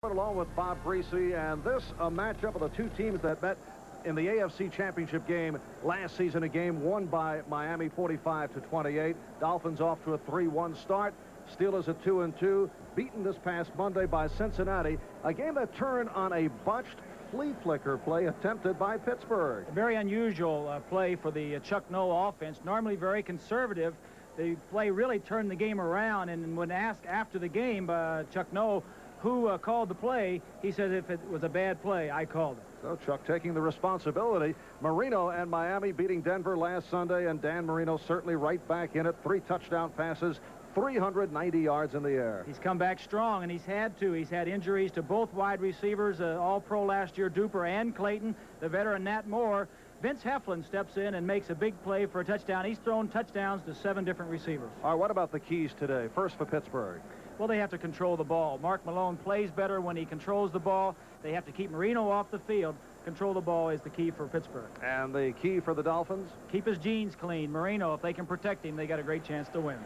Along with Bob Greasy, and this a matchup of the two teams that met in the AFC Championship game last season, a game won by Miami 45-28. Dolphins off to a 3-1 start. Steelers at 2-2, beaten this past Monday by Cincinnati, a game that turned on a botched flea flicker play attempted by Pittsburgh. A very unusual play for the Chuck Noll offense, normally very conservative. The play really turned the game around, and when asked after the game, Chuck Noll, who called the play, he said if it was a bad play, I called it. So Chuck taking the responsibility. Marino and Miami beating Denver last Sunday, and Dan Marino certainly right back in it. 3 touchdown passes, 390 yards in the air. He's come back strong, and he's had to. He's had injuries to both wide receivers, All-Pro last year, Duper and Clayton, the veteran Nat Moore. Vince Heflin steps in and makes a big play for a touchdown. He's thrown touchdowns to 7 different receivers. All right, what about the keys today? First for Pittsburgh. Well, they have to control the ball. Mark Malone plays better when he controls the ball. They have to keep Marino off the field. Control the ball is the key for Pittsburgh. And the key for the Dolphins? Keep his jeans clean. Marino, if they can protect him, they got a great chance to win.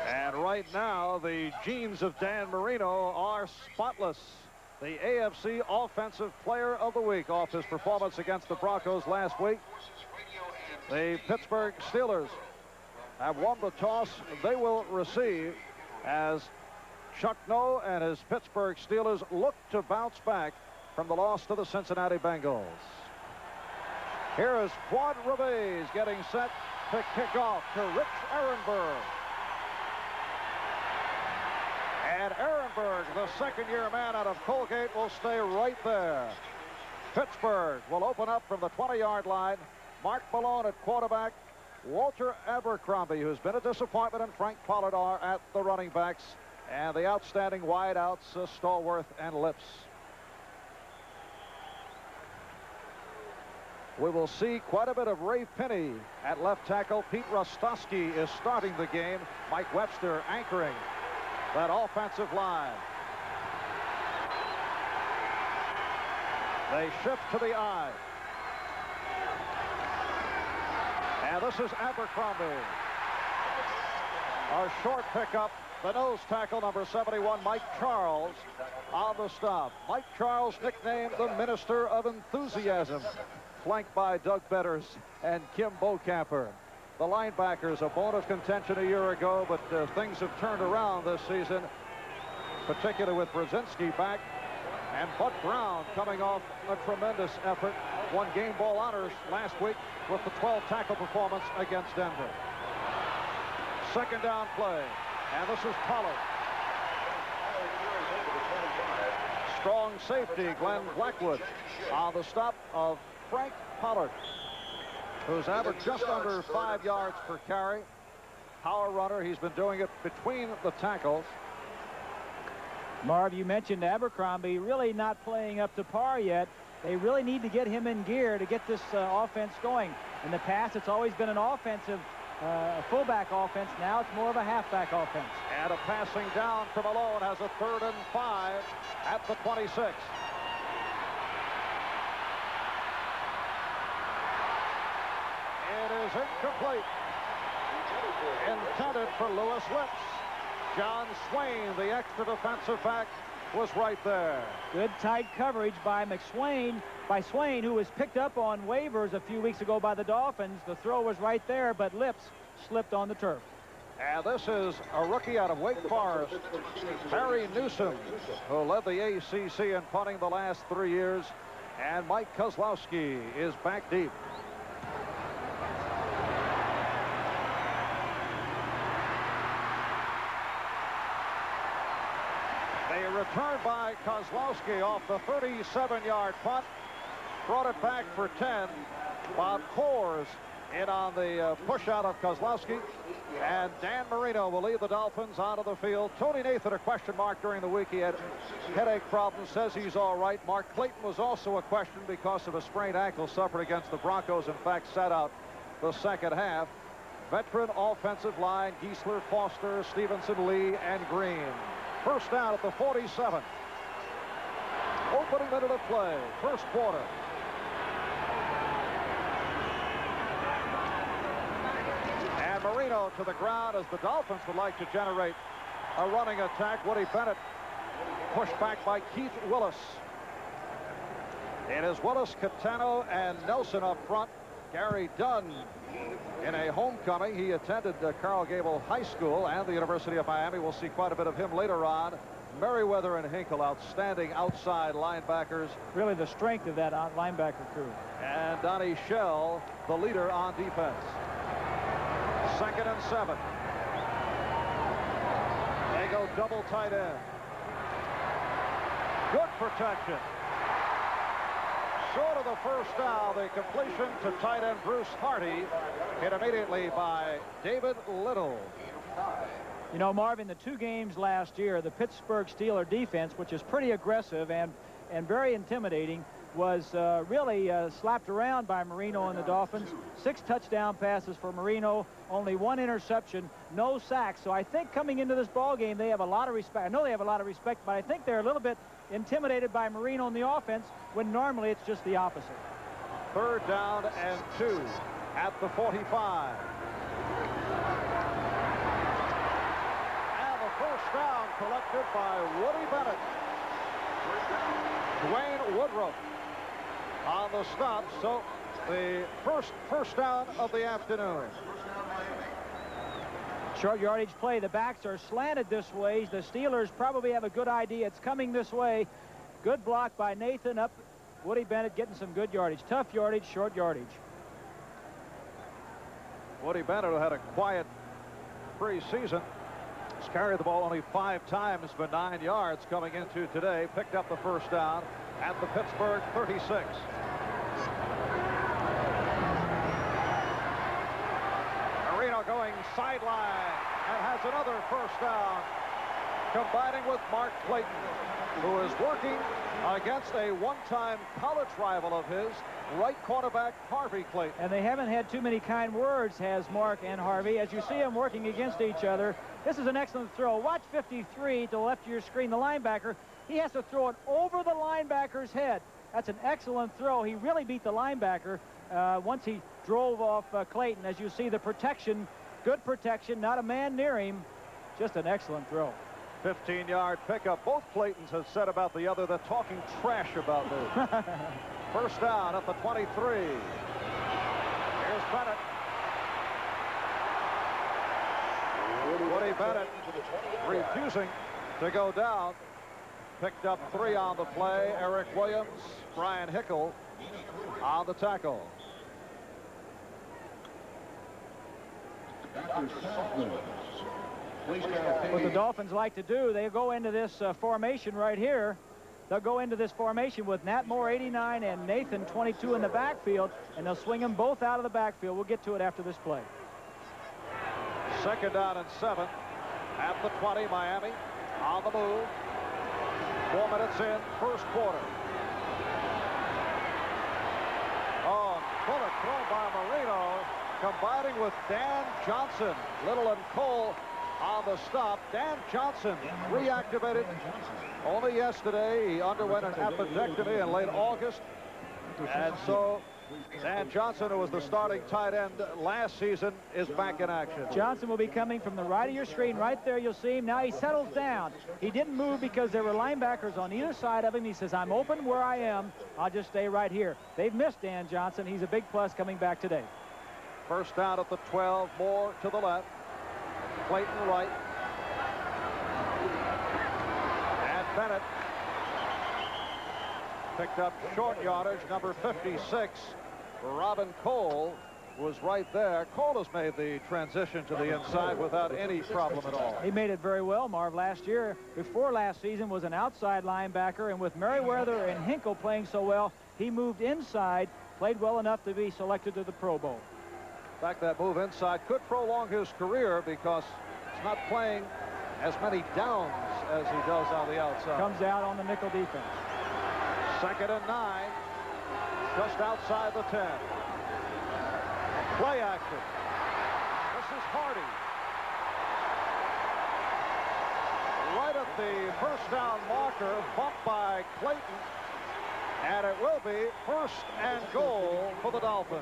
And right now, the jeans of Dan Marino are spotless. The AFC Offensive Player of the Week off his performance against the Broncos last week. The Pittsburgh Steelers have won the toss. They will receive as Chuck Noll and his Pittsburgh Steelers look to bounce back from the loss to the Cincinnati Bengals. Here is Quad Reves getting set to kick off to Rich Ehrenberg. And Ehrenberg, the second-year man out of Colgate, will stay right there. Pittsburgh will open up from the 20-yard line. Mark Malone at quarterback. Walter Abercrombie, who's been a disappointment, and Frank Pollard are at the running backs. And the outstanding wideouts, Stallworth and Lips. We will see quite a bit of Ray Pinney at left tackle. Pete Rostowski is starting the game. Mike Webster anchoring that offensive line. They shift to the eye. And this is Abercrombie. Our short pickup, the nose tackle, number 71, Mike Charles, on the stop. Mike Charles, nicknamed the Minister of Enthusiasm, flanked by Doug Betters and Kim Bocamper. The linebackers, a bone of contention a year ago, but things have turned around this season, particularly with Brzezinski back. And Bud Brown coming off a tremendous effort. Won game ball honors last week with the 12 tackle performance against Denver. Second down play. And this is Pollard. Strong safety, Glenn Blackwood, on the stop of Frank Pollard, who's averaged just under 5 yards per carry. Power runner. He's been doing it between the tackles. Marv, you mentioned Abercrombie really not playing up to par yet. They really need to get him in gear to get this offense going. In the past, it's always been an offensive, fullback offense. Now it's more of a halfback offense. And a passing down from Malone has a 3rd and 5 at the 26. It is incomplete. Intended for Lewis Lips. John Swain, the extra defensive back, was right there. Good tight coverage by Swain, who was picked up on waivers a few weeks ago by the Dolphins. The throw was right there, but Lips slipped on the turf. And this is a rookie out of Wake Forest, Harry Newsom, who led the ACC in punting the last 3 years. And Mike Kozlowski is back deep. A return by Kozlowski off the 37-yard punt. Brought it back for 10. Bob Coors in on the push out of Kozlowski. And Dan Marino will lead the Dolphins onto the field. Tony Nathan, a question mark during the week. He had headache problems, says he's all right. Mark Clayton was also a question because of a sprained ankle suffered against the Broncos. In fact, sat out the second half. Veteran offensive line, Geisler, Foster, Stevenson, Lee, and Green. First down at the 47. Opening minute of play, first quarter. And Marino to the ground as the Dolphins would like to generate a running attack. Woody Bennett pushed back by Keith Willis. It is Willis, Catano, and Nelson up front. Gary Dunn in a homecoming. He attended Carl Gable High School and the University of Miami. We'll see quite a bit of him later on. Merriweather and Hinkle, outstanding outside linebackers. Really the strength of that linebacker crew. And Donnie Shell, the leader on defense. 2nd and 7. They go double tight end. Good protection. Short of the first down, the completion to tight end Bruce Hardy, hit immediately by David Little. You know, Marvin, the 2 games last year, the Pittsburgh Steelers defense, which is pretty aggressive and very intimidating, was really slapped around by Marino and the Dolphins. 6 touchdown passes for Marino, only 1 interception, no sacks. So I think coming into this ball game, they have a lot of respect. I know they have a lot of respect, but I think they're a little bit intimidated by Marino in the offense, when normally it's just the opposite. 3rd down and 2 at the 45. And the first down collected by Woody Bennett. Dwayne Woodruff on the stop. So the first down of the afternoon. Short yardage play. The backs are slanted this way. The Steelers probably have a good idea. It's coming this way. Good block by Nathan. Up Woody Bennett getting some good yardage. Tough yardage, short yardage. Woody Bennett had a quiet preseason. He's carried the ball only 5 times for 9 yards coming into today. Picked up the first down at the Pittsburgh 36. Marino going sideline and has another first down, combining with Mark Clayton, who is working against a one-time college rival of his, right cornerback Harvey Clayton. And they haven't had too many kind words, has Mark and Harvey. As you see them working against each other, this is an excellent throw. Watch 53 to the left of your screen, the linebacker. He has to throw it over the linebacker's head. That's an excellent throw. He really beat the linebacker once he drove off Clayton. As you see, the protection, good protection, not a man near him. Just an excellent throw. 15-yard pickup. Both Claytons have said about the other, they're talking trash about me. First down at the 23. Here's Bennett. Woody Bennett refusing to go down. Picked up 3 on the play. Eric Williams, Brian Hickle on the tackle. What the Dolphins like to do, they go into this formation right here. They'll go into this formation with Nat Moore, 89, and Nathan, 22, in the backfield, and they'll swing them both out of the backfield. We'll get to it after this play. 2nd down and 7 at the 20. Miami on the move. 4 minutes in, first quarter. Oh, bullet thrown by Marino, combining with Dan Johnson. Little and Cole on the stop. Dan Johnson reactivated only yesterday. He underwent an appendectomy in late August. And so Dan Johnson, who was the starting tight end last season, is back in action. Johnson will be coming from the right of your screen. Right there, you'll see him. Now he settles down. He didn't move because there were linebackers on either side of him. He says, I'm open where I am. I'll just stay right here. They've missed Dan Johnson. He's a big plus coming back today. First down at the 12. Moore to the left. Clayton right. And Bennett picked up short yardage, number 56. Robin Cole was right there. Cole has made the transition to the inside without any problem at all. He made it very well, Marv. Last year, before last season, was an outside linebacker, and with Merriweather and Hinkle playing so well, he moved inside, played well enough to be selected to the Pro Bowl. In fact, that move inside could prolong his career because he's not playing as many downs as he does on the outside. Comes out on the nickel defense. 2nd and 9, just outside the 10. Play action. This is Hardy. Right at the first down marker, bumped by Clayton, and it will be 1st and goal for the Dolphins.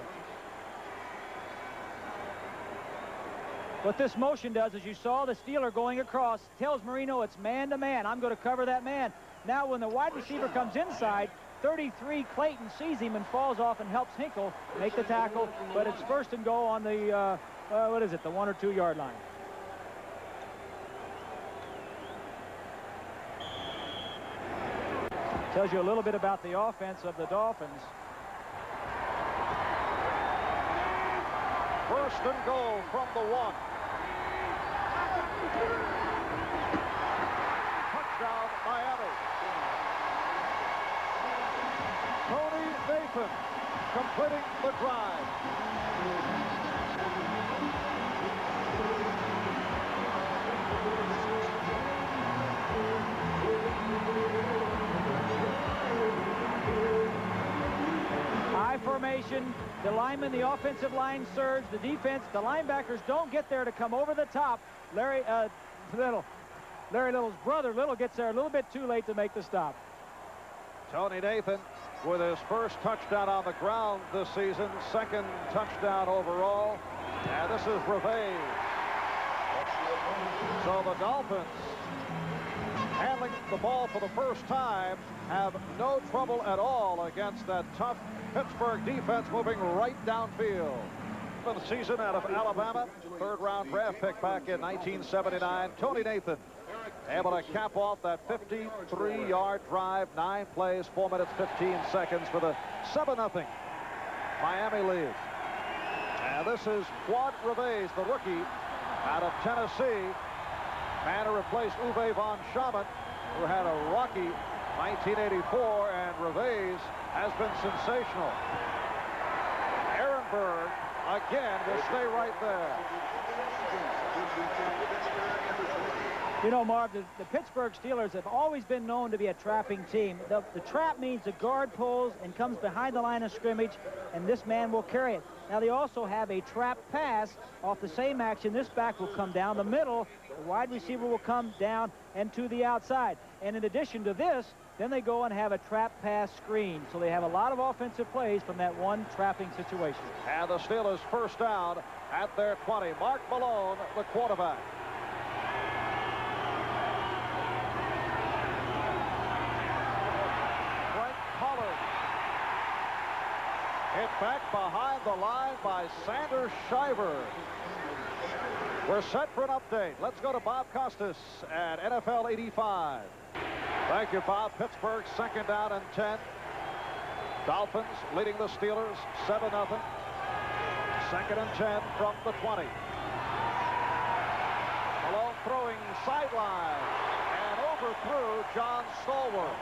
What this motion does is you saw the Steeler going across, tells Marino it's man-to-man. I'm going to cover that man. Now when the wide receiver comes inside, 33 Clayton sees him and falls off and helps Hinkle make the tackle, but it's first and goal on the, what is it, the 1 or 2 yard line. Tells you a little bit about the offense of the Dolphins. First and goal from the 1. Touchdown, Miami. Tony Nathan completing the drive. High formation, the linemen, the offensive line surge, the defense, the linebackers don't get there to come over the top. Larry Little's brother, Little, gets there a little bit too late to make the stop. Tony Nathan with his first touchdown on the ground this season, second touchdown overall, and this is Revay. So the Dolphins, handling the ball for the first time, have no trouble at all against that tough Pittsburgh defense moving right downfield. For the season out of Alabama, third-round draft pick back in 1979, Tony Nathan able to cap off that 53-yard drive, 9 plays, 4 minutes, 15 seconds for the 7-0 Miami lead. And this is Quad Revay, the rookie out of Tennessee, man who replaced Uwe von Schamann, who had a rocky 1984, and Revay has been sensational. Ehrenberg again will stay right there. You know, Marv, the Pittsburgh Steelers have always been known to be a trapping team. The trap means the guard pulls and comes behind the line of scrimmage, and this man will carry it. Now, they also have a trap pass off the same action. This back will come down the middle. The wide receiver will come down and to the outside. And in addition to this, then they go and have a trap pass screen. So they have a lot of offensive plays from that one trapping situation. And the Steelers first down at their 20. Mark Malone, the quarterback. Hit back behind the line by Sanders Shiver. We're set for an update. Let's go to Bob Costas at NFL 85. Thank you, Bob. Pittsburgh second down and 10. Dolphins leading the Steelers 7-0. Second and 10 from the 20. Malone throwing sideline. Overthrew John Stallworth.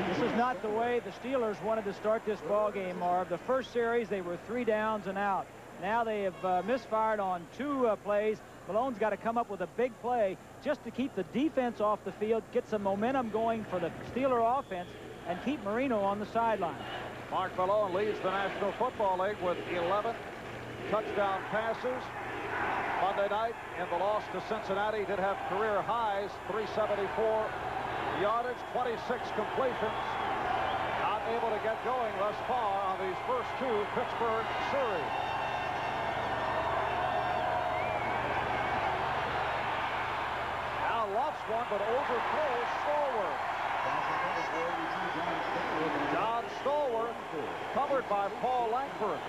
This is not the way the Steelers wanted to start this ball game, Marv. The first series, they were 3 downs and out. Now they have misfired on 2 plays. Malone's got to come up with a big play just to keep the defense off the field, get some momentum going for the Steeler offense, and keep Marino on the sideline. Mark Malone leads the National Football League with 11 touchdown passes. Monday night in the loss to Cincinnati, did have career highs, 374 yardage, 26 completions. Not able to get going thus far on these first 2 Pittsburgh series. Now lofts one, but overthrows Stallworth. John Stallworth covered by Paul Langford.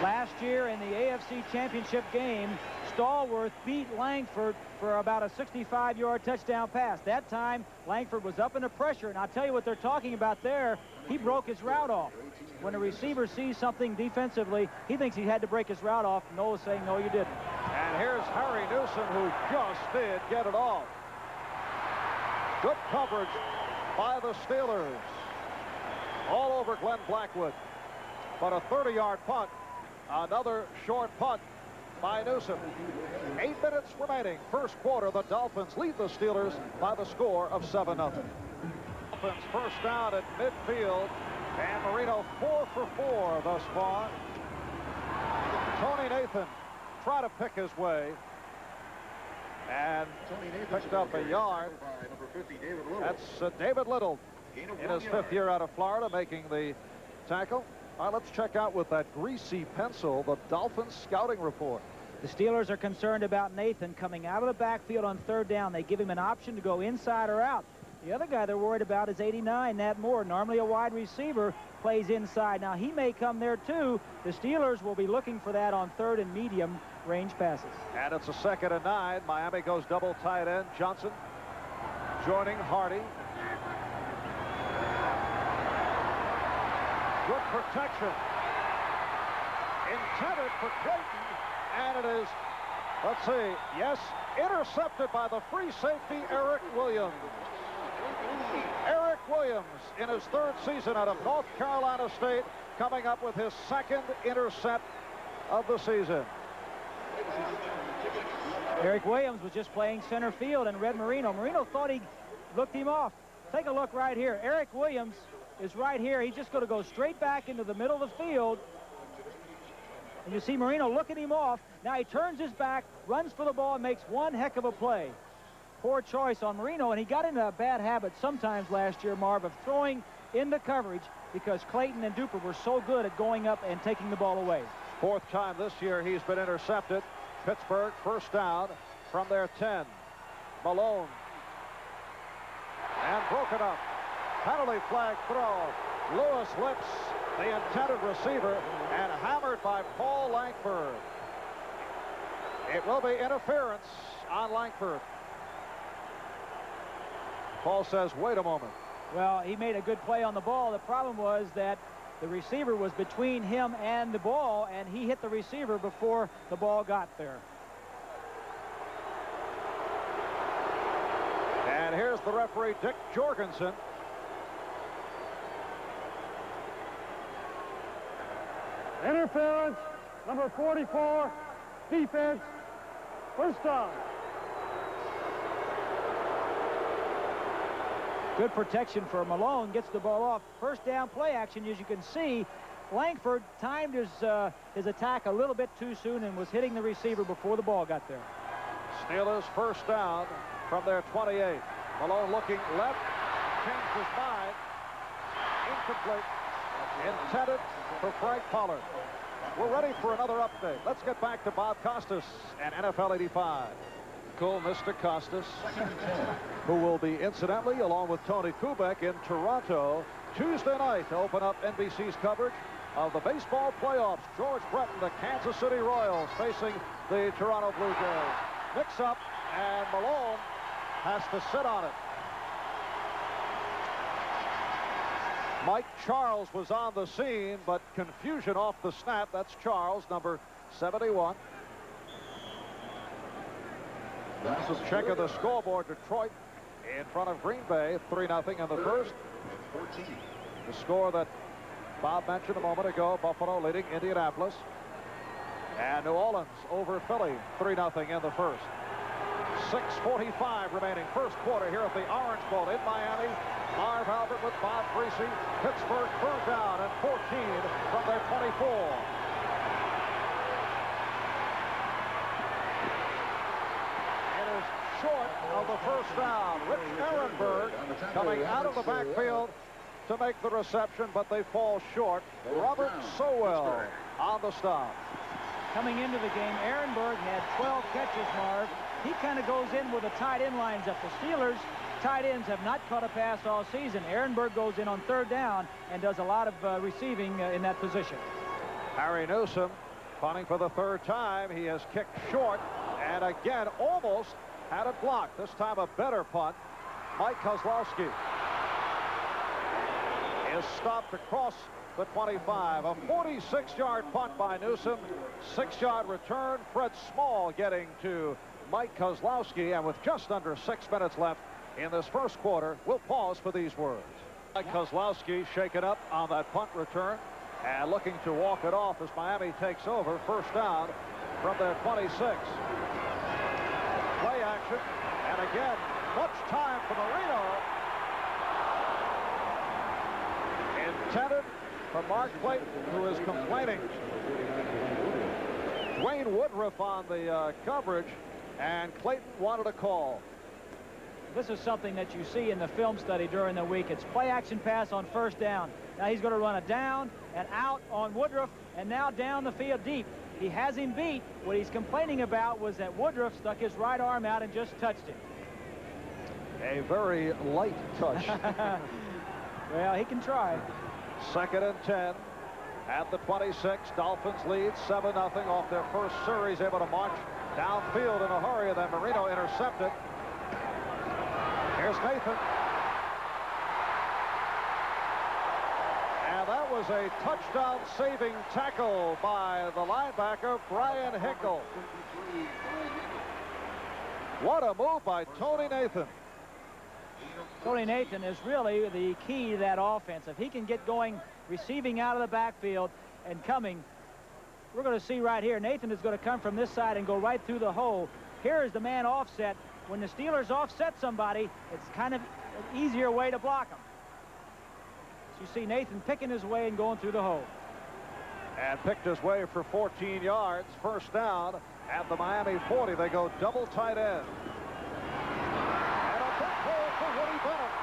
Last year in the AFC Championship game, Stallworth beat Langford for about a 65-yard touchdown pass. That time, Langford was up into pressure, and I'll tell you what they're talking about there. He broke his route off. When a receiver sees something defensively, he thinks he had to break his route off. Noah's saying, no, you didn't. And here's Harry Newsom, who just did get it off. Good coverage by the Steelers. All over Glenn Blackwood. But a 30-yard punt. Another short punt by Newsom. 8 minutes remaining. First quarter, the Dolphins lead the Steelers by the score of 7-0. Dolphins first down at midfield. Dan Marino 4 for 4 thus far. Tony Nathan try to pick his way. And picked up a yard. That's David Little in his 5th year out of Florida making the tackle. All right, let's check out with that greasy pencil the Dolphins scouting report. The Steelers are concerned about Nathan coming out of the backfield on third down. They give him an option to go inside or out. The other guy they're worried about is 89, Nat Moore. Normally a wide receiver, plays inside. Now he may come there too. The Steelers will be looking for that on third and medium range passes. And it's a 2nd and 9. Miami goes double tight end. Johnson joining Hardy. Good protection. Intended for Clayton. And it is, let's see, yes, intercepted by the free safety, Eric Williams. Eric Williams, in his 3rd season out of North Carolina State, coming up with his 2nd intercept of the season. Eric Williams was just playing center field and read Marino. Marino thought he looked him off. Take a look right here. Eric Williams is right here. He's just going to go straight back into the middle of the field. And you see Marino looking him off. Now he turns his back, runs for the ball, and makes one heck of a play. Poor choice on Marino, and he got into a bad habit sometimes last year, Marv, of throwing into coverage because Clayton and Duper were so good at going up and taking the ball away. 4th time this year he's been intercepted. Pittsburgh, 1st down from their 10. Malone. And broken up. Penalty flag throw. Lewis Lips, the intended receiver, and hammered by Paul Langford. It will be interference on Langford. Paul says, wait a moment. Well, he made a good play on the ball. The problem was that the receiver was between him and the ball, and he hit the receiver before the ball got there. And here's the referee, Dick Jorgensen. Interference, number 44, defense, 1st down. Good protection for Malone, gets the ball off. 1st down play action, as you can see. Langford timed his attack a little bit too soon and was hitting the receiver before the ball got there. Steelers 1st down from their 28. Malone looking left, changed his mind. Incomplete. Intended for Frank Pollard. We're ready for another update. Let's get back to Bob Costas and NFL 85. Cool, Mr. Costas, who will be incidentally, along with Tony Kubek, in Toronto Tuesday night to open up NBC's coverage of the baseball playoffs. George Breton, the Kansas City Royals, facing the Toronto Blue Jays. Mix-up, and Malone has to sit on it. Mike Charles was on the scene, but confusion off the snap. That's Charles, number 71. Check of the scoreboard. Detroit in front of Green Bay, 3-0 in the 1st. The score that Bob mentioned a moment ago, Buffalo leading Indianapolis. And New Orleans over Philly, 3-0 in the 1st. 6:45 remaining, 1st quarter here at the Orange Bowl in Miami. Marv Albert with Bob Greasy. Pittsburgh 3rd down and 14 from their 24. Short of the 1st down. Rich Ehrenberg coming out of the backfield to make the reception, but they fall short. Robert Sowell on the stop. Coming into the game, Ehrenberg had 12 catches, Marv. He kind of goes in with the tight end lines up. The Steelers tight ends have not caught a pass all season. Ehrenberg goes in on 3rd down and does a lot of receiving in that position. Harry Newsom punting for the 3rd time. He has kicked short and again almost had it blocked. This time a better punt. Mike Kozlowski is stopped across the 25. A 46-yard punt by Newsom. 6-yard return. Fred Small getting to Mike Kozlowski. And with just under 6 minutes left in this 1st quarter, we'll pause for these words. Mike Kozlowski shaken up on that punt return and looking to walk it off as Miami takes over. 1st down from their 26. Play action, and again, much time for Marino. Intended for Mark Clayton, who is complaining. Dwayne Woodruff on the coverage, and Clayton wanted a call. This is something that you see in the film study during the week. It's play action pass on first down. Now he's going to run it down and out on Woodruff, and now down the field deep. He has him beat. What he's complaining about was that Woodruff stuck his right arm out and just touched him. A very light touch. Well, he can try. 2nd and 10 at the 26. Dolphins lead 7-0 off their first series, able to march downfield in a hurry, and then Marino intercepted. Here's Nathan. And that was a touchdown-saving tackle by the linebacker, Brian Hinkle. What a move by Tony Nathan. Tony Nathan is really the key to that offense. If he can get going, receiving out of the backfield and coming, we're going to see right here, Nathan is going to come from this side and go right through the hole. Here is the man offset. When the Steelers offset somebody, it's kind of an easier way to block them. So you see Nathan picking his way and going through the hole. And picked his way for 14 yards. First down at the Miami 40. They go double tight end. And a big hole for Woody Bennett.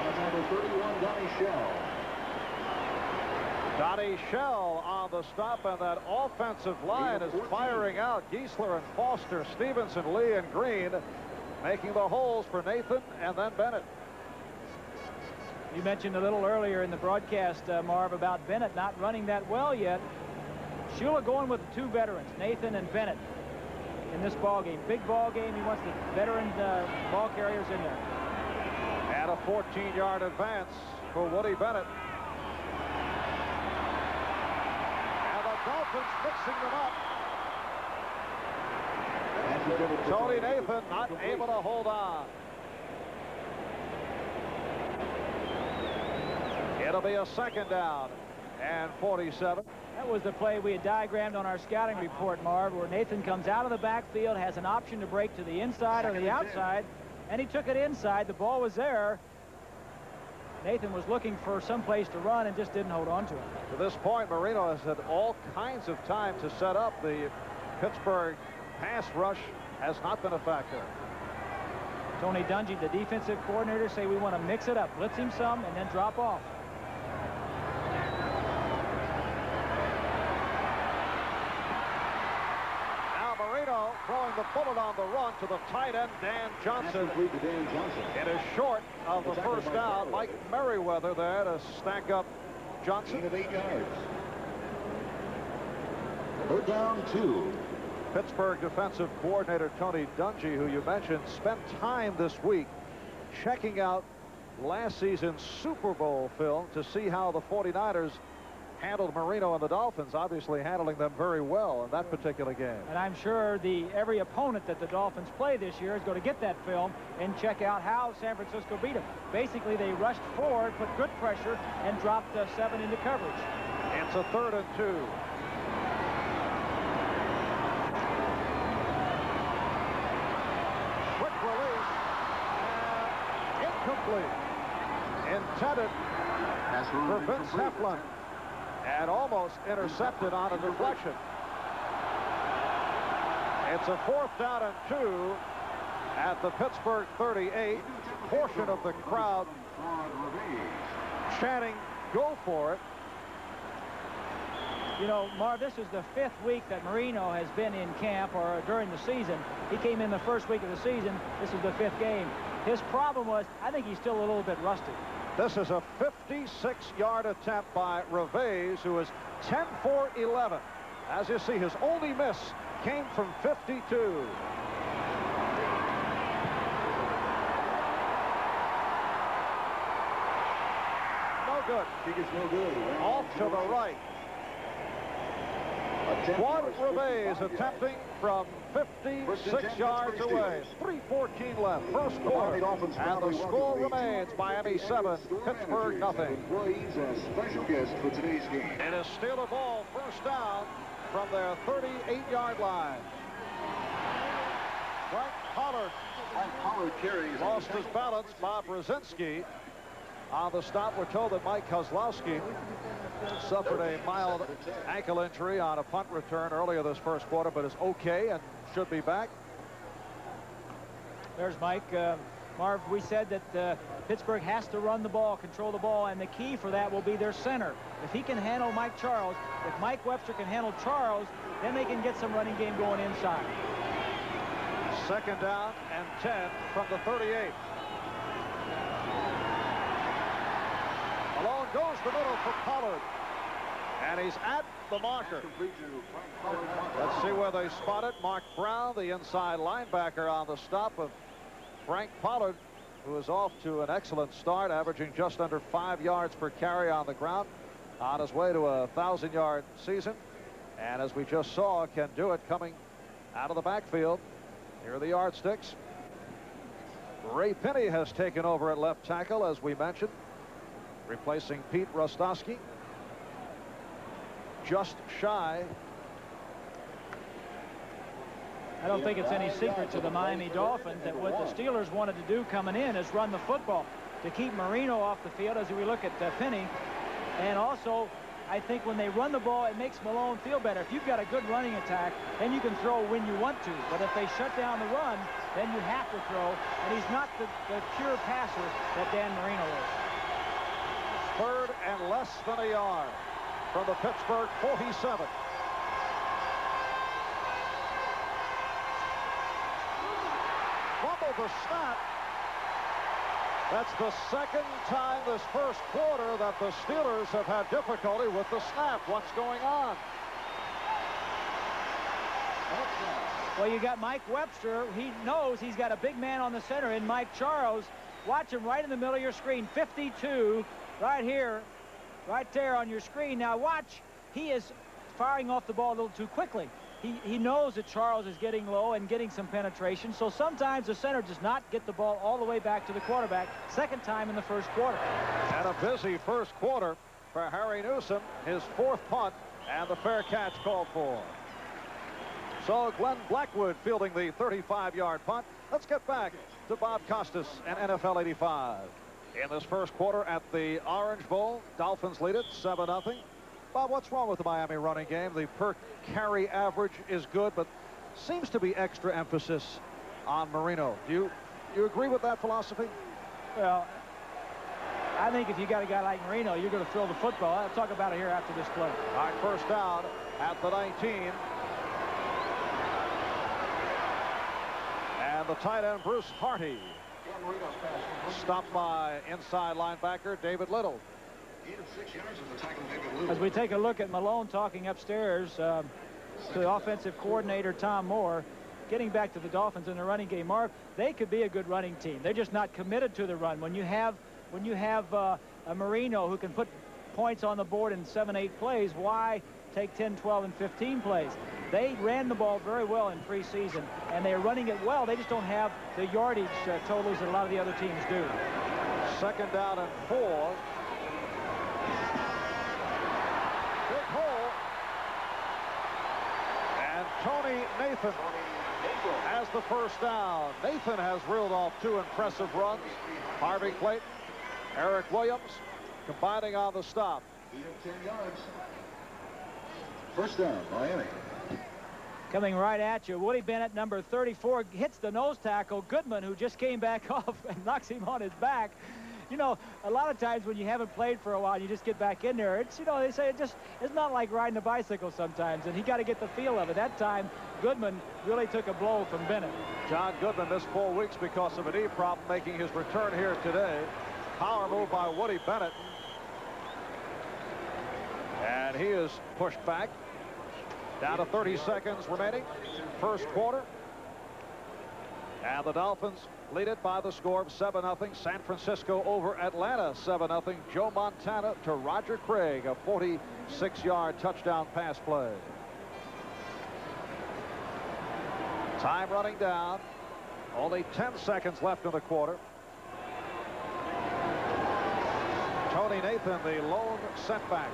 On number 31, Donnie Shell. Donnie Shell on the stop, and that offensive line is firing out. Giesler and Foster, Stevenson, Lee, and Green making the holes for Nathan and then Bennett. You mentioned a little earlier in the broadcast, Marv, about Bennett not running that well yet. Shula going with the two veterans, Nathan and Bennett, in this ball game. Big ball game. He wants the veteran ball carriers in there. And a 14-yard advance for Woody Bennett. And the Dolphins mixing them up. Tony Nathan not able to hold on. It'll be a 2nd down and 47. That was the play we had diagrammed on our scouting report, Marv, where Nathan comes out of the backfield, has an option to break to the inside or the outside, and he took it inside. The ball was there. Nathan was looking for some place to run and just didn't hold on to it. To this point, Marino has had all kinds of time to set up. The Pittsburgh pass rush has not been a factor. Tony Dungy, the defensive coordinator, say we want to mix it up, blitz him some, and then drop off. Now Marino throwing the bullet on the run to the tight end, Dan Johnson. It is short of the first down. Mike Merriweather there to stack up Johnson. 8 yards. 3rd down, 2. Pittsburgh defensive coordinator Tony Dungy, who you mentioned, spent time this week checking out last season's Super Bowl film to see how the 49ers handled Marino and the Dolphins, obviously handling them very well in that particular game. And I'm sure every opponent that the Dolphins play this year is going to get that film and check out how San Francisco beat them. Basically, they rushed forward, put good pressure, and dropped 7 into coverage. It's a 3rd and 2. Intended for Vince Heflin and almost intercepted on a deflection. It's a 4th down and 2 at the Pittsburgh 38. Portion of the crowd chanting, "Go for it." You know, Marv, this is the 5th week that Marino has been in camp or during the season. He came in the first week of the season. This is the 5th game. His problem was, I think he's still a little bit rusty. This is a 56-yard attempt by Revés, who is 10 for 11. As you see, his only miss came from 52. No good. No good. Off to the right. Juan Revés attempting from 56 yards away. 3:14 left, first quarter, and the score remains Miami 7, Pittsburgh nothing. Employees as special guests for today's game. It is still a ball, first down from their 38-yard line. Frank Pollard Pollard carries. lost his balance. Bob Brzezinski On the stop, we're told that Mike Kozlowski suffered a mild ankle injury on a punt return earlier this first quarter, but is okay and should be back. There's Mike. Marv, we said that Pittsburgh has to run the ball, control the ball, and the key for that will be their center. If he can handle Mike Charles, if Mike Webster can handle Charles, then they can get some running game going inside. 2nd down and 10 from the 38. Malone goes the middle for Pollard. And he's at the marker. Let's see where they spot it. Mark Brown, the inside linebacker, on the stop of Frank Pollard, who is off to an excellent start, averaging just under 5 yards per carry on the ground, on his way to a 1,000-yard season. And as we just saw, can do it coming out of the backfield. Here are the yardsticks. Ray Pinney has taken over at left tackle, as we mentioned, replacing Pete Rostowski. Just shy. I don't think it's any secret to the Miami Dolphins that what the Steelers wanted to do coming in is run the football to keep Marino off the field as we look at Pinney. And also, I think when they run the ball, it makes Malone feel better. If you've got a good running attack, then you can throw when you want to. But if they shut down the run, then you have to throw. And he's not the pure passer that Dan Marino is. 3rd and less than a yard from the Pittsburgh 47. Fumble the snap. That's the 2nd time this first quarter that the Steelers have had difficulty with the snap. What's going on? Well, you got Mike Webster. He knows he's got a big man on the center in Mike Charles. Watch him right in the middle of your screen. 52 right here, right there on your screen. Now watch, he is firing off the ball a little too quickly. He knows that Charles is getting low and getting some penetration, so sometimes the center does not get the ball all the way back to the quarterback. 2nd time in the first quarter. And a busy first quarter for Harry Newsom, his 4th punt, and the fair catch called for. So Glenn Blackwood fielding the 35-yard punt. Let's get back to Bob Costas and NFL 85. In this first quarter at the Orange Bowl, Dolphins lead it 7-0. Bob, what's wrong with the Miami running game? The per carry average is good, but seems to be extra emphasis on Marino. Do you agree with that philosophy? Well, I think if you got a guy like Marino, you're going to throw the football. I'll talk about it here after this play. All right, 1st down at the 19. And the tight end, Bruce Harty, stopped by inside linebacker David Little. As we take a look at Malone talking upstairs to the offensive coordinator, Tom Moore, getting back to the Dolphins in the running game, Mark, they could be a good running team. They're just not committed to the run. When you have a Marino who can put points on the board in 7-8 plays, why take 10, 12, and 15 plays? They ran the ball very well in preseason, and they're running it well. They just don't have the yardage totals that a lot of the other teams do. 2nd down and 4. Big hole. And Tony Nathan has the 1st down. Nathan has reeled off 2 impressive runs. Harvey Clayton, Eric Williams combining on the stop. 10 yards. 1st down, Miami. Coming right at you, Woody Bennett, number 34, hits the nose tackle. Goodman, who just came back off, and knocks him on his back. You know, a lot of times when you haven't played for a while, you just get back in there. It's, you know, they say it's not like riding a bicycle sometimes, and he got to get the feel of it. That time, Goodman really took a blow from Bennett. John Goodman missed 4 weeks because of a knee problem, making his return here today. Power move by Woody Bennett. And he is pushed back. Down to 30 seconds remaining. First quarter. And the Dolphins lead it by the score of 7-0. San Francisco over Atlanta 7-0. Joe Montana to Roger Craig, a 46-yard touchdown pass play. Time running down. Only 10 seconds left in the quarter. Tony Nathan, the lone setback.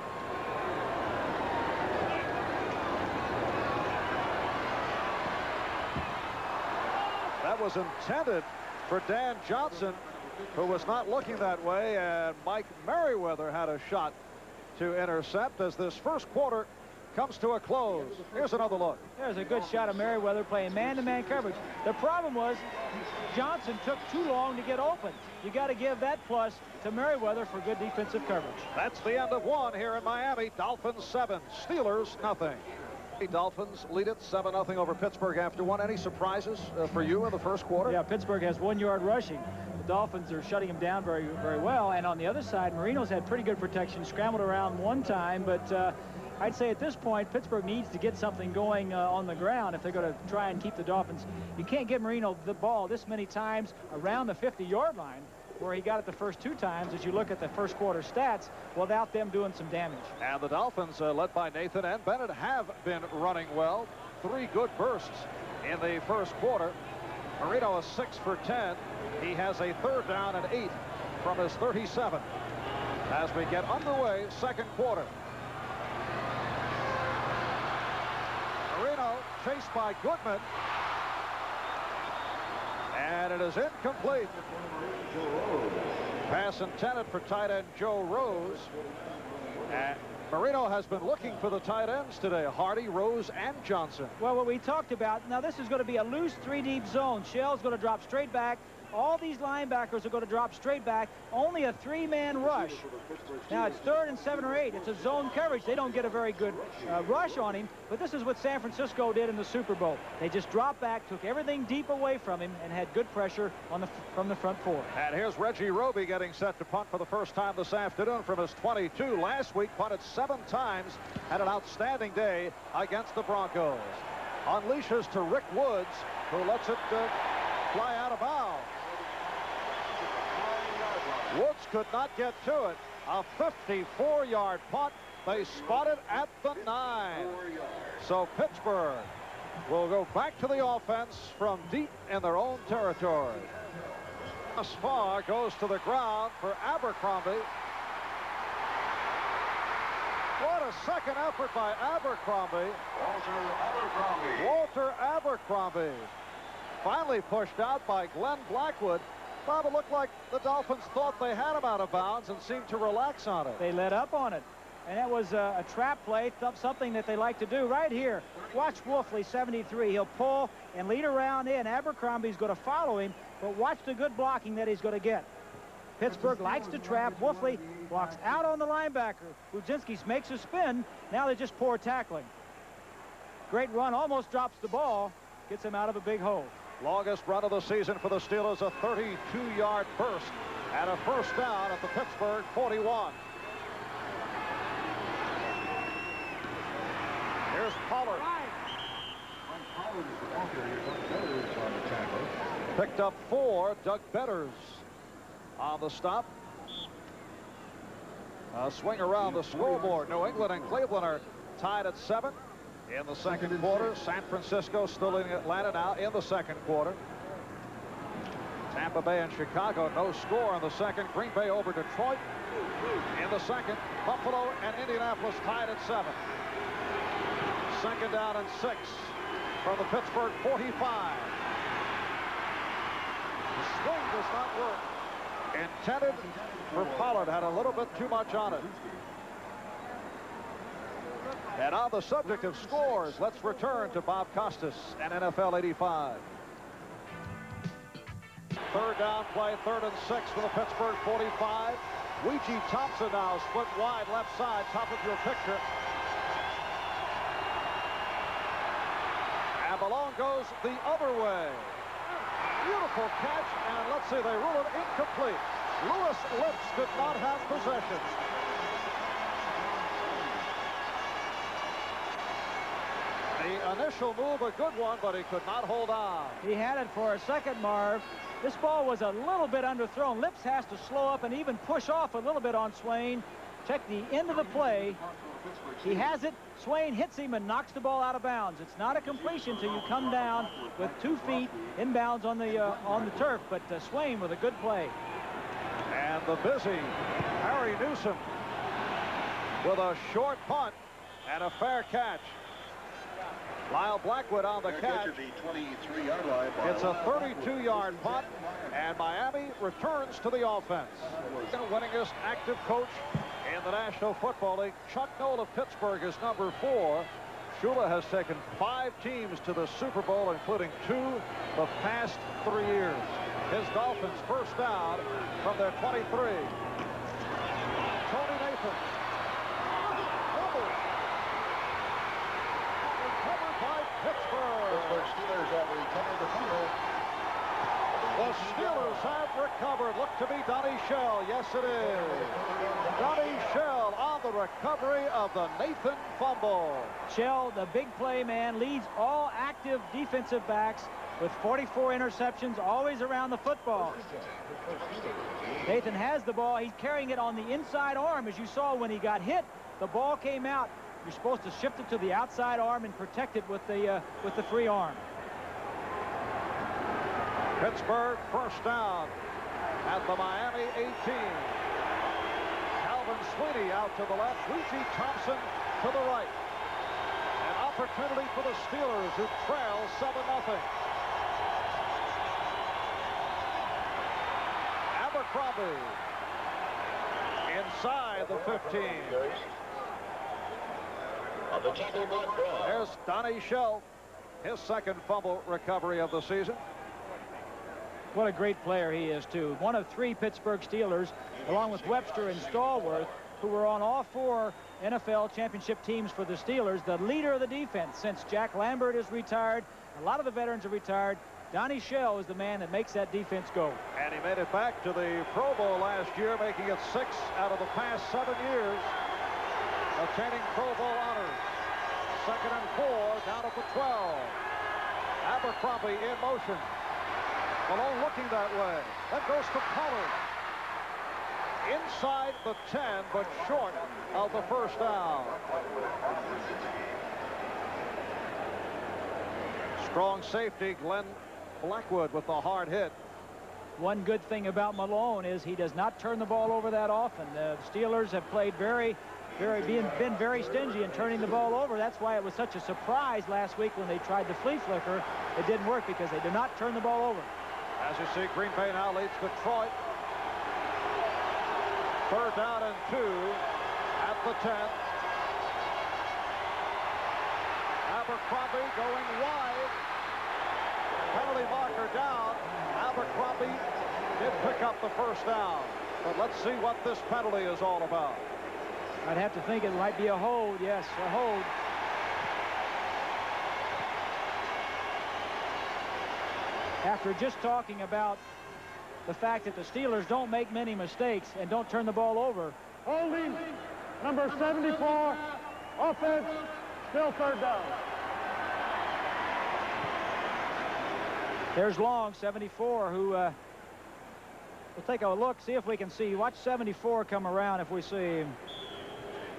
That was intended for Dan Johnson, who was not looking that way, and Mike Merriweather had a shot to intercept as this first quarter comes to a close. Here's another look. There's a good shot of Merriweather playing man-to-man coverage. The problem was Johnson took too long to get open. You got to give that plus to Merriweather for good defensive coverage. That's the end of one here in Miami. Dolphins 7, Steelers nothing. The Dolphins lead it 7-0 over Pittsburgh after one. Any surprises for you in the first quarter? Yeah, Pittsburgh has 1 yard rushing. The Dolphins are shutting him down very, very well. And on the other side, Marino's had pretty good protection, scrambled around one time, but I'd say at this point, Pittsburgh needs to get something going on the ground if they're going to try and keep the Dolphins. You can't give Marino the ball this many times around the 50-yard line, where he got it the first 2 times, as you look at the first quarter stats, without them doing some damage. And the Dolphins, led by Nathan and Bennett, have been running well. 3 good bursts in the first quarter. Marino is 6 for 10. He has a 3rd down and 8 from his 37. As we get underway, second quarter. Marino chased by Goodman. And it is incomplete. Pass intended for tight end Joe Rose. And Marino has been looking for the tight ends today. Hardy, Rose, and Johnson. Well, what we talked about, now this is going to be a loose 3-deep zone. Shell's going to drop straight back. All these linebackers are going to drop straight back. Only a 3-man rush. Now it's 3rd and 7 or 8. It's a zone coverage. They don't get a very good rush on him, but this is what San Francisco did in the Super Bowl. They just dropped back, took everything deep away from him, and had good pressure on from the front 4. And here's Reggie Roby getting set to punt for the first time this afternoon from his 22. Last week punted 7 times, had an outstanding day against the Broncos. Unleashes to Rick Woods, who lets it fly out of bounds. Woods could not get to it. A 54-yard punt. They spot it at the 9. So Pittsburgh will go back to the offense from deep in their own territory. Thus far goes to the ground for Abercrombie. What a second effort by Abercrombie. Walter Abercrombie. Finally pushed out by Glenn Blackwood. Bob, it looked like the Dolphins thought they had him out of bounds and seemed to relax on it. They let up on it. And that was a trap play, something that they like to do right here. Watch Wolfley, 73. He'll pull and lead around in. Abercrombie's going to follow him, but watch the good blocking that he's going to get. Pittsburgh likes to trap. Wolfley blocks out on the linebacker. Budzinski makes a spin. Now they just poor tackling. Great run, almost drops the ball. Gets him out of a big hole. Longest run of the season for the Steelers, a 32-yard burst and a first down at the Pittsburgh 41. Here's Pollard. Picked up 4. Doug Betters on the stop. A swing around the scoreboard. New England and Cleveland are tied at 7. In the second quarter, San Francisco still in Atlanta now in the second quarter. Tampa Bay and Chicago, no score in the second. Green Bay over Detroit in the second. Buffalo and Indianapolis tied at 7. Second down and 6 from the Pittsburgh 45. The swing does not work. Intended for Pollard, had a little bit too much on it. And on the subject of scores, let's return to Bob Costas and NFL 85. Third down play, 3rd and 6 for the Pittsburgh 45. Weegee Thompson now split wide left side, top of your picture. And the ball goes the other way. Beautiful catch, and let's see, they rule it incomplete. Lewis Lips did not have possession. The initial move, a good one, but he could not hold on. He had it for a second, Marv. This ball was a little bit underthrown. Lips has to slow up and even push off a little bit on Swain. Check the end of the play. He has it. Swain hits him and knocks the ball out of bounds. It's not a completion till you come down with 2 feet inbounds on the turf. But Swain with a good play. And the busy Harry Newsom with a short punt and a fair catch. Lyle Blackwood on the catch. At the 23-yard line. It's a 32-yard punt, and Miami returns to the offense. The winningest active coach in the National Football League, Chuck Noll of Pittsburgh, is number 4. Shula has taken 5 teams to the Super Bowl, including 2 the past 3 years. His Dolphins first down from their 23. Tony Nathan. Recovered by Pittsburgh. Pittsburgh Steelers have recovered the fumble. The Steelers have recovered. Look to be Donnie Shell. Yes, it is. Donnie Shell on the recovery of the Nathan fumble. Shell, the big play man, leads all active defensive backs with 44 interceptions, always around the football. Nathan has the ball. He's carrying it on the inside arm. As you saw when he got hit, the ball came out. You're supposed to shift it to the outside arm and protect it with the free arm. Pittsburgh first down at the Miami 18. Calvin Sweeney out to the left. Luigi Thompson to the right. An opportunity for the Steelers, who trail 7-0. Abercrombie inside the 15. There's Donnie Shell, his second fumble recovery of the season. What a great player he is, too. One of 3 Pittsburgh Steelers, along with Webster and Stallworth, who were on all 4 NFL championship teams for the Steelers, the leader of the defense. Since Jack Lambert is retired, a lot of the veterans are retired. Donnie Shell is the man that makes that defense go. And he made it back to the Pro Bowl last year, making it 6 out of the past 7 years, attaining Pro Bowl honors. 2nd and 4 down at the 12. Abercrombie in motion. Malone looking that way. That goes to Pollard. Inside the 10, but short of the first down. Strong safety, Glenn Blackwood, with the hard hit. One good thing about Malone is he does not turn the ball over that often. The Steelers have played been very stingy in turning the ball over. That's why it was such a surprise last week when they tried the flea flicker. It didn't work because they did not turn the ball over. As you see, Green Bay now leads Detroit. 3rd down and 2 at the 10. Abercrombie going wide. Penalty marker down. Abercrombie did pick up the first down. But let's see what this penalty is all about. I'd have to think it might be a hold. Yes, a hold. After just talking about the fact that the Steelers don't make many mistakes and don't turn the ball over. Holding number 74, offense, still 3rd down. There's Long, 74, who we'll take a look, see if we can see. Watch 74 come around if we see him.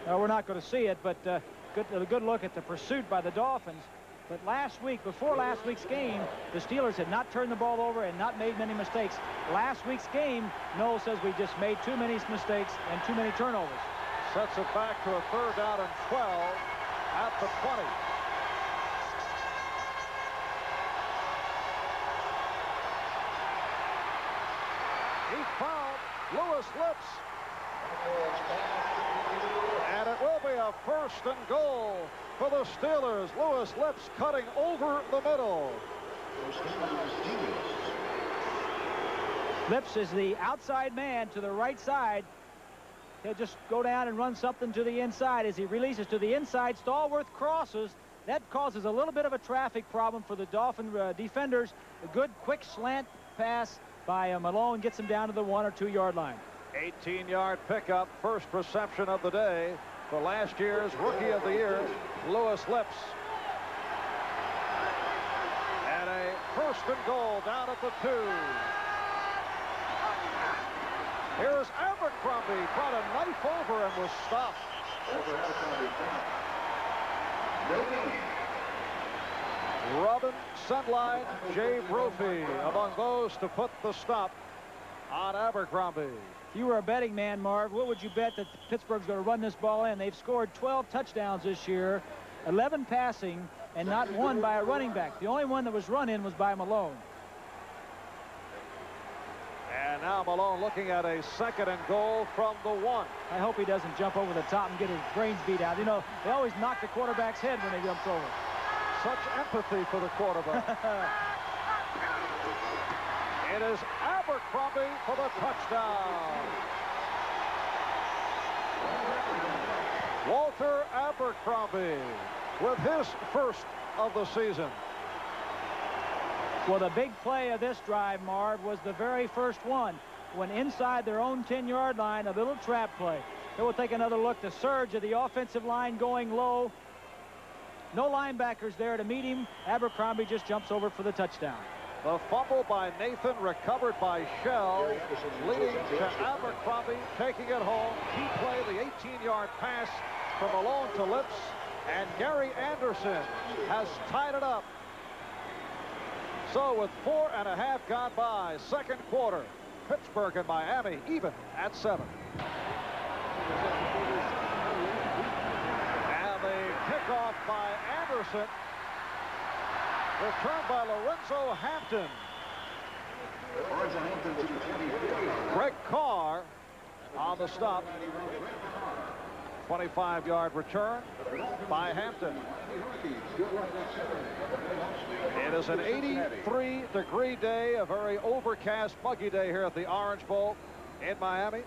No, we're not going to see it, but a good look at the pursuit by the Dolphins. But before last week's game, the Steelers had not turned the ball over and not made many mistakes. Last week's game, Noel says we just made too many mistakes and too many turnovers. Sets it back to a 3rd down and 12 at the 20. He fouled Lewis Lips. And it will be a 1st and goal for the Steelers. Lewis Lips cutting over the middle. Lips is the outside man to the right side. He'll just go down and run something to the inside. As he releases to the inside, Stallworth crosses. That causes a little bit of a traffic problem for the Dolphin defenders. A good quick slant pass by Malone gets him down to the 1 or 2 yard line. 18-yard pickup, first reception of the day for last year's Rookie of the Year, Lewis Lips. And a 1st and goal down at the 2. Here's Abercrombie, brought a knife over and was stopped. Robin Sundline, Jay Brophy among those to put the stop on Abercrombie. If you were a betting man, Marv, what would you bet that Pittsburgh's going to run this ball in? They've scored 12 touchdowns this year. 11 passing and not one by a running back. The only one that was run in was by Malone. And now Malone looking at a 2nd and goal from the 1. I hope he doesn't jump over the top and get his brains beat out. You know, they always knock the quarterback's head when he jumps over. Such empathy for the quarterback. It is Abercrombie for the touchdown. Walter Abercrombie with his first of the season. Well, the big play of this drive, Marv, was the very first one. When inside their own 10-yard line, a little trap play. They will take another look. The surge of the offensive line going low. No linebackers there to meet him. Abercrombie just jumps over for the touchdown. The fumble by Nathan, recovered by Shell, leading to Abercrombie taking it home. Key play, the 18-yard pass from Malone to Lips, and Gary Anderson has tied it up. So with 4.5 gone by, 2nd quarter, Pittsburgh and Miami even at 7. And the kickoff by Anderson, returned by Lorenzo Hampton. Greg Carr on the stop. 25-yard return by Hampton. It is an 83-degree day, a very overcast, muggy day here at the Orange Bowl in Miami.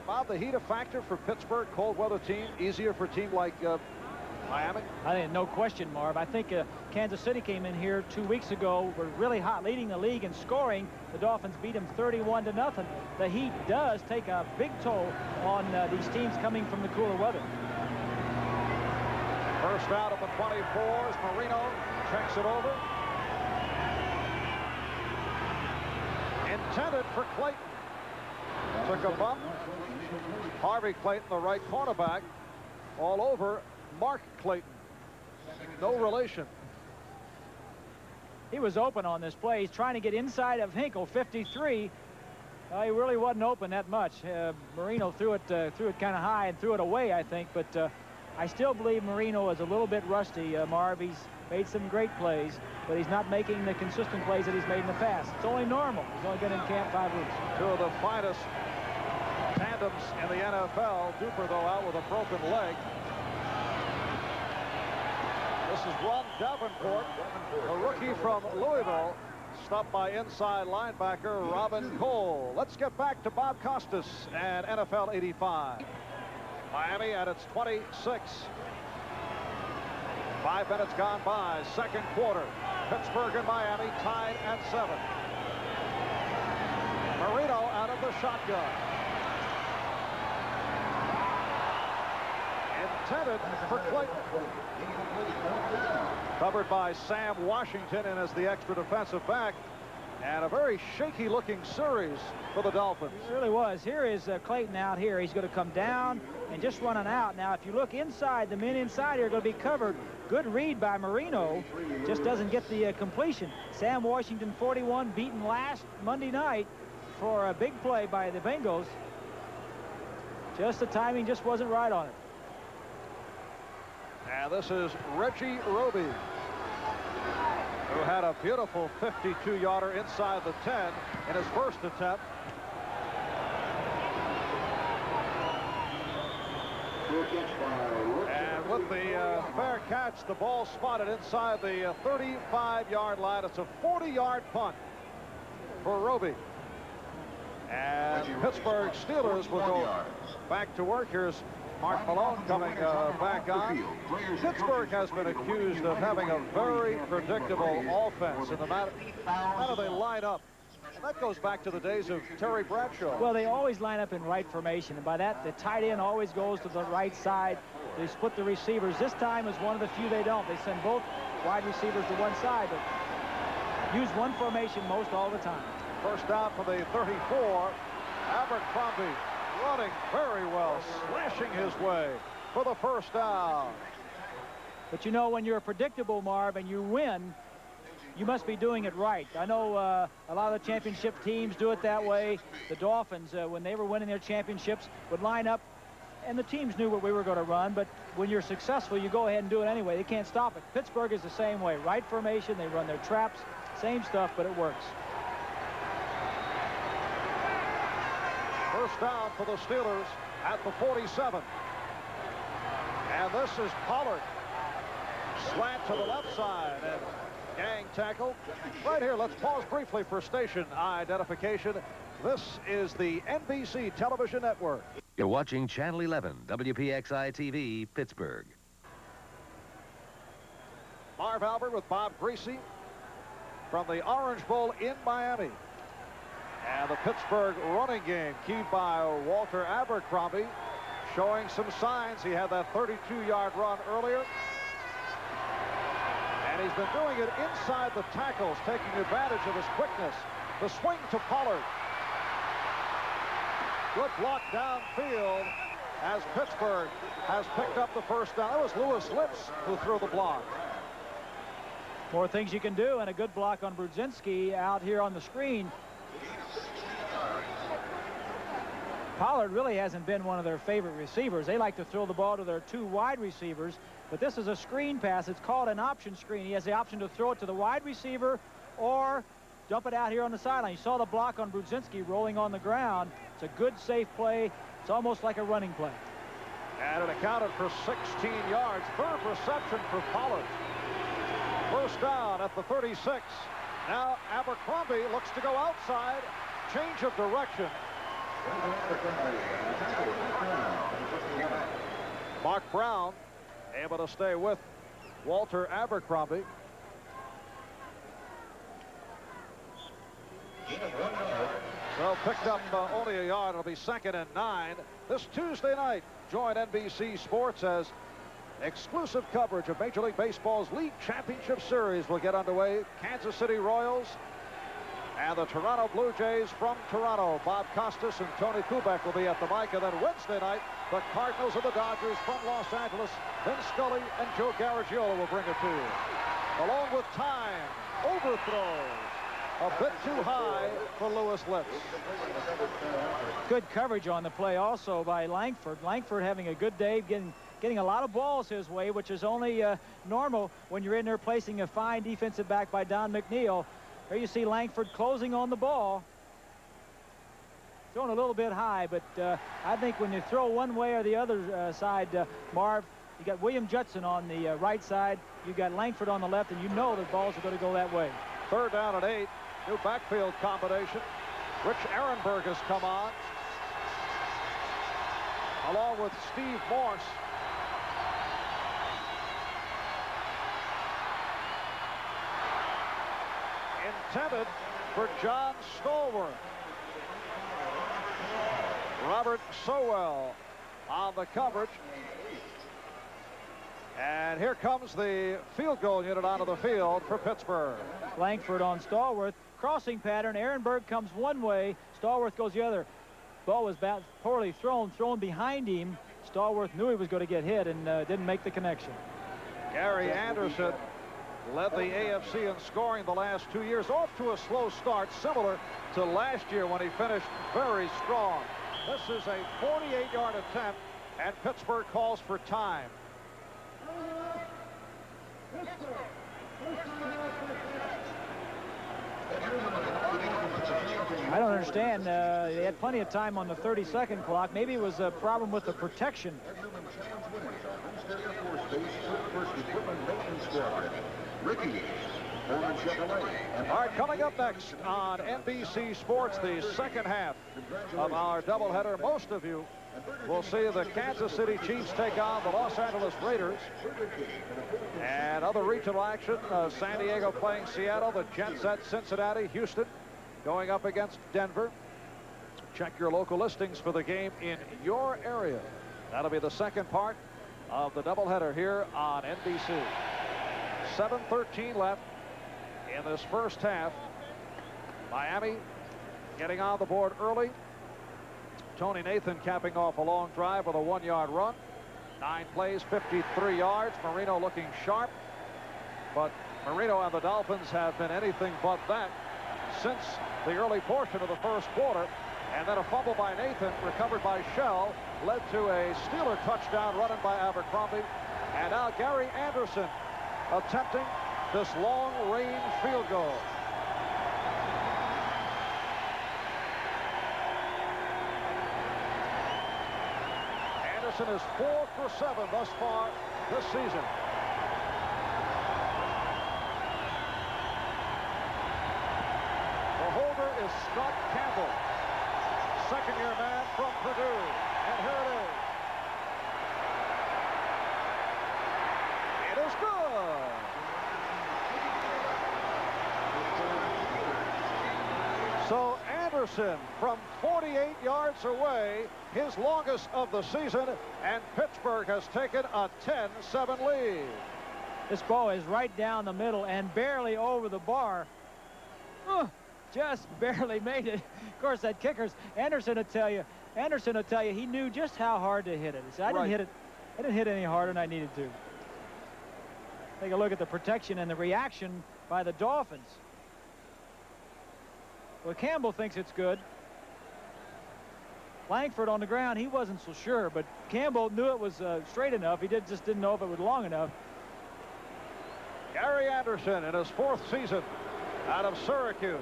Bob, the heat a factor for Pittsburgh, cold weather team, easier for a team like Miami? I think no question, Marv. I think Kansas City came in here 2 weeks ago, were really hot, leading the league in scoring. The Dolphins beat them 31-0. The heat does take a big toll on these teams coming from the cooler weather. First out of the 24 as Marino checks it over. Intended for Clayton. Took a bump. Harvey Clayton, the right cornerback, all over Mark Clayton. No relation. He was open on this play. He's trying to get inside of Hinkle, 53. He really wasn't open that much. Marino threw it kind of high and threw it away, I think. But I still believe Marino is a little bit rusty. Marv, he's made some great plays, but he's not making the consistent plays that he's made in the past. It's only normal. He's only been in camp 5 weeks. 2 of the finest tandems in the NFL. Duper, though, out with a broken leg. This is Ron Davenport, a rookie from Louisville, stopped by inside linebacker Robin Cole. Let's get back to Bob Costas and NFL 85. Miami at its 26. 5 minutes gone by, 2nd quarter. Pittsburgh and Miami tied at 7. Marino out of the shotgun. Intended for Clayton. Covered by Sam Washington and as the extra defensive back. And a very shaky looking series for the Dolphins. It really was. Here is Clayton out here. He's going to come down and just run an out. Now, if you look inside, the men inside here are going to be covered. Good read by Marino. Just doesn't get the completion. Sam Washington, 41, beaten last Monday night for a big play by the Bengals. Just the timing just wasn't right on it. And this is Reggie Roby, who had a beautiful 52-yarder inside the 10 in his first attempt. And with the fair catch, the ball spotted inside the 35-yard line. It's a 40-yard punt for Roby. And Pittsburgh Steelers will go back to work. Here's Mark Malone coming back on. Pittsburgh has been accused of having a very predictable offense in the matter they line up. And that goes back to the days of Terry Bradshaw. Well, they always line up in right formation, and by that, the tight end always goes to the right side. They split the receivers. This time is one of the few they don't. They send both wide receivers to one side, but use one formation most all the time. First down for the 34. Abercrombie running very well, slashing his way for the first down. But you know, when you're predictable, Marv, and you win, you must be doing it right. I know a lot of the championship teams do it that way. The Dolphins, when they were winning their championships, would line up and the teams knew what we were going to run, but when you're successful, you go ahead and do it anyway. They can't stop it. Pittsburgh is the same way. Right formation, they run their traps, same stuff, but it works. First down for the Steelers at the 47. And this is Pollard. Slant to the left side, and gang tackle. Right here, let's pause briefly for station identification. This is the NBC Television Network. You're watching Channel 11, WPXI TV, Pittsburgh. Marv Albert with Bob Greasy from the Orange Bowl in Miami. And the Pittsburgh running game keyed by Walter Abercrombie, showing some signs. He had that 32-yard run earlier. And he's been doing it inside the tackles, taking advantage of his quickness. The swing to Pollard. Good block downfield as Pittsburgh has picked up the first down. It was Lewis Lips who threw the block. More things you can do, and a good block on Brudzinski out here on the screen. Pollard really hasn't been one of their favorite receivers. They like to throw the ball to their two wide receivers, but this is a screen pass. It's called an option screen. He has the option to throw it to the wide receiver or dump it out here on the sideline. You saw the block on Brudzinski rolling on the ground. It's a good, safe play. It's almost like a running play. And it accounted for 16 yards. Third reception for Pollard. First down at the 36. Now Abercrombie looks to go outside. Change of direction. Mark Brown able to stay with Walter Abercrombie. So picked up only a yard. It'll be 2nd and 9. This Tuesday night, join NBC Sports as exclusive coverage of Major League Baseball's League Championship Series will get underway. Kansas City Royals and the Toronto Blue Jays from Toronto. Bob Costas and Tony Kubek will be at the mic. And then Wednesday night, the Cardinals and the Dodgers from Los Angeles. Vin Scully and Joe Garagiola will bring it to you. Along with time, overthrows. A bit too high for Lewis Lips. Good coverage on the play also by Langford. Langford having a good day, getting a lot of balls his way, which is only normal when you're in there placing a fine defensive back by Don McNeil. There you see Langford closing on the ball. Throwing a little bit high, but I think when you throw one way or the other side, Marv, you got William Judson on the right side. You got Langford on the left, and you know the balls are going to go that way. Third down and 8. New backfield combination. Rich Ehrenberg has come on, along with Steve Morse. Intended for John Stallworth. Robert Sowell on the coverage. And here comes the field goal unit onto the field for Pittsburgh. Langford on Stallworth. Crossing pattern. Ehrenberg comes one way. Stallworth goes the other. Ball was poorly thrown behind him. Stallworth knew he was going to get hit and didn't make the connection. Gary Anderson led the AFC in scoring the last 2 years. Off to a slow start, similar to last year when he finished very strong. This is a 48-yard attempt, and Pittsburgh calls for time. I don't understand. They had plenty of time on the 30-second clock. Maybe it was a problem with the protection. All right, coming up next on NBC Sports, the second half of our doubleheader. Most of you will see the Kansas City Chiefs take on the Los Angeles Raiders. And other regional action, San Diego playing Seattle, the Jets at Cincinnati, Houston going up against Denver. Check your local listings for the game in your area. That'll be the second part of the doubleheader here on NBC. 7:13 left in this first half. Miami getting on the board early. Tony Nathan capping off a long drive with a 1-yard run. 9 plays, 53 yards. Marino looking sharp. But Marino and the Dolphins have been anything but that since the early portion of the first quarter. And then a fumble by Nathan, recovered by Shell, led to a Steeler touchdown run in by Abercrombie. And now Gary Anderson attempting this long-range field goal. Anderson is 4 for 7 thus far this season. The holder is Scott Campbell, second-year man from Purdue. And here it is. It is good. So Anderson from 48 yards away, his longest of the season, and Pittsburgh has taken a 10-7 lead. This ball is right down the middle and barely over the bar. Just barely made it. Of course, that kicker's Anderson will tell you he knew just how hard to hit it. He said, I didn't hit it. I didn't hit any harder than I needed to. Take a look at the protection and the reaction by the Dolphins. Well, Campbell thinks it's good. Langford on the ground, he wasn't so sure, but Campbell knew it was straight enough. He just didn't know if it was long enough. Gary Anderson in his 4th season out of Syracuse,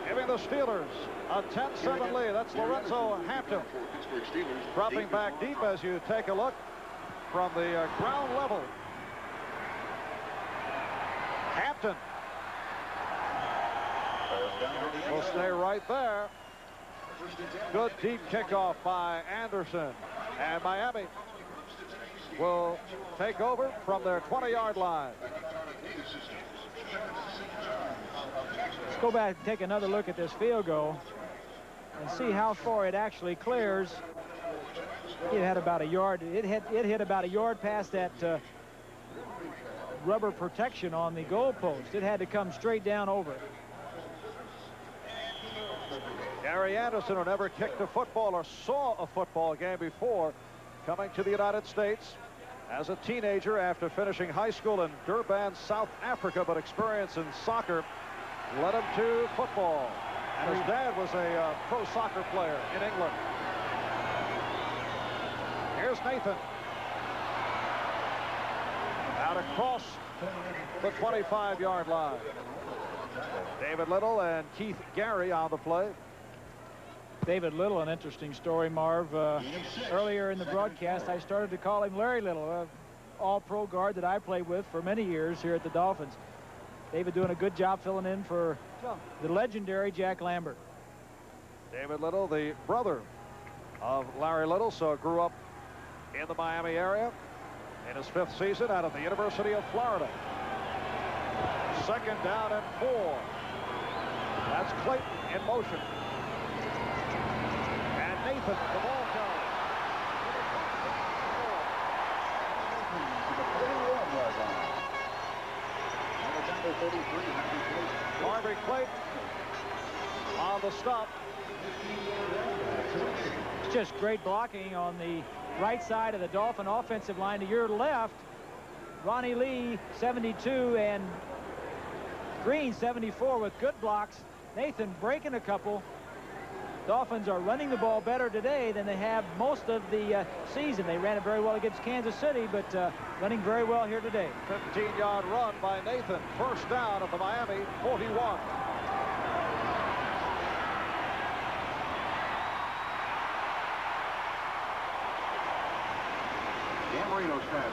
giving the Steelers a 10-7 lead. That's Lorenzo Hampton dropping back deep as you take a look from the ground level. Hampton will stay right there. Good deep kickoff by Anderson. And Miami will take over from their 20-yard line. Let's go back and take another look at this field goal and see how far it actually clears. It had about a yard. It hit about a yard past that rubber protection on the goalpost. It had to come straight down over it. Gary Anderson, who never kicked a football or saw a football game before, coming to the United States as a teenager after finishing high school in Durban, South Africa, but experience in soccer led him to football. And his dad was a pro soccer player in England. Here's Nathan. Out across the 25-yard line. David Little and Keith Gary on the play. David Little, an interesting story, Marv. Earlier in the broadcast, I started to call him Larry Little, all-pro guard that I played with for many years here at the Dolphins. David doing a good job filling in for the legendary Jack Lambert. David Little, the brother of Larry Little, so grew up in the Miami area in his 5th season out of the University of Florida. 2nd down and 4. That's Clayton in motion. And Nathan, the ball goes. Harvey Clayton on the stop. It's just great blocking on the right side of the Dolphin offensive line. To your left, Ronnie Lee, 72, and Green, 74, with good blocks. Nathan breaking a couple. Dolphins are running the ball better today than they have most of the season. They ran it very well against Kansas City, but running very well here today. 15-yard run by Nathan. 1st down at the Miami 41.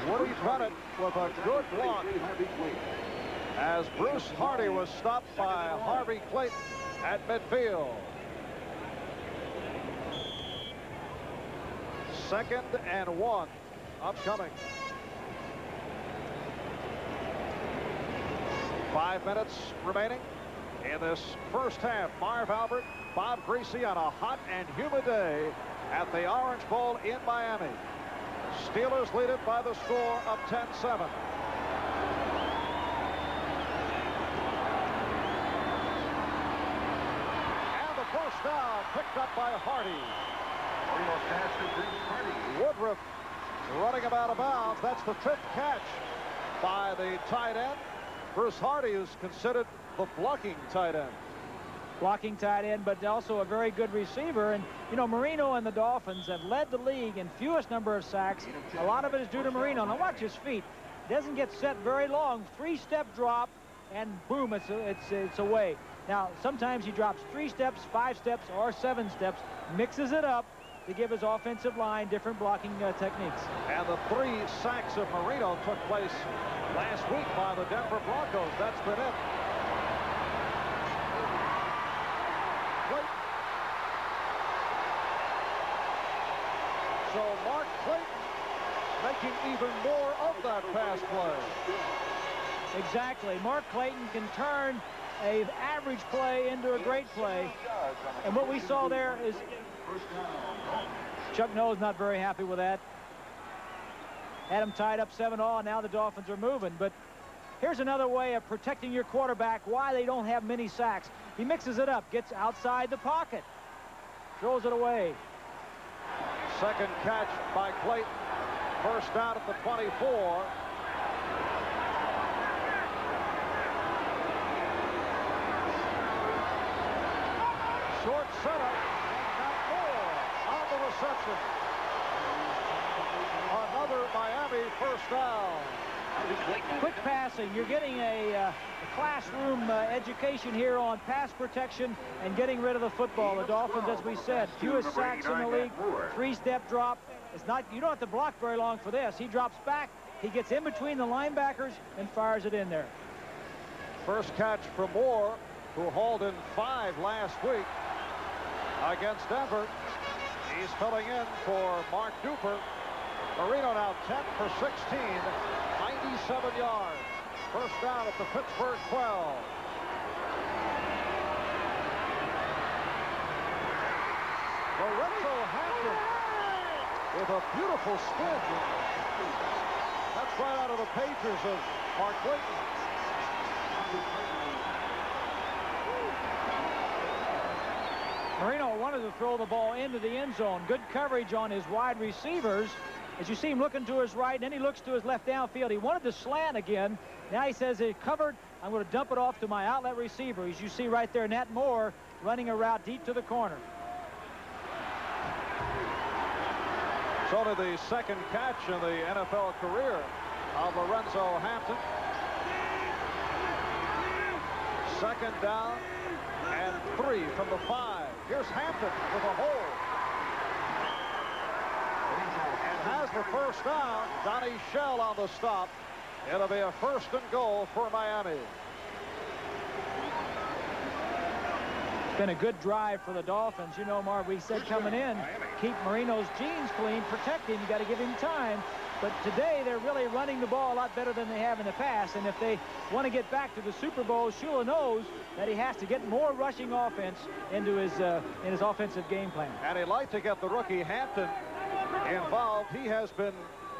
Woody Bennett with a good block as Bruce Hardy was stopped by Harvey Clayton at midfield. 2nd and 1 upcoming. 5 minutes remaining in this first half. Marv Albert, Bob Greasy on a hot and humid day at the Orange Bowl in Miami. Steelers lead it by the score of 10-7. And the first down picked up by Hardy. Woodruff running him out of bounds. That's the 5th catch by the tight end. Bruce Hardy is considered the blocking tight end. blocking tight end, but also a very good receiver. And, you know, Marino and the Dolphins have led the league in fewest number of sacks. A lot of it is due to Marino. Now watch his feet. Doesn't get set very long. 3-step drop, and boom, it's away. Now, sometimes he drops 3 steps, 5 steps, or 7 steps, mixes it up to give his offensive line different blocking techniques. And the 3 sacks of Marino took place last week by the Denver Broncos. That's been it. So Mark Clayton making even more of that pass play. Exactly. Mark Clayton can turn an average play into a great play. And what we saw there is Chuck Noll's not very happy with that. Had him tied up 7-all. Now the Dolphins are moving. But here's another way of protecting your quarterback, why they don't have many sacks. He mixes it up, gets outside the pocket, throws it away. Second catch by Clayton. First down at the 24. Short setup. Got more on the reception. Another Miami first down. Quick passing. You're getting a classroom education here on pass protection and getting rid of the football. The Dolphins, as we said, fewest sacks in the league. 3-step drop. It's not, you don't have to block very long for this. He drops back. He gets in between the linebackers and fires it in there. First catch for Moore, who hauled in 5 last week against Denver. He's filling in for Mark Duper. Marino now 10 for 16, 97 yards. First down at the Pittsburgh 12. Lorenzo Hampton with a beautiful spin. That's right out of the pages of Mark Clayton. Marino wanted to throw the ball into the end zone. Good coverage on his wide receivers. As you see him looking to his right, and then he looks to his left downfield. He wanted to slant again. Now he says, "It's covered. I'm going to dump it off to my outlet receiver." As you see right there, Nat Moore running a route deep to the corner. It's only the second catch in the NFL career of Lorenzo Hampton. Second down and 3 from the 5. Here's Hampton with a hole. And has the first down. Donnie Shell on the stop. It'll be a 1st and goal for Miami. It's been a good drive for the Dolphins. You know, Marv, we said coming in, keep Marino's jeans clean, protect him. You got to give him time. But today they're really running the ball a lot better than they have in the past. And if they want to get back to the Super Bowl, Shula knows that he has to get more rushing offense into his in his offensive game plan. And he'd like to get the rookie Hampton involved. He has been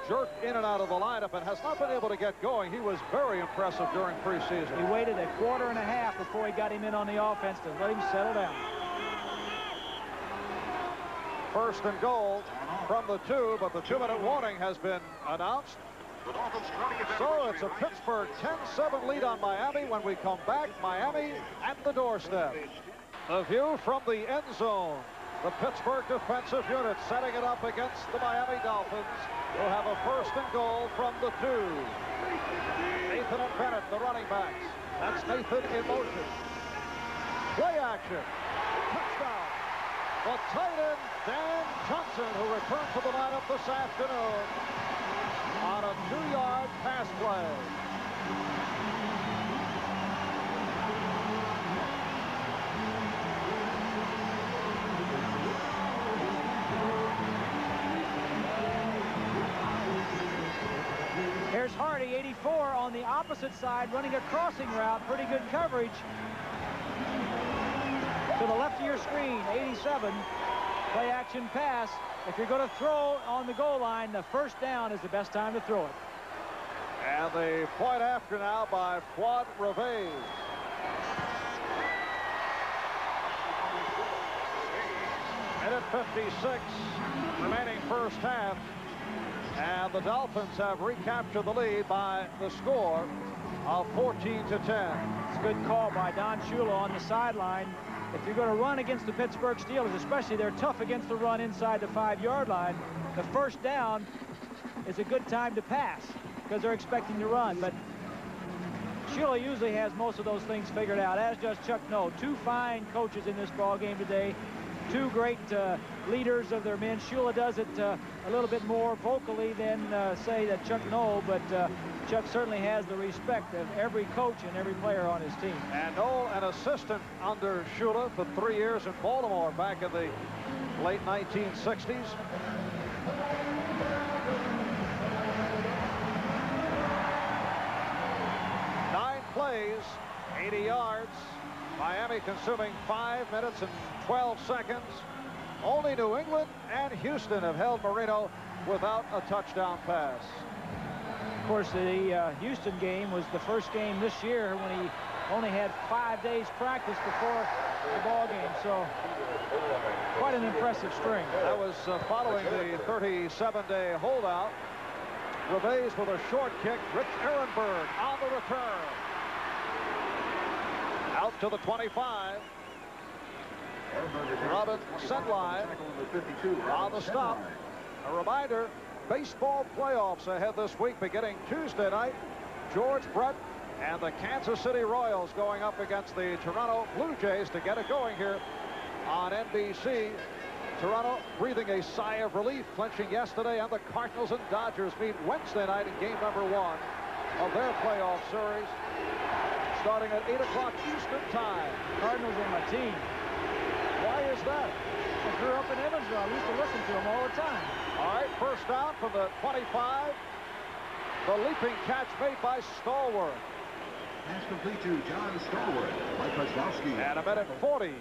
jerked in and out of the lineup and has not been able to get going. He was very impressive during preseason. He waited a quarter and a half before he got him in on the offense to let him settle down. 1st and goal from the 2, but the 2-minute warning has been announced. So it's a Pittsburgh 10-7 lead on Miami. When we come back, Miami at the doorstep. The view from the end zone. The Pittsburgh defensive unit setting it up against the Miami Dolphins, who have a 1st and goal from the 2. Nathan and Bennett, the running backs. That's Nathan in motion. Play action. Touchdown. The tight end, Dan Johnson, who returned to the lineup this afternoon on a 2-yard pass play. Here's Hardy, 84, on the opposite side, running a crossing route. Pretty good coverage. To the left of your screen, 87. Play action pass. If you're going to throw on the goal line, the 1st down is the best time to throw it. And the point after now by Fuad Reveiz. Minute 56 remaining first half. And the Dolphins have recaptured the lead by the score of 14-10. It's a good call by Don Shula on the sideline. if you're going to run against the Pittsburgh Steelers, especially they're tough against the run inside the 5-yard line, the first down is a good time to pass because they're expecting to run. But Shula usually has most of those things figured out, as does Chuck Noll. Two fine coaches in this ball game today. Two great leaders of their men. Shula does it a little bit more vocally than, say, that Chuck Noll, but Chuck certainly has the respect of every coach and every player on his team. And Noll, an assistant under Shula for 3 years in Baltimore back in the late 1960s. Plays, 80 yards. Miami consuming 5 minutes and 12 seconds. Only New England and Houston have held Marino without a touchdown pass. Of course, the Houston game was the first game this year when he only had 5 days practice before the ball game. So quite an impressive string. That was following the 37-day holdout. Reves with a short kick. Rich Ehrenberg on the return. Out to the 25. Robin Sendline on the stop. A reminder, baseball playoffs ahead this week beginning Tuesday night. George Brett and the Kansas City Royals going up against the Toronto Blue Jays to get it going here on NBC. Toronto breathing a sigh of relief, clinching yesterday, and the Cardinals and Dodgers meet Wednesday night in game number 1 of their playoff series, starting at 8 o'clock Eastern time. Cardinals are my team. Why is that? I grew up in Evansville. I used to listen to them all the time. All right, first down from the 25. The leaping catch made by Stallworth. Pass complete to John Stallworth. Mike Kozlowski. And a minute 40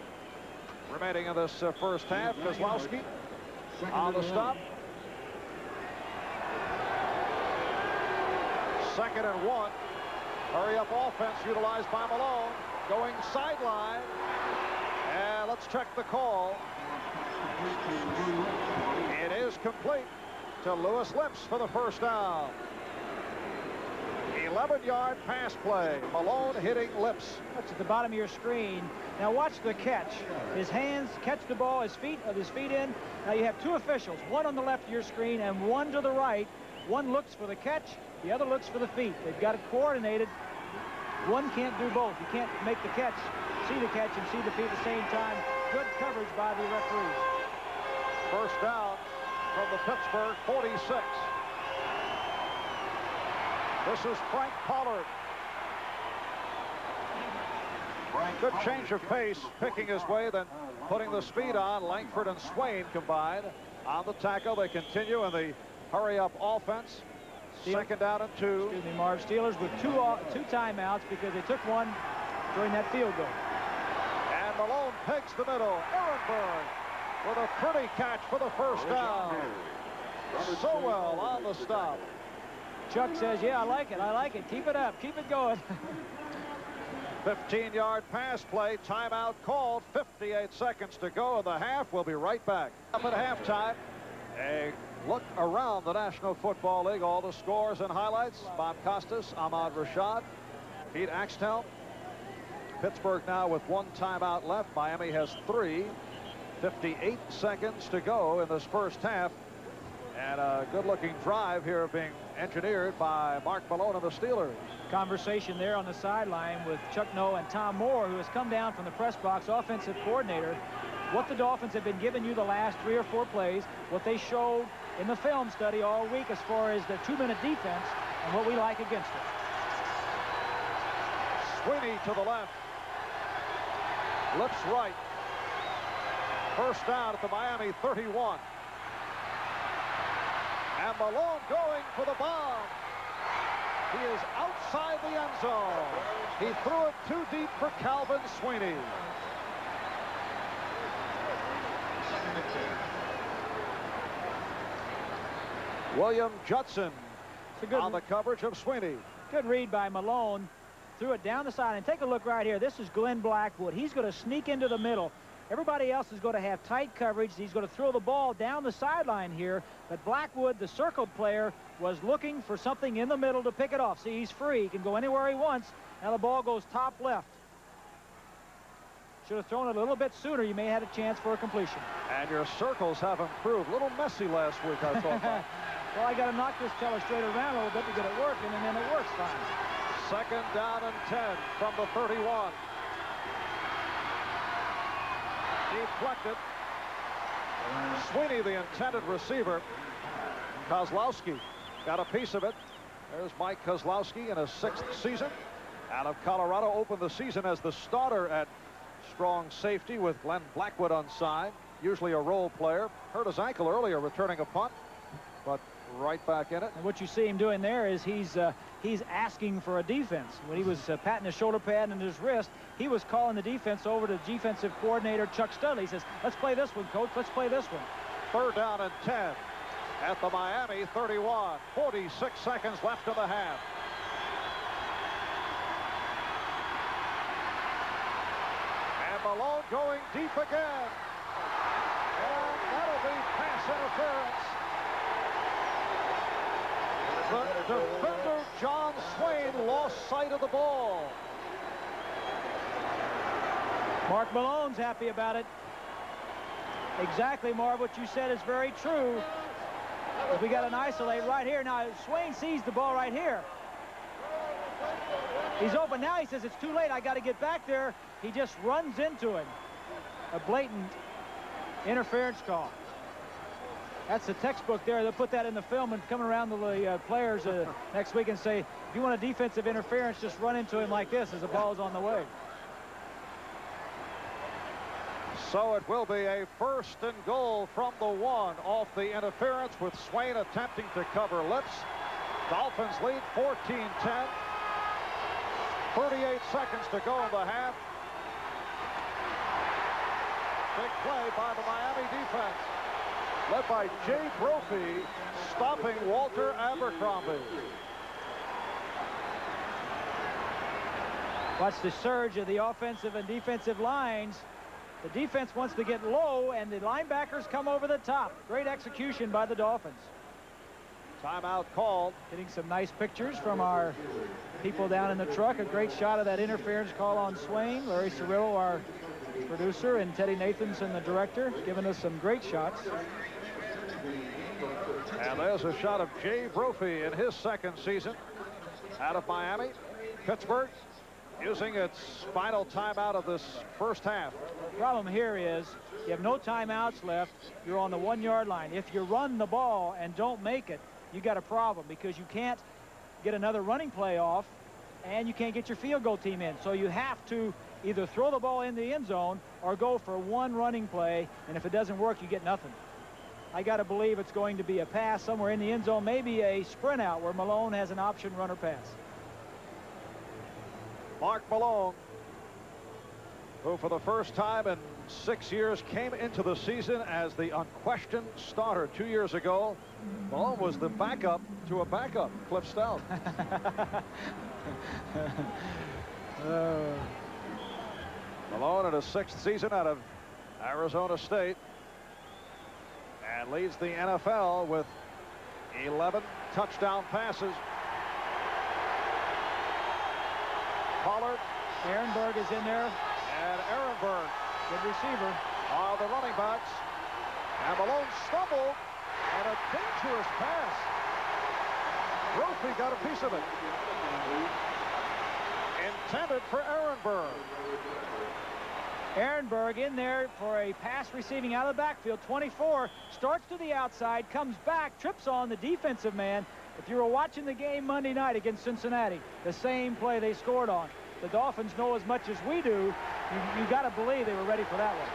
remaining in this first half. Kozlowski on the stop. 2nd and 1. Hurry up offense utilized by Malone. Going sideline. And let's check the call. It is complete to Lewis Lips for the first down. 11-yard pass play. Malone hitting Lips. That's at the bottom of your screen. Now watch the catch. His hands catch the ball, his feet in. Now you have 2 officials, one on the left of your screen and one to the right. One looks for the catch, the other looks for the feet. They've got it coordinated. One can't do both. You can't make the catch, see the catch, and see the feet at the same time. Good coverage by the referees. First down from the Pittsburgh 46. This is Frank Pollard. Good change of pace, picking his way, then putting the speed on. Langford and Swain combined on the tackle. They continue in the hurry-up offense. 2nd down and 2. Excuse me, Marv. Steelers with two timeouts because they took one during that field goal. And Malone takes the middle. Ehrenberg with a pretty catch for the first down. So well on the stop. Chuck says, yeah, I like it. Keep it up. Keep it going. 15-yard pass play. Timeout called. 58 seconds to go in the half. We'll be right back. Up at halftime. A look around the National Football League. All the scores and highlights. Bob Costas, Ahmad Rashad, Pete Axtell. Pittsburgh now with 1 timeout left. Miami has 3. 58 seconds to go in this first half. And a good-looking drive here being engineered by Mark Malone of the Steelers. Conversation there on the sideline with Chuck Noll and Tom Moore, who has come down from the press box, offensive coordinator. What the Dolphins have been giving you the last 3 or 4 plays, what they showed in the film study all week as far as the 2-minute defense and what we like against it. Sweeney to the left. Lips right. First down at the Miami 31. And Malone going for the bomb. He is outside the end zone. He threw it too deep for Calvin Sweeney. William Judson on the coverage of Sweeney. Good read by Malone. Threw it down the side. And take a look right here. This is Glenn Blackwood. He's going to sneak into the middle. Everybody else is going to have tight coverage. He's going to throw the ball down the sideline here. But Blackwood, the circled player, was looking for something in the middle to pick it off. See, he's free. He can go anywhere he wants. Now the ball goes top left. Should have thrown it a little bit sooner. You may have had a chance for a completion. And your circles have improved. A little messy last week, I thought. Well, I got to knock this telestrator around a little bit to get it working, and then it works fine. 2nd down and 10 from the 31. Deflected. Sweeney, the intended receiver. Kozlowski got a piece of it. There's Mike Kozlowski in his 6th season. Out of Colorado, opened the season as the starter at strong safety with Glenn Blackwood on side. Usually a role player. Hurt his ankle earlier returning a punt, but right back in it. And what you see him doing there is he's asking for a defense. When he was patting his shoulder pad and his wrist, he was calling the defense over to defensive coordinator Chuck Studley. He says, let's play this one, coach. Let's play this one. 3rd down and 10 at the Miami 31. 46 seconds left in the half. And Malone going deep again. And that'll be pass interference. The defender, John Swain, lost sight of the ball. Mark Malone's happy about it. Exactly, Marv, what you said is very true. If we got an isolate right here. Now, Swain sees the ball right here. He's open now. He says, it's too late. I got to get back there. He just runs into him. A blatant interference call. That's the textbook there. They'll put that in the film and come around to the players next week and say, if you want a defensive interference, just run into him like this as the ball is on the way. So it will be a 1st and goal from the 1 off the interference with Swain attempting to cover lips. Dolphins lead 14-10. 38 seconds to go in the half. Big play by the Miami defense, led by Jay Brophy, stopping Walter Abercrombie. Watch the surge of the offensive and defensive lines. The defense wants to get low, and the linebackers come over the top. Great execution by the Dolphins. Timeout called. Getting some nice pictures from our people down in the truck. A great shot of that interference call on Swain. Larry Cirillo, our producer, and Teddy Nathanson, the director, giving us some great shots. And there's a shot of Jay Brophy in his 2nd season out of Miami. Pittsburgh using its final timeout of this 1st half. The problem here is you have no timeouts left. You're on the 1-yard line. If you run the ball and don't make it, you got a problem because you can't get another running play off and you can't get your field goal team in. So you have to either throw the ball in the end zone or go for one running play, and if it doesn't work, you get nothing. I got to believe it's going to be a pass somewhere in the end zone, maybe a sprint out where Malone has an option runner pass. Mark Malone, who for the first time in 6 years came into the season as the unquestioned starter 2 years ago. Malone was the backup to a backup, Cliff Stout. Malone in his 6th season out of Arizona State and leads the NFL with 11 touchdown passes. Pollard. Ehrenberg is in there. And Ehrenberg, good receiver, are the running backs. And Malone stumbled, and a dangerous pass. Brophy got a piece of it. Intended for Ehrenberg. Ehrenberg in there for a pass receiving out of the backfield. 24, starts to the outside, comes back, trips on the defensive man. If you were watching the game Monday night against Cincinnati, the same play they scored on. The Dolphins know as much as we do. You got to believe they were ready for that one.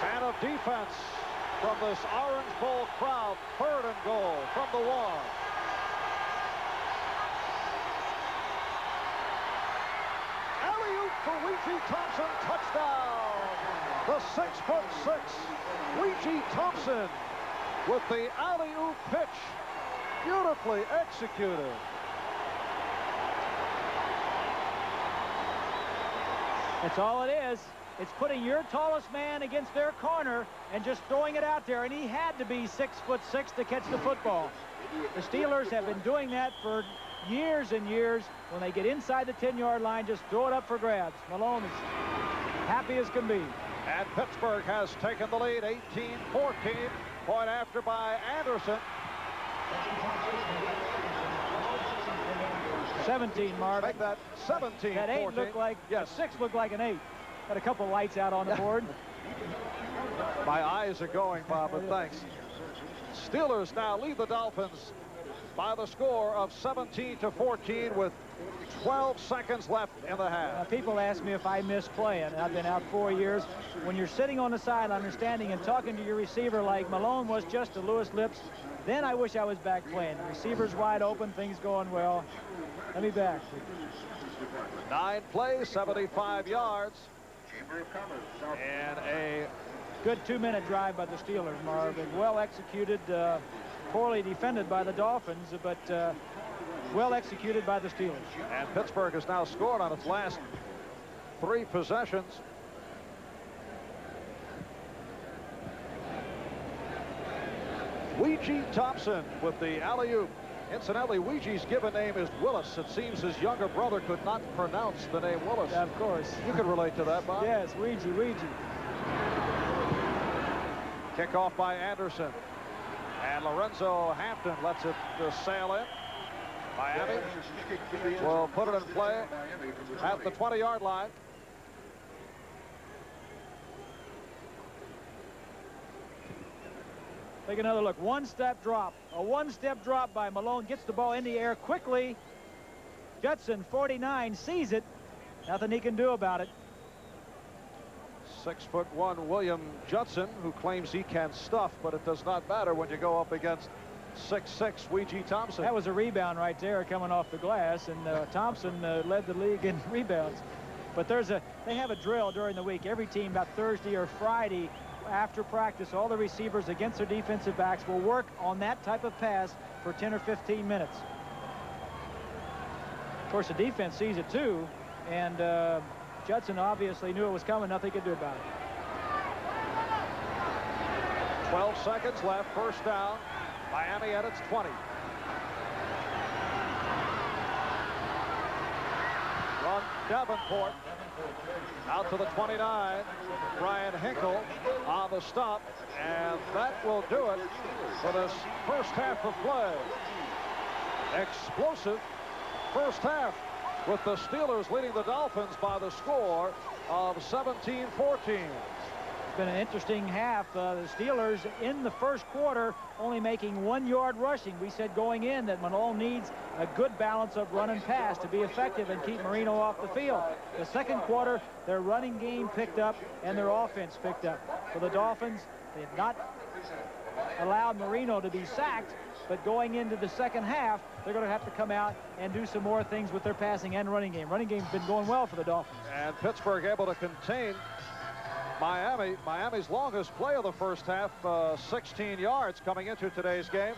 Fan of defense from this Orange Bowl crowd. 3rd and goal from the 1. Alley-oop for Ouija Thompson, touchdown. The 6'6" Ouija Thompson with the alley-oop pitch. Beautifully executed. That's all it is. It's putting your tallest man against their corner and just throwing it out there. And he had to be 6'6" to catch the football. The Steelers have been doing that for years and years. When they get inside the 10-yard line, just throw it up for grabs. Malone is happy as can be. And Pittsburgh has taken the lead, 18-14. Point after by Anderson. 17, Marv. Make that 17-14. That 8 looked like, yes. 6 looked like an 8. Got a couple lights out on the board. My eyes are going, Bob, but thanks. Steelers now lead the Dolphins by the score of 17-14 with 12 seconds left in the half. Now, people ask me if I miss playing. I've been out 4 years. When you're sitting on the sideline, understanding and talking to your receiver like Malone was just to Lewis Lips, then I wish I was back playing. The receiver's wide open, things going well. Let me back. 9 plays, 75 yards. And a good 2-minute drive by the Steelers, Marv. Well executed, poorly defended by the Dolphins, but well executed by the Steelers. And Pittsburgh has now scored on its last 3 possessions. Ouija Thompson with the alley-oop. Incidentally, Ouija's given name is Willis. It seems his younger brother could not pronounce the name Willis. Yeah, of course. You can relate to that, Bob? Yes, Ouija. Kickoff by Anderson. And Lorenzo Hampton lets it sail in. Miami will put it in play at the 20-yard line. Take another look. One-step drop. A one-step drop by Malone. Gets the ball in the air quickly. Judson, 49, sees it. Nothing he can do about it. 6'1" William Judson, who claims he can stuff, but it does not matter when you go up against 6'6" Ouija Thompson. That was a rebound right there coming off the glass, and Thompson led the league in rebounds. But they have a drill during the week. Every team, about Thursday or Friday after practice, all the receivers against their defensive backs will work on that type of pass for 10 or 15 minutes. Of course, the defense sees it too, and Judson obviously knew it was coming. Nothing he could do about it. 12 seconds left. First down. Miami at its 20. Run Davenport out to the 29. Brian Hinkle on the stop, and that will do it for this first half of play. Explosive first half with the Steelers leading the Dolphins by the score of 17-14. It's been an interesting half. The Steelers in the first quarter only making 1 yard rushing. We said going in that Malone needs a good balance of run and pass to be effective and keep Marino off the field. The second quarter, their running game picked up and their offense picked up. For the Dolphins, they have not allowed Marino to be sacked, but going into the second half, they're going to have to come out and do some more things with their passing and running game. Running game's been going well for the Dolphins. And Pittsburgh able to contain Miami. Miami's longest play of the first half, 16 yards coming into today's game.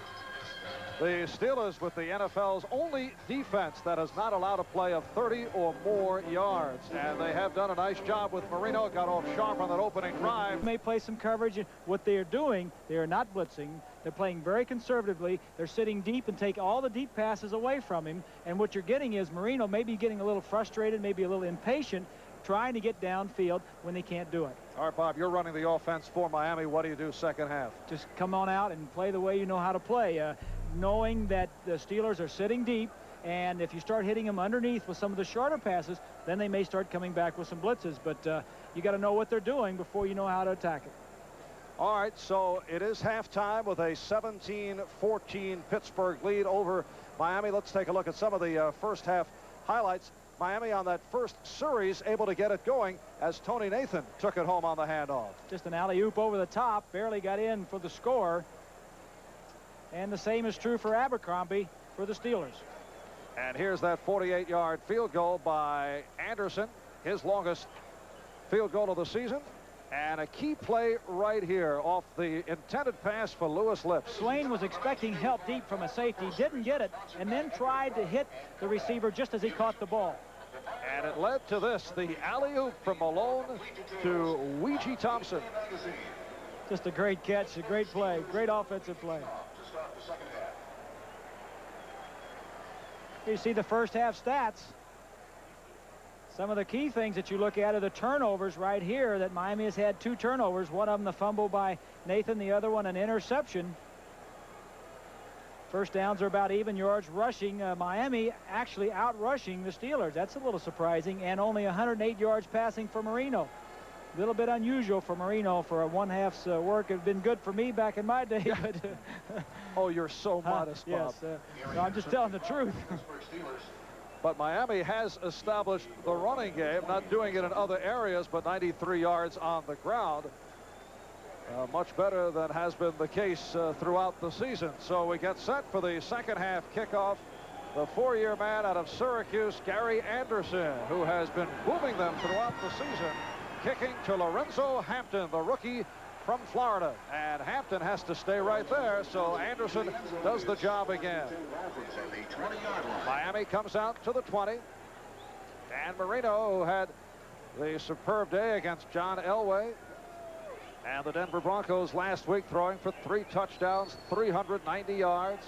The Steelers with the NFL's only defense that has not allowed a play of 30 or more yards. And they have done a nice job with Marino. Got off sharp on that opening drive. May play some coverage. What they are doing, they are not blitzing. They're playing very conservatively. They're sitting deep and take all the deep passes away from him. And what you're getting is Marino maybe getting a little frustrated, maybe a little impatient, trying to get downfield when they can't do it. All right, Bob, you're running the offense for Miami. What do you do second half? Just come on out and play the way you know how to play, knowing that the Steelers are sitting deep, and if you start hitting them underneath with some of the shorter passes, then they may start coming back with some blitzes. But you got to know what they're doing before you know how to attack it. All right, so it is halftime with a 17-14 Pittsburgh lead over Miami. Let's take a look at some of the first half highlights. Miami on that first series able to get it going as Tony Nathan took it home on the handoff. Just an alley-oop over the top, barely got in for the score. And the same is true for Abercrombie for the Steelers. And here's that 48-yard field goal by Anderson, his longest field goal of the season. And a key play right here off the intended pass for Lewis Lips. Swain was expecting help deep from a safety, didn't get it, and then tried to hit the receiver just as he caught the ball. And it led to this, the alley-oop from Malone to Ouija Thompson. Just a great catch, a great play, great offensive play. You see the first half stats. Some of the key things that you look at are the turnovers right here, that Miami has had 2 turnovers. One of them the fumble by Nathan, the other one an interception. First downs are about even yards rushing. Miami actually out-rushing the Steelers. That's a little surprising. And only 108 yards passing for Marino. A little bit unusual for Marino for a one-half's work. It had been good for me back in my day. But Oh, you're so modest, Bob. Yes, no, I'm just telling the truth. But Miami has established the running game, not doing it in other areas, but 93 yards on the ground. Much better than has been the case throughout the season. So we get set for the second half kickoff. The 4-year man out of Syracuse, Gary Anderson, who has been booming them throughout the season, kicking to Lorenzo Hampton, the rookie from Florida. And Hampton has to stay right there, so Anderson does the job again. Miami comes out to the 20. Dan Marino, who had the superb day against John Elway and the Denver Broncos last week, throwing for 3 touchdowns, 390 yards.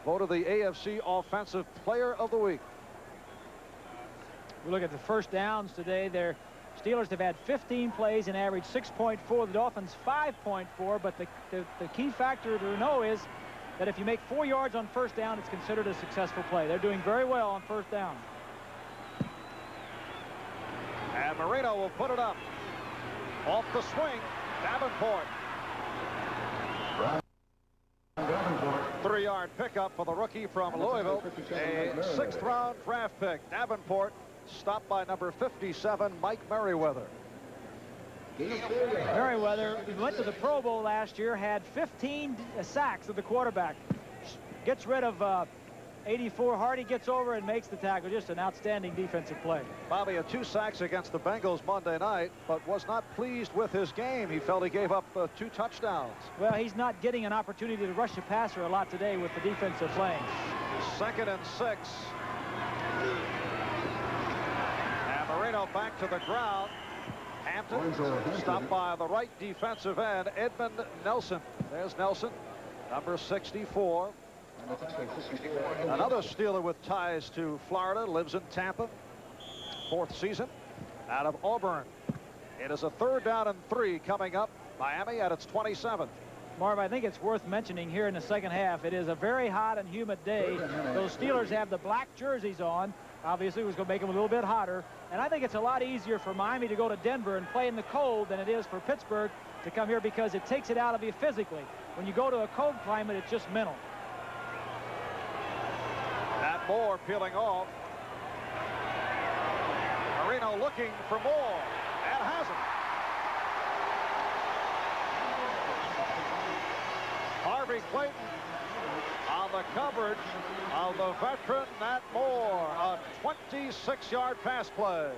Voted the AFC Offensive Player of the Week. We look at the first downs today. Their Steelers have had 15 plays and averaged 6.4. The Dolphins 5.4. But the key factor to know is that if you make 4 yards on first down, it's considered a successful play. They're doing very well on first down. And Marino will put it up. Off the swing, Davenport. 3-yard pickup for the rookie from Louisville. A 6th-round draft pick. Davenport stopped by number 57, Mike Merriweather. Merriweather went to the Pro Bowl last year, had 15 sacks of the quarterback. Gets rid of 84. Hardy gets over and makes the tackle. Just an outstanding defensive play. Bobby had 2 sacks against the Bengals Monday night, but was not pleased with his game. He felt he gave up 2 touchdowns. Well, he's not getting an opportunity to rush the passer a lot today with the defensive playing. 2nd and 6. And Marino back to the ground. Hampton stopped by the right defensive end, Edmund Nelson. There's Nelson, number 64. Another Steeler with ties to Florida, lives in Tampa. 4th season out of Auburn. It is a 3rd down and 3 coming up. Miami at its 27th. Marv, I think it's worth mentioning here in the second half. It is a very hot and humid day. Those Steelers have the black jerseys on. Obviously, it was going to make them a little bit hotter. And I think it's a lot easier for Miami to go to Denver and play in the cold than it is for Pittsburgh to come here, because it takes it out of you physically. When you go to a cold climate, it's just mental. That Moore peeling off. Marino looking for Moore and has it. Harvey Clayton on the coverage of the veteran Nat Moore. A 26-yard pass play.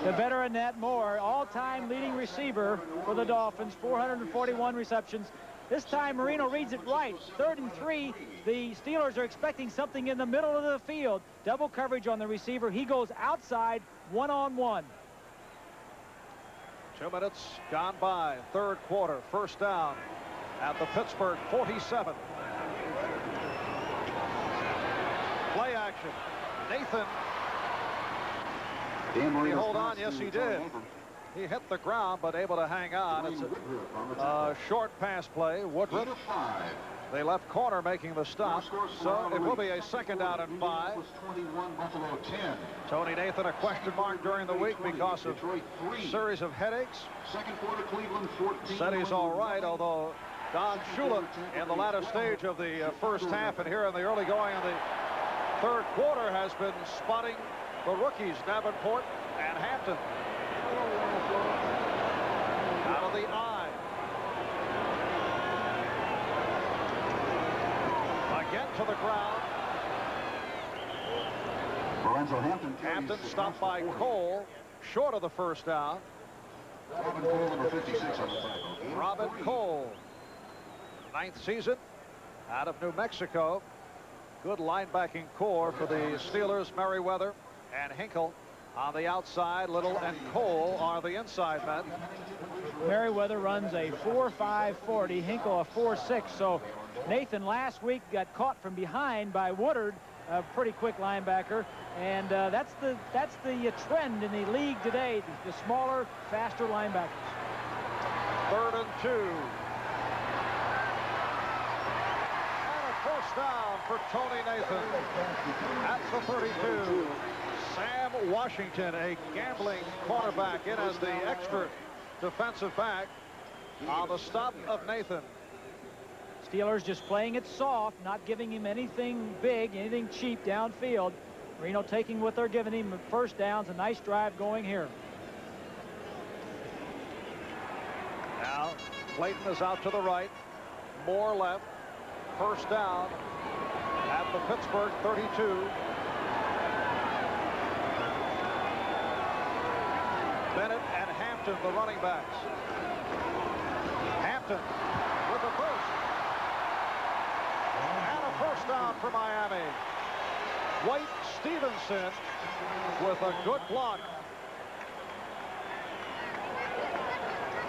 The veteran Nat Moore, all-time leading receiver for the Dolphins, 441 receptions. This time Marino reads it right. 3rd and 3. The Steelers are expecting something in the middle of the field. Double coverage on the receiver. He goes outside, one-on-one. 2 minutes gone by. 3rd quarter. First down at the Pittsburgh 47. Play action. Nathan. Did he hold on? Yes, he did. He hit the ground, but able to hang on. It's a short pass play. Woodruff. They left corner making the stop. So it will be a 2nd down and 5. Tony Nathan a question mark during the week because of a series of headaches. Said he's all right, although Don Shula in the latter stage of the first half and here in the early going of the 3rd quarter has been spotting the rookies, Davenport and Hampton. Out of the eye. Again to the ground. Lorenzo Hampton stopped by Cole, short of the first down. Robin Cole, number 56 on the tackle. Robin Cole, 9th season out of New Mexico. Good linebacking core for the Steelers, Merriweather and Hinkle. On the outside, Little and Cole are the inside men. Merriweather runs a 4.540, Hinkle a 4.6. So Nathan last week got caught from behind by Woodard, a pretty quick linebacker, and that's the trend in the league today. The smaller, faster linebackers. 3rd and 2. And a first down for Tony Nathan. At the 32. Sam Washington, a gambling cornerback, in as the extra defensive back on the stop of Nathan. Steelers just playing it soft, not giving him anything big, anything cheap downfield. Marino taking what they're giving him. First downs, a nice drive going here. Now Clayton is out to the right, Moore left. First down at the Pittsburgh 32. Bennett and Hampton, the running backs. Hampton with the first. And a first down for Miami. White Stevenson with a good block.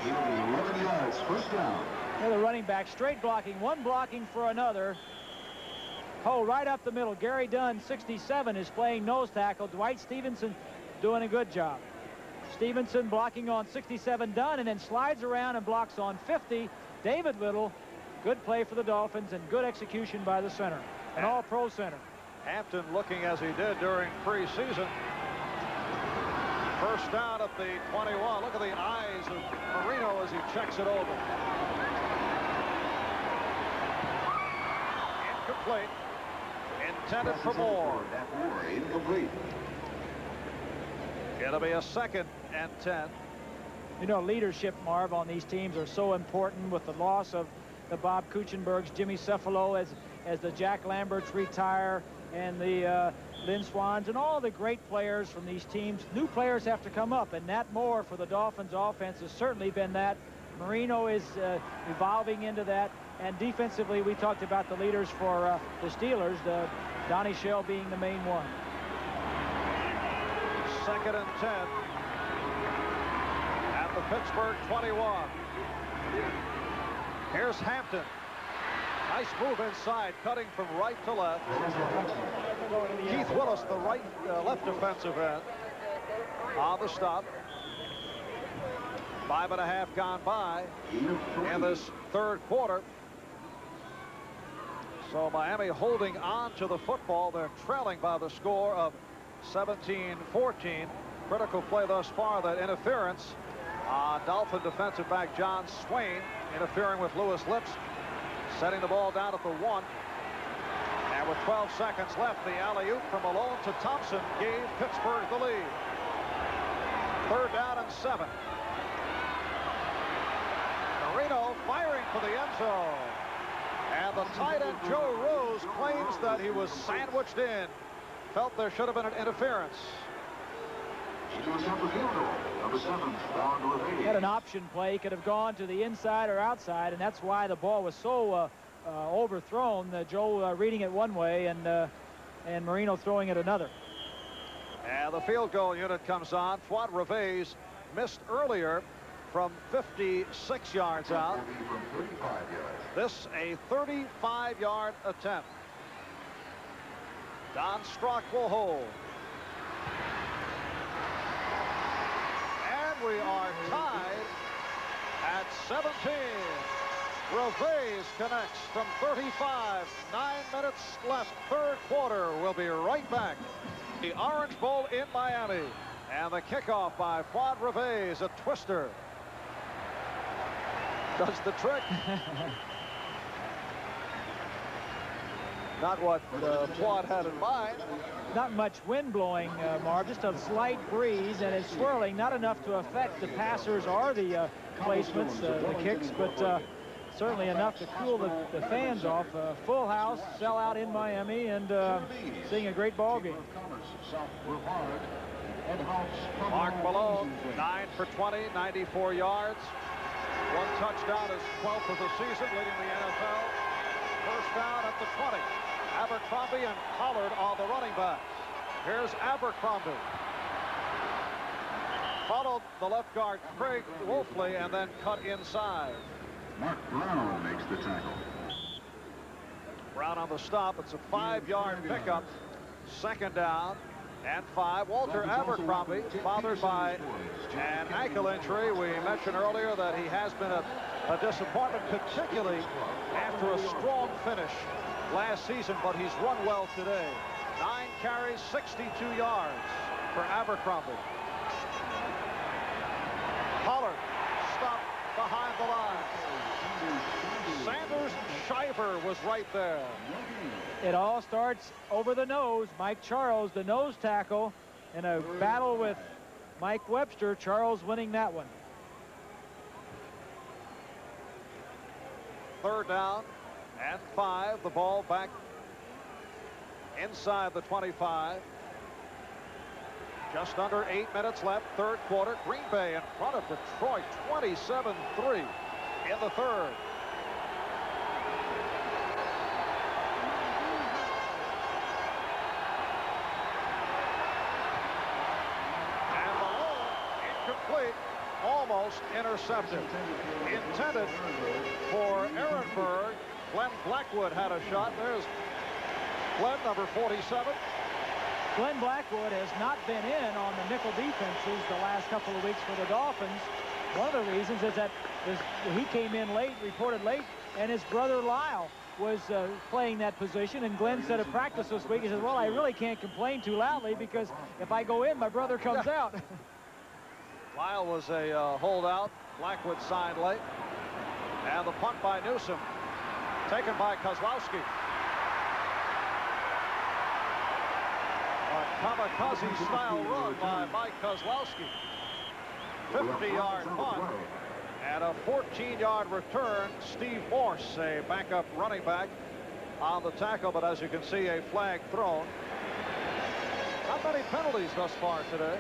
He'll be 11 yards, first down. Another running back, straight blocking, one blocking for another. Oh, right up the middle. Gary Dunn, 67, is playing nose tackle. Dwight Stevenson doing a good job. Stevenson blocking on 67 Dunn, and then slides around and blocks on 50. David Little, good play for the Dolphins and good execution by the center, an all-pro center. Hampton looking as he did during preseason. First down at the 21. Look at the eyes of Marino as he checks it over. Incomplete. Intended for Moore. Incomplete. It'll be a 2nd and 10. You know, leadership, Marv, on these teams are so important with the loss of the Bob Kuchenbergs, Jimmy Cephalo as the Jack Lamberts retire, and the Lynn Swans, and all the great players from these teams. New players have to come up, and Nat Moore for the Dolphins offense has certainly been that. Marino is evolving into that, and defensively we talked about the leaders for the Steelers, Donnie Shell being the main one. 2nd and 10 at the Pittsburgh 21. Here's Hampton. Nice move inside, cutting from right to left. Keith Willis, the left defensive end, on the stop. 5.5 gone by in this 3rd quarter. So Miami holding on to the football. They're trailing by the score of 17-14. Critical play thus far, that interference on Dolphin defensive back John Swain, interfering with Lewis Lips, setting the ball down at the 1. And with 12 seconds left, the alley-oop from Malone to Thompson gave Pittsburgh the lead. 3rd down and 7. Marino firing for the end zone. And the tight end Joe Rose claims that he was sandwiched in. Felt there should have been an interference. Had an option play, could have gone to the inside or outside, and that's why the ball was so overthrown. Joe reading it one way and Marino throwing it another. And the field goal unit comes on. Fuad Reves missed earlier from 56 yards out. This a 35-yard attempt. Don Strock will hold. And we are tied at 17. Reves connects from 35. 9 minutes left, 3rd quarter. We'll be right back. The Orange Bowl in Miami. And the kickoff by Fuad Reves, a twister. Does the trick. Not what Fuad had in mind. Not much wind blowing, Marv, just a slight breeze, and it's swirling, not enough to affect the passers or the placements, the kicks, but certainly enough to cool the fans off. Full house, sellout in Miami, and seeing a great ball game. Mark Malone, 9 for 20, 94 yards. 1 touchdown, his 12th of the season, leading the NFL. First down at the 20. Abercrombie and Pollard are the running backs. Here's Abercrombie. Followed the left guard, Craig Wolfley, and then cut inside. Mark Brown makes the tackle. Brown on the stop. It's a 5-yard pickup. Second down and 5. Walter Abercrombie, bothered by an ankle injury. We mentioned earlier that he has been a disappointment, particularly after a strong finish last season, but he's run well today. 9 carries, 62 yards for Abercrombie. Pollard stopped behind the line. Sanders Shiver was right there. It all starts over the nose. Mike Charles, the nose tackle, in a battle with Mike Webster. Charles winning that one. Third down and 5. The ball back inside the 25. Just under 8 minutes left, third quarter. Green Bay in front of Detroit, 27-3 in the third. And the ball incomplete, almost intercepted. Intended for Ehrenberg. Glenn Blackwood had a shot. There's Glenn, number 47. Glenn Blackwood has not been in on the nickel defenses the last couple of weeks for the Dolphins. One of the reasons is that he came in late, reported late, and his brother Lyle was playing that position. And Glenn said at practice this week, he said, well, I really can't complain too loudly because if I go in, my brother comes out. Lyle was a holdout. Blackwood signed late. And the punt by Newsom, taken by Kozlowski. A kamikaze-style run by Mike Kozlowski. 50-yard punt and a 14-yard return. Steve Morse, a backup running back, on the tackle, but as you can see, a flag thrown. Not many penalties thus far today.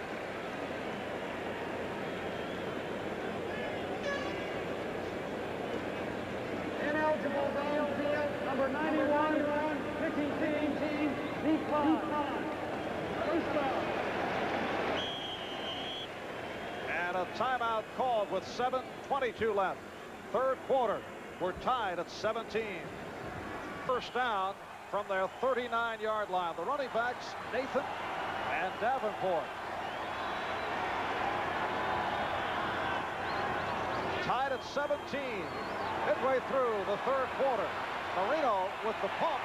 Ineligible downfield, number 91, kicking team, deep line. First down. And a timeout called with 7:22 left. Third quarter. We're tied at 17. First down from their 39-yard line. The running backs, Nathan and Davenport. Tied at 17. Midway through the third quarter. Marino with the pump.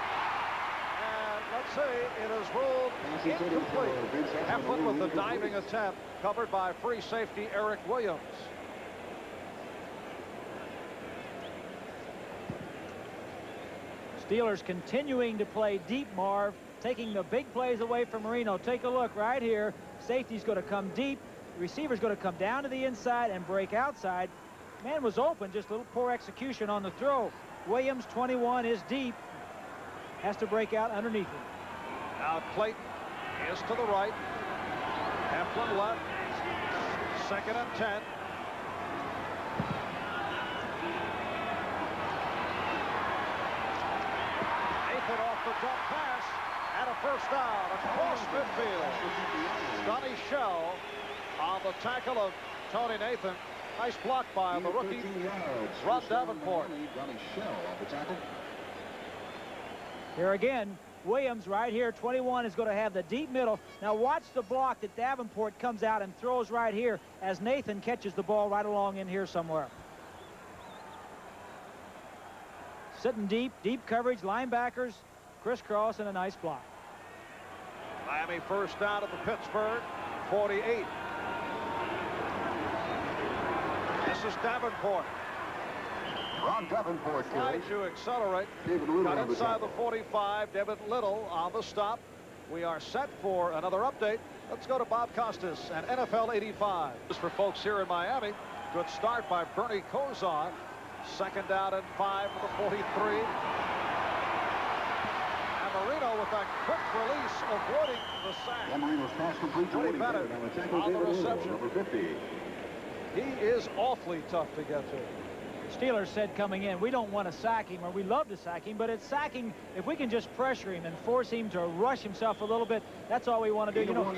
And let's say it is ruled incomplete. Heflin with the diving attempt, covered by free safety Eric Williams. Steelers continuing to play deep, Marv, taking the big plays away from Marino. Take a look right here. Safety's going to come deep. Receiver's going to come down to the inside and break outside. Man was open, just a little poor execution on the throw. Williams, 21, is deep. Has to break out underneath him. Now Clayton is to the right. Heflin left. Second and 10. Nathan off the jump pass. And a first down across midfield. Sonny Shell on the tackle of Tony Nathan. Nice block by the rookie, Ron Davenport. Here again, Williams right here, 21, is going to have the deep middle. Now watch the block that Davenport comes out and throws right here as Nathan catches the ball right along in here somewhere. Sitting deep, deep coverage, linebackers, crisscross, and a nice block. Miami first down at the Pittsburgh 48. This is Davenport. Ron Davenport Trying to accelerate. Got inside the 45. David Little on the stop. We are set for another update. Let's go to Bob Costas and NFL 85. This for folks here in Miami. Good start by Bernie Kosar. Second down and 5 for the 43. And Marino with that quick release, avoiding the sack. Marino's pass complete to Woody Bennett on the reception. number 50. He is awfully tough to get to. Steelers said coming in, we don't want to sack him, or we love to sack him, but it's sacking if we can just pressure him and force him to rush himself a little bit. That's all we want to do. You know,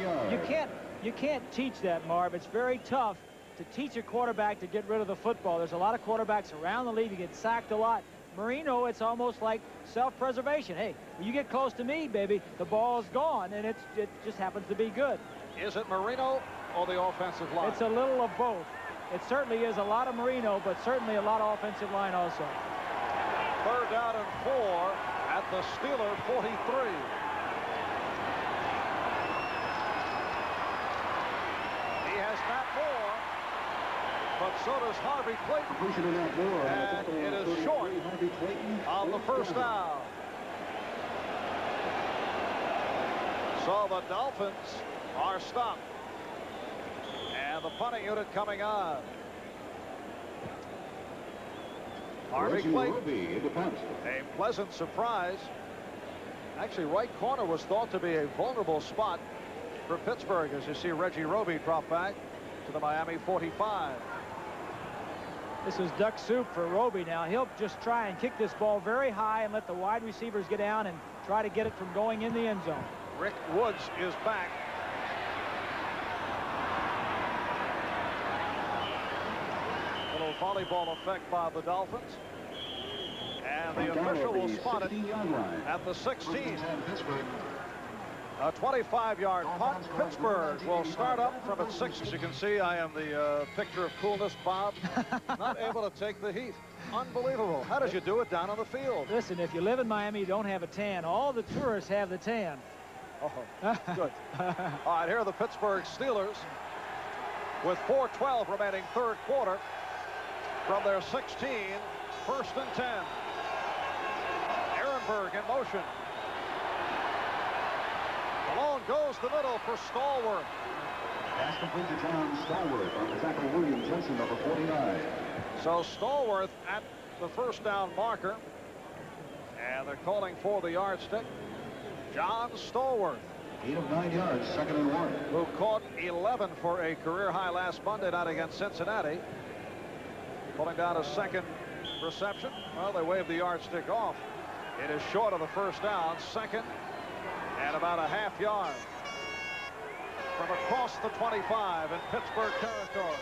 you can't teach that, Marv. It's very tough to teach a quarterback to get rid of the football. There's a lot of quarterbacks around the league that get sacked a lot. Marino, it's almost like self-preservation. Hey, when you get close to me, baby, the ball's gone, and it just happens to be good. Is it Marino or the offensive line? It's a little of both. It certainly is a lot of Marino, but certainly a lot of offensive line also. 3rd down and 4 at the Steeler 43. He has Matt Moore, but so does Harvey Clayton. And it is short on the first down. So the Dolphins are stopped. And the punting unit coming on. Harvey Clayton, a pleasant surprise. Actually, right corner was thought to be a vulnerable spot for Pittsburgh, as you see Reggie Roby drop back to the Miami 45. This is duck soup for Roby now. He'll just try and kick this ball very high and let the wide receivers get down and try to get it from going in the end zone. Rick Woods is back. Little volleyball effect by the Dolphins. And the official will spot it at the 16. A 25-yard punt. Pittsburgh will start up from its 6. As you can see, I am the picture of coolness, Bob. Not able to take the heat. Unbelievable. How did you do it down on the field? Listen, if you live in Miami, you don't have a tan. All the tourists have the tan. Oh, good. All right, here are the Pittsburgh Steelers with 4:12 remaining 3rd quarter from their 16, 1st and 10. Ehrenberg in motion. Along goes the middle for Stallworth. Pass complete to John Stallworth on the tackle William Jensen, number 49. So Stallworth at the first down marker. And they're calling for the yardstick. John Stallworth, 8 of 9 yards, 2nd and 1. who caught 11 for a career high last Monday night against Cincinnati. Pulling down a 2nd reception. Well, they waved the yardstick off. It is short of the first down. 2nd and about a half yard from across the 25 in Pittsburgh territory.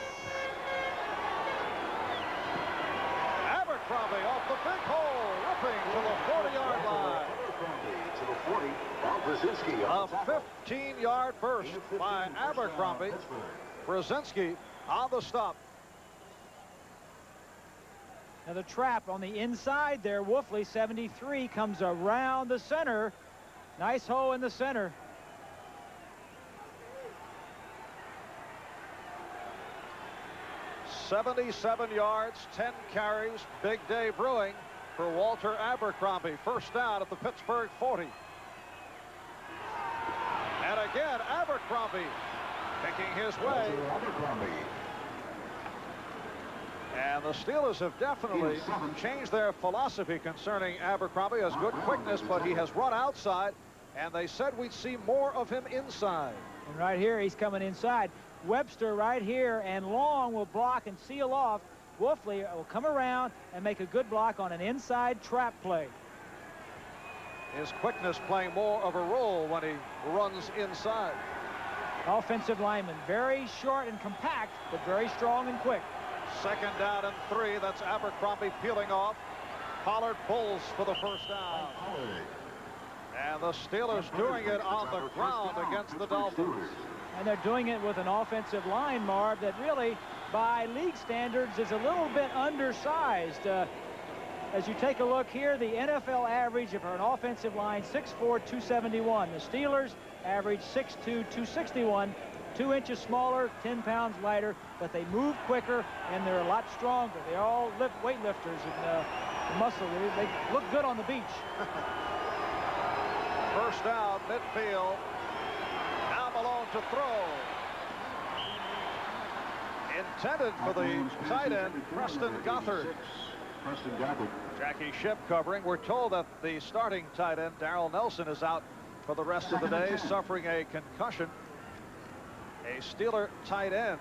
Abercrombie off the big hole, ripping to the 40-yard line. To the 40, Bob Brzezinski. A 15-yard burst by Abercrombie. Brzezinski on the stop. Now the trap on the inside there. Wolfley, 73, comes around the center. Nice hole in the center. .77 yards, 10 carries. Big day brewing for Walter Abercrombie. First down at the Pittsburgh 40. And again, Abercrombie picking his way. And the Steelers have definitely changed their philosophy concerning Abercrombie. Has good quickness, but he has run outside, and they said we'd see more of him inside. And right here, he's coming inside. Webster right here, and Long will block and seal off. Wolfley will come around and make a good block on an inside trap play. His quickness playing more of a role when he runs inside. Offensive lineman, very short and compact, but very strong and quick. 2nd down and 3. That's Abercrombie peeling off. Pollard pulls for the first down. And the Steelers doing it on the ground against the Dolphins. And they're doing it with an offensive line, Marv, that really, by league standards, is a little bit undersized. As you take a look here, the NFL average for an offensive line, 6'4", 271. The Steelers average 6'2", 261. 2 inches smaller, 10 pounds lighter, but they move quicker and they're a lot stronger. They all lift weightlifters and the muscle. They look good on the beach. First down, midfield. Now Malone to throw. Intended for the tight end, Preston Gothard. Jackie Shipp covering. We're told that the starting tight end, Darrell Nelson, is out for the rest of the day, suffering a concussion. A Steeler tight end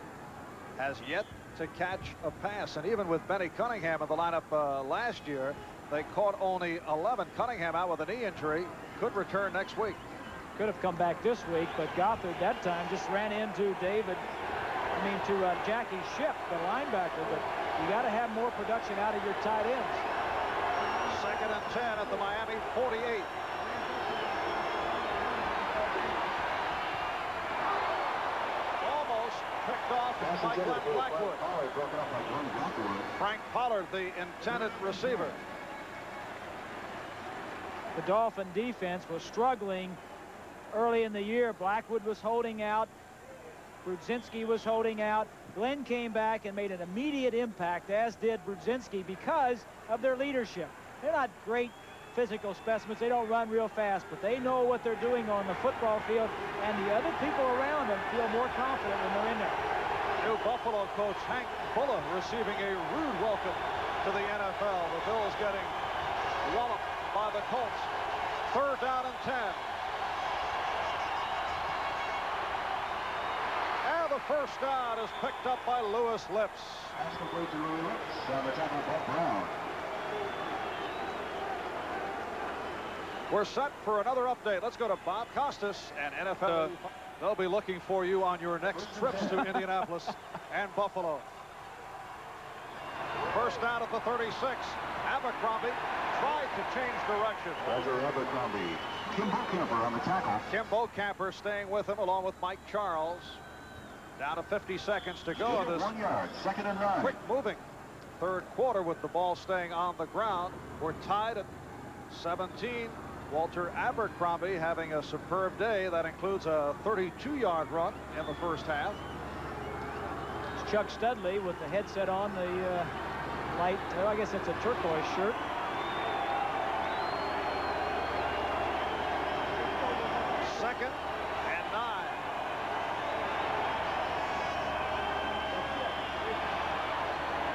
has yet to catch a pass. And even with Benny Cunningham in the lineup last year, they caught only 11. Cunningham out with a knee injury, could return next week. Could have come back this week, but Gothard that time just ran into Jackie Schiff, the linebacker. But you got to have more production out of your tight ends. 2nd and 10 at the Miami 48. Almost picked off by Glenn Blackwood. Frank Pollard, the intended receiver. The Dolphin defense was struggling early in the year. Blackwood was holding out. Brudzinski was holding out. Glenn came back and made an immediate impact, as did Brudzinski, because of their leadership. They're not great physical specimens. They don't run real fast, but they know what they're doing on the football field, and the other people around them feel more confident when they're in there. New Buffalo coach Hank Bulla receiving a rude welcome to the NFL. The Bills getting walloped by the Colts. 3rd down and 10. And the first down is picked up by Lewis Lips. Pass complete to Louis Lips on the tackle, Bob Brown. We're set for another update. Let's go to Bob Costas and NFL. They'll be looking for you on your next trips to Indianapolis and Buffalo. First down at the 36. Abercrombie tried to change direction. Roger Abercrombie. Kim Camper on the tackle. Kim Camper staying with him along with Mike Charles. Down to 50 seconds to go in this 1 yard, 2nd and 9. quick moving 3rd quarter with the ball staying on the ground. We're tied at 17. Walter Abercrombie having a superb day. That includes a 32-yard run in the first half. It's Chuck Studley with the headset on, the light, I guess it's a turquoise shirt. Second and 9.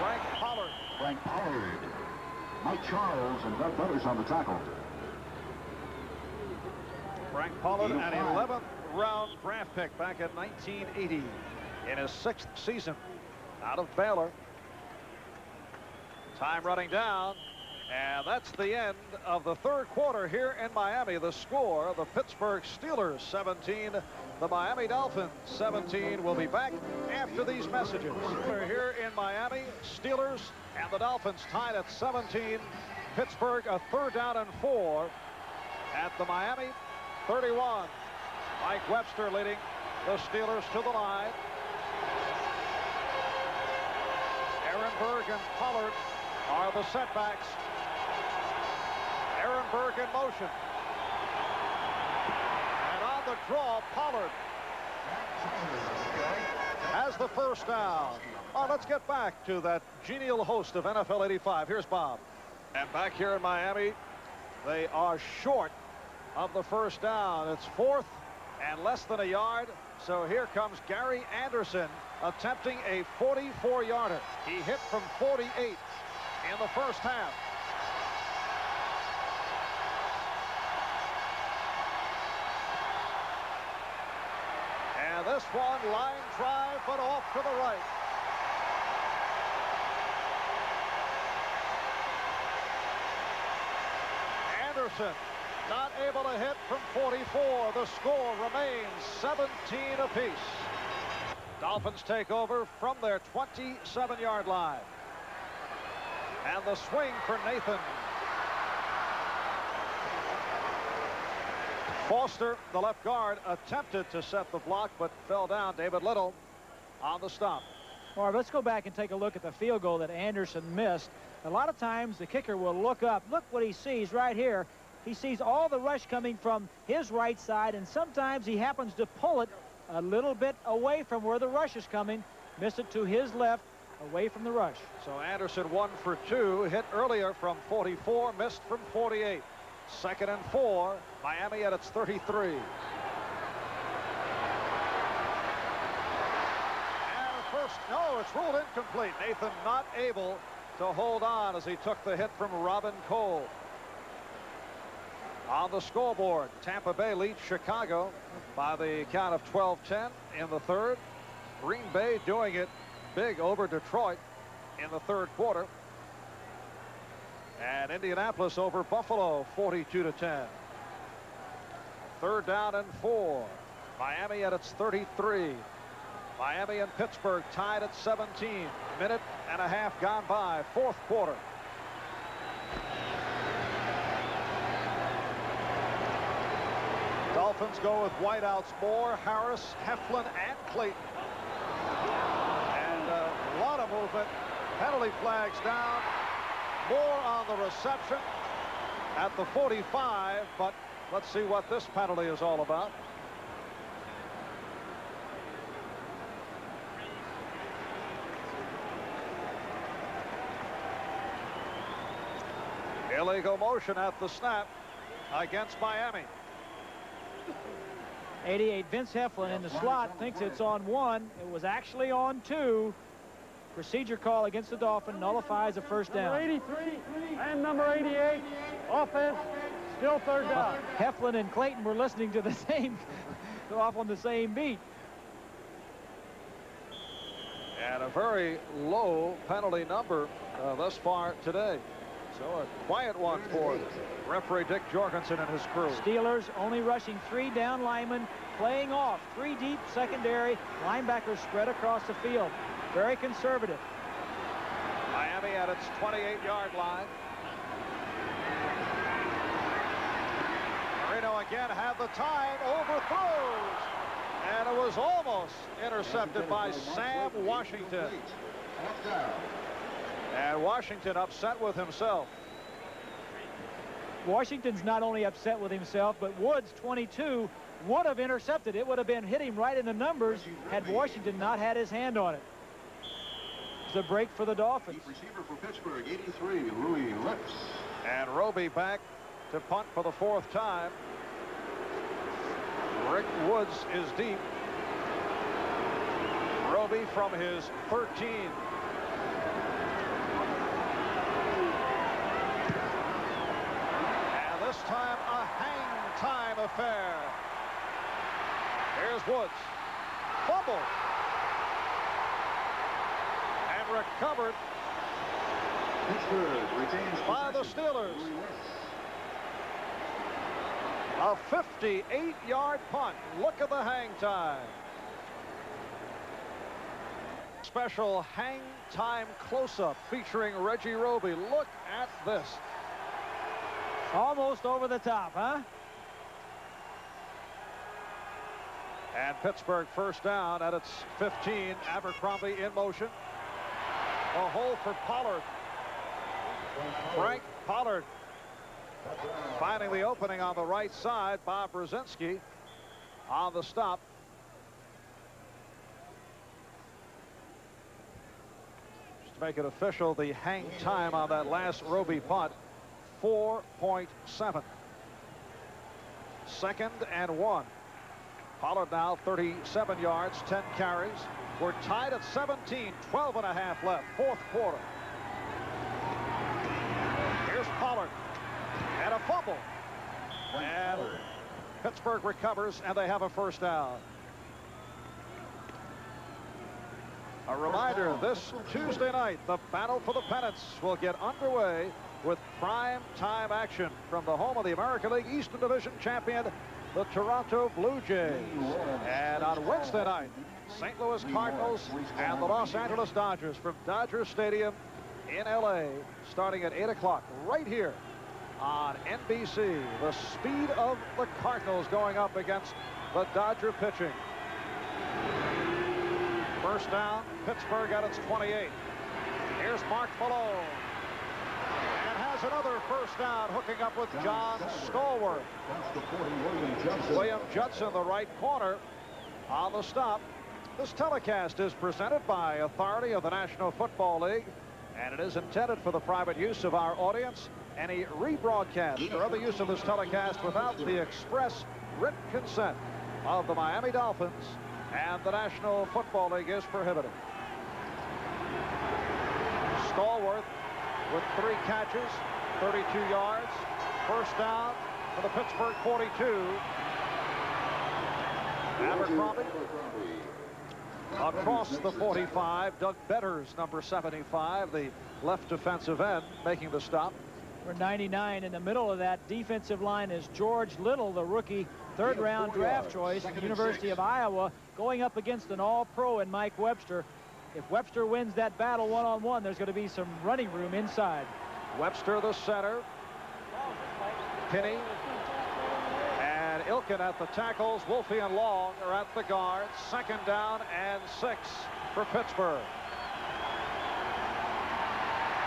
Frank Pollard. Frank Pollard. Mike Charles and Doug Butters on the tackle. Frank Pollard, an 11th round draft pick back in 1980 in his 6th season out of Baylor. Time running down, and that's the end of the 3rd quarter here in Miami. The score, the Pittsburgh Steelers 17, the Miami Dolphins 17. We'll be back after these messages. We're here in Miami. Steelers and the Dolphins tied at 17. Pittsburgh a 3rd down and 4 at the Miami 31. Mike Webster leading the Steelers to the line. Ehrenberg and Pollard are the setbacks. Ehrenberg in motion. And on the draw, Pollard has the first down. Oh, let's get back to that genial host of NFL 85. Here's Bob. And back here in Miami, they are short of the first down. It's 4th and less than a yard. So here comes Gary Anderson attempting a 44-yarder. He hit from 48 in the first half. And this one, line drive, but off to the right. Anderson not able to hit from 44. The score remains 17 apiece. Dolphins take over from their 27-yard line. And the swing for Nathan. Foster, the left guard, attempted to set the block, but fell down. David Little on the stop. Marv, let's go back and take a look at the field goal that Anderson missed. A lot of times the kicker will look up. Look what he sees right here. He sees all the rush coming from his right side, and sometimes he happens to pull it a little bit away from where the rush is coming. Missed it to his left, away from the rush. So Anderson 1 for 2, hit earlier from 44, missed from 48. 2nd and 4, Miami at its 33. And first, no, it's ruled incomplete. Nathan not able to hold on as he took the hit from Robin Cole. On the scoreboard, Tampa Bay leads Chicago by the count of 12-10 in the 3rd. Green Bay doing it big over Detroit in the third quarter. And Indianapolis over Buffalo 42-10. Third down and 4. Miami at its 33. Miami and Pittsburgh tied at 17. Minute and a half gone by. Fourth quarter. Dolphins go with wideouts Moore, Harris, Heflin, and Clayton. And a lot of movement. Penalty flags down. Moore on the reception at the 45, but let's see what this penalty is all about. Illegal motion at the snap against Miami. 88, Vince Heflin in the slot thinks it's on 1. It was actually on 2. Procedure call against the Dolphins nullifies a first down. Number 83 and number 88. Offense, still third down. Heflin and Clayton were listening to the same, off on the same beat. And a very low penalty number thus far today. So a quiet one for referee Dick Jorgensen and his crew. Steelers only rushing 3 down linemen, playing off 3 deep secondary. Linebackers spread across the field. Very conservative. Miami at its 28-yard line. Marino again had the time, overthrows, and it was almost intercepted by Sam Washington. And Washington upset with himself. Washington's not only upset with himself, but Woods, 22, would have intercepted. It would have been hit him right in the numbers had Washington not had his hand on it. It's a break for the Dolphins. Receiver for Pittsburgh, 83, Louis Lips. And Roby back to punt for the 4th time. Rick Woods is deep. Roby from his 13. And this time a hang time affair. Here's Woods. Fumble. Recovered Pittsburgh retains by the Steelers. A 58-yard punt. Look at the hang time. Special hang time close-up featuring Reggie Roby. Look at this. Almost over the top, huh? And Pittsburgh first down at its 15. Abercrombie in motion. A hole for Pollard. Frank Pollard finding the opening on the right side. Bob Brzezinski on the stop. Just to make it official, the hang time on that last Roby punt, 4.7. 2nd and 1. Pollard now 37 yards, 10 carries. We're tied at 17, 12 and a half left, 4th quarter. Here's Pollard, and a fumble. And Pittsburgh recovers, and they have a first down. A reminder, this Tuesday night, the battle for the pennants will get underway with prime time action from the home of the American League Eastern Division champion, the Toronto Blue Jays. And on Wednesday night, St. Louis Cardinals and the Los Angeles Dodgers from Dodger Stadium in L.A. starting at 8 o'clock right here on NBC. The speed of the Cardinals going up against the Dodger pitching. First down, Pittsburgh at its 28. Here's Mark Malone. And has another first down, hooking up with John Stallworth. William Judson, the right corner, on the stop. This telecast is presented by authority of the National Football League, and it is intended for the private use of our audience. Any rebroadcast or other use of this telecast without the express written consent of the Miami Dolphins and the National Football League is prohibited. Stallworth with 3 catches, 32 yards. First down for the Pittsburgh 42. Abercrombie Across the 45, Doug Betters, number 75, the left defensive end, making the stop. For 99 in the middle of that defensive line is George Little, the rookie third-round draft choice from the University of Iowa, going up against an all-pro in Mike Webster. If Webster wins that battle one-on-one, there's going to be some running room inside. Webster, the center. Kinney and Ilkin at the tackles. Wolfe and Long are at the guards. Second down and 6 for Pittsburgh.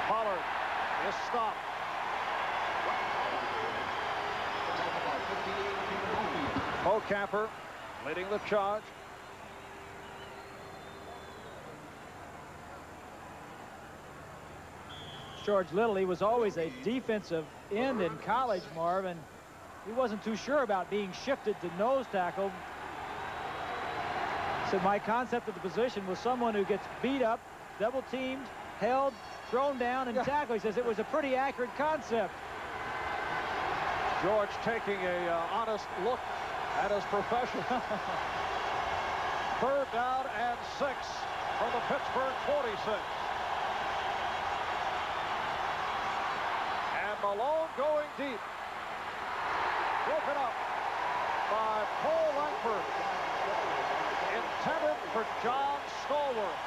Pollard is stopped. Camper leading the charge. George Little, he was always a defensive end in college, Marv, and he wasn't too sure about being shifted to nose tackle. So my concept of the position was someone who gets beat up, double teamed, held, thrown down, and tackled. He says it was a pretty accurate concept. George taking a honest look at his profession. Third down and 6 from the Pittsburgh 46. And Malone going deep. Broken up by Paul Langford. Intended for John Stallworth.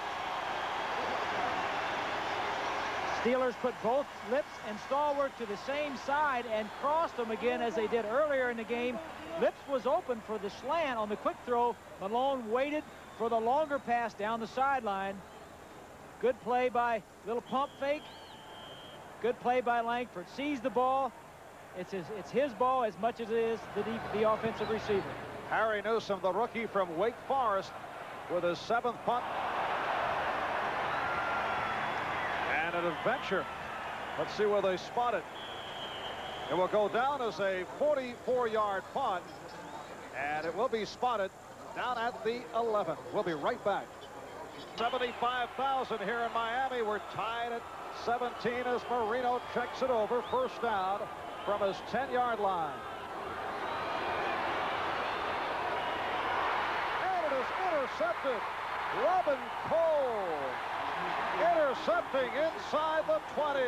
Steelers put both Lips and Stallworth to the same side and crossed them again as they did earlier in the game. Lips was open for the slant on the quick throw. Malone waited for the longer pass down the sideline. Good play by little pump fake. Good play by Langford. Sees the ball. It's his ball as much as it is the offensive receiver. Harry Newsome, the rookie from Wake Forest, with his 7th punt. And an adventure. Let's see where they spot it. It will go down as a 44-yard punt, and it will be spotted down at the 11. We'll be right back. 75,000 here in Miami. We're tied at 17 as Marino checks it over. First down from his 10-yard line. And it is intercepted. Robin Cole intercepting inside the 20.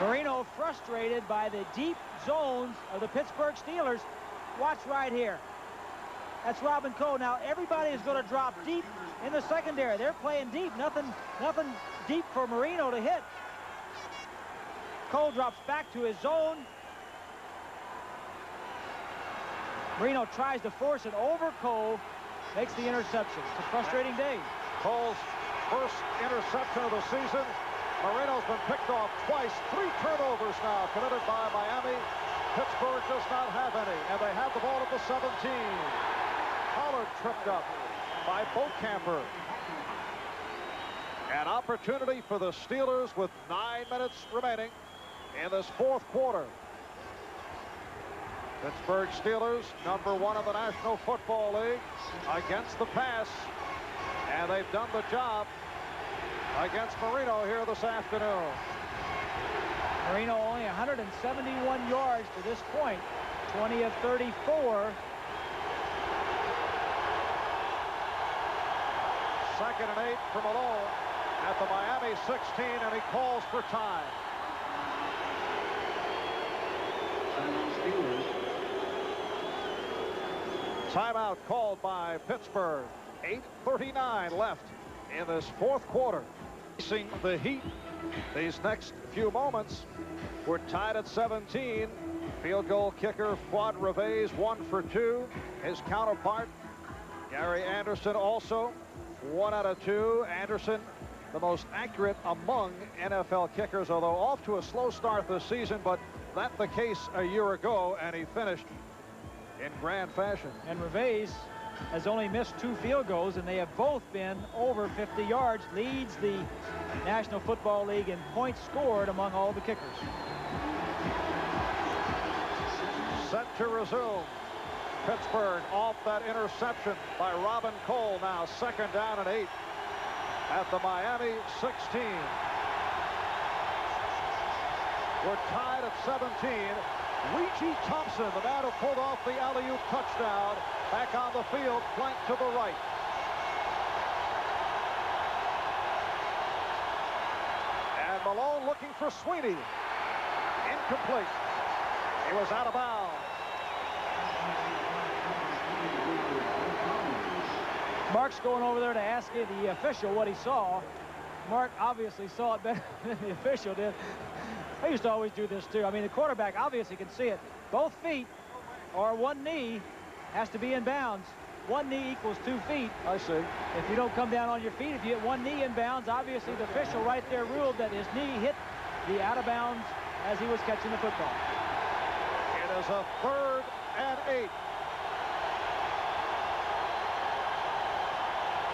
Marino frustrated by the deep zones of the Pittsburgh Steelers. Watch right here. That's Robin Cole. Now everybody is going to drop deep in the secondary. They're playing deep. Nothing deep for Marino to hit. Cole drops back to his zone. Marino tries to force it over Cole. Makes the interception. It's a frustrating day. Cole's first interception of the season. Marino's been picked off twice. 3 turnovers now committed by Miami. Pittsburgh does not have any, and they have the ball at the 17. Pollard tripped up by Camper. An opportunity for the Steelers with 9 minutes remaining in this 4th quarter. Pittsburgh Steelers, number 1 in the National Football League, against the pass, and they've done the job against Marino here this afternoon. Marino only 171 yards to this point, 20 of 34. Second and 8 for Malone at the Miami 16, and he calls for time. Timeout called by Pittsburgh. 8:39 left in this 4th quarter. Facing the Heat these next few moments. We're tied at 17. Field goal kicker Fuad Reveiz 1 for 2. His counterpart Gary Anderson also 1 out of 2. Anderson the most accurate among NFL kickers, although off to a slow start this season, but that the case a year ago, and he finished in grand fashion. And Reveiz has only missed 2 field goals, and they have both been over 50 yards. Leads the National Football League in points scored among all the kickers. Set to resume. Pittsburgh off that interception by Robin Cole. Now 2nd down and 8 at the Miami 16. We're tied at 17. Ouija Thompson, the man who pulled off the alley-oop touchdown, back on the field, flank to the right. And Malone looking for Sweeney. Incomplete. He was out of bounds. Mark's going over there to ask the official what he saw. Mark obviously saw it better than the official did. I used to always do this too. I mean, the quarterback obviously can see it. Both feet or one knee has to be in bounds. One knee equals 2 feet. I see. If you don't come down on your feet, if you hit one knee in bounds, obviously the official right there ruled that his knee hit the out of bounds as he was catching the football. It is a 3rd and 8.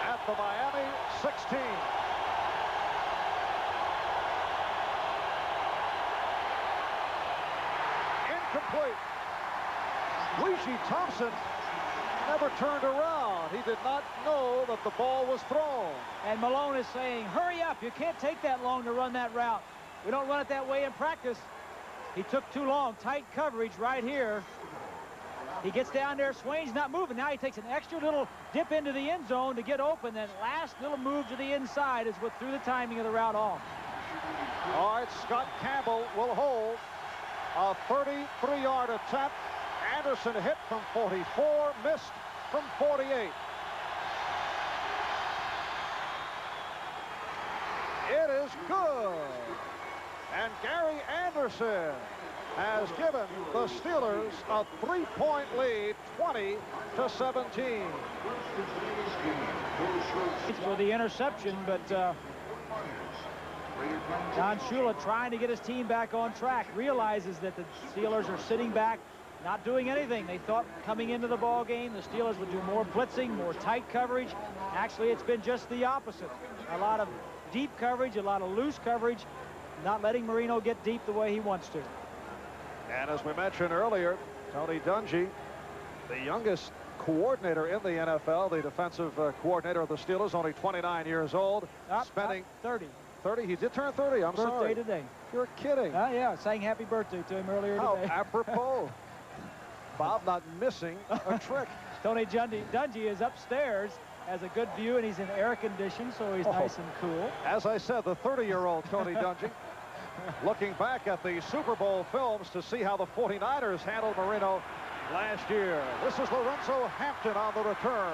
At the Miami 16. Incomplete. Ouija Thompson never turned around. He did not know that the ball was thrown. And Malone is saying, hurry up. You can't take that long to run that route. We don't run it that way in practice. He took too long. Tight coverage right here. He gets down there. Swain's not moving. Now he takes an extra little dip into the end zone to get open. That last little move to the inside is what threw the timing of the route off. All right, Scott Campbell will hold a 33-yard attempt. Anderson hit from 44, missed from 48. It is good. And Gary Anderson has given the Steelers a 3-point lead, 20-17. For the interception, but Don Shula trying to get his team back on track, realizes that the Steelers are sitting back, not doing anything. They thought coming into the ball game the Steelers would do more blitzing, more tight coverage. Actually, it's been just the opposite. A lot of deep coverage, a lot of loose coverage, not letting Marino get deep the way he wants to. And as we mentioned earlier, Tony Dungy, the youngest coordinator in the NFL, the defensive coordinator of the Steelers, only 29 years old, spending 30. 30. He did turn 30. I'm sorry. Birthday today. You're kidding. Yeah, saying happy birthday to him earlier How today. apropos. Bob not missing a trick. Tony Dungy is upstairs, has a good view, and he's in air conditioning, so he's nice and cool. As I said, the 30-year-old Tony Dungy looking back at the Super Bowl films to see how the 49ers handled Marino last year. This is Lorenzo Hampton on the return.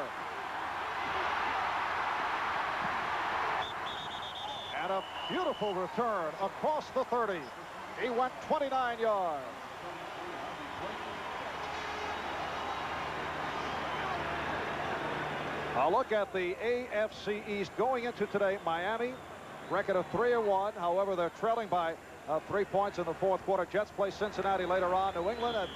And a beautiful return across the 30. He went 29 yards. A look at the AFC East going into today. Miami, record of 3-1. However, they're trailing by 3 points in the 4th quarter. Jets play Cincinnati later on. New England at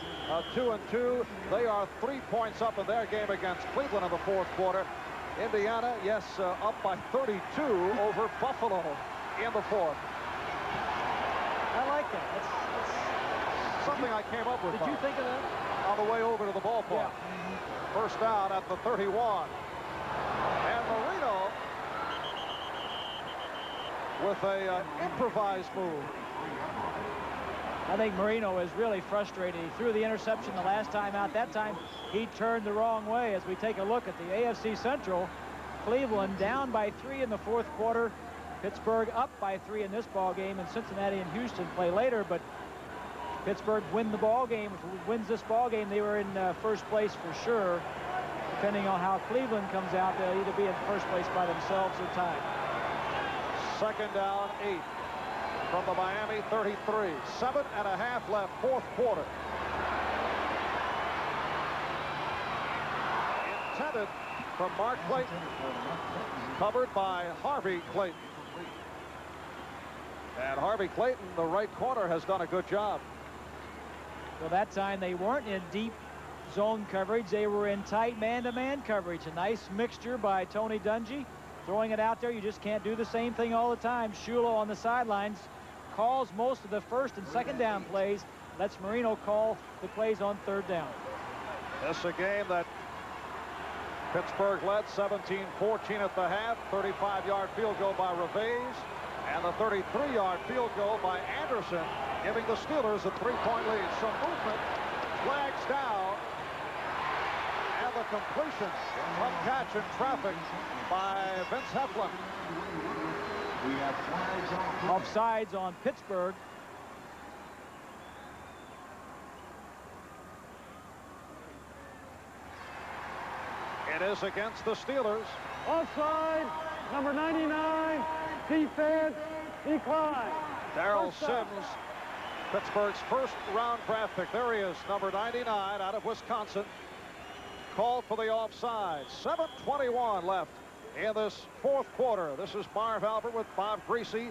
2-2. They are 3 points up in their game against Cleveland in the 4th quarter. Indiana, yes, up by 32 over Buffalo in the 4th. I like that. That's something I came up with. Did you think of that? On the way over to the ballpark. Yeah. First down at the 31. And Marino with a improvised move. I think Marino is really frustrated. He threw the interception the last time out. That time he turned the wrong way. As we take a look at the AFC Central, Cleveland down by 3 in the 4th quarter. Pittsburgh up by 3 in this ball game, and Cincinnati and Houston play later, but Pittsburgh win the ball game. If it wins this ball game, they were in first place for sure. Depending on how Cleveland comes out, they'll either be in first place by themselves or tied. Second down, 8 from the Miami 33. 7.5 left, 4th quarter. Intended from Mark Clayton. Covered by Harvey Clayton. And Harvey Clayton, the right corner, has done a good job. Well, that time they weren't in deep zone coverage. They were in tight man-to-man coverage. A nice mixture by Tony Dungy. Throwing it out there, you just can't do the same thing all the time. Shula on the sidelines calls most of the 1st and 2nd down plays. Lets Marino call the plays on 3rd down. This is a game that Pittsburgh led 17-14 at the half. 35-yard field goal by Reves. And the 33-yard field goal by Anderson giving the Steelers a 3-point lead. Some movement, flags down, and the completion from catch in traffic by Vince Heflin. We have flags on. Offsides on Pittsburgh. It is against the Steelers. Offside, number 99, defense, decline. Darrell Sims, Pittsburgh's first-round draft pick. There he is, number 99 out of Wisconsin. Called for the offside. 7:21 left in this fourth quarter. This is Marv Albert with Bob Greasy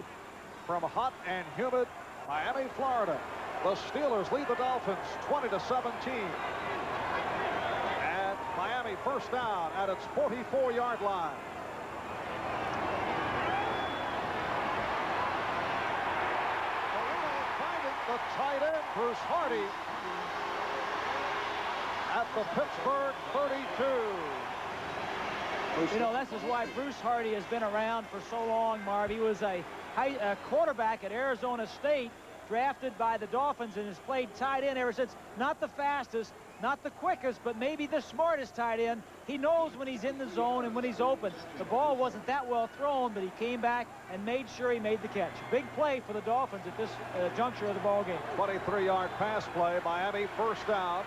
from hot and humid Miami, Florida. The Steelers lead the Dolphins 20-17. And Miami first down at its 44-yard line. The tight end, Bruce Hardy, at the Pittsburgh 32. You know, this is why Bruce Hardy has been around for so long, Marv. He was a quarterback at Arizona State, drafted by the Dolphins, and has played tight end ever since. Not the fastest, not the quickest, but maybe the smartest tight end. He knows when he's in the zone and when he's open. The ball wasn't that well thrown, but he came back and made sure he made the catch. Big play for the Dolphins at this juncture of the ball game. 23-yard pass play. Miami first down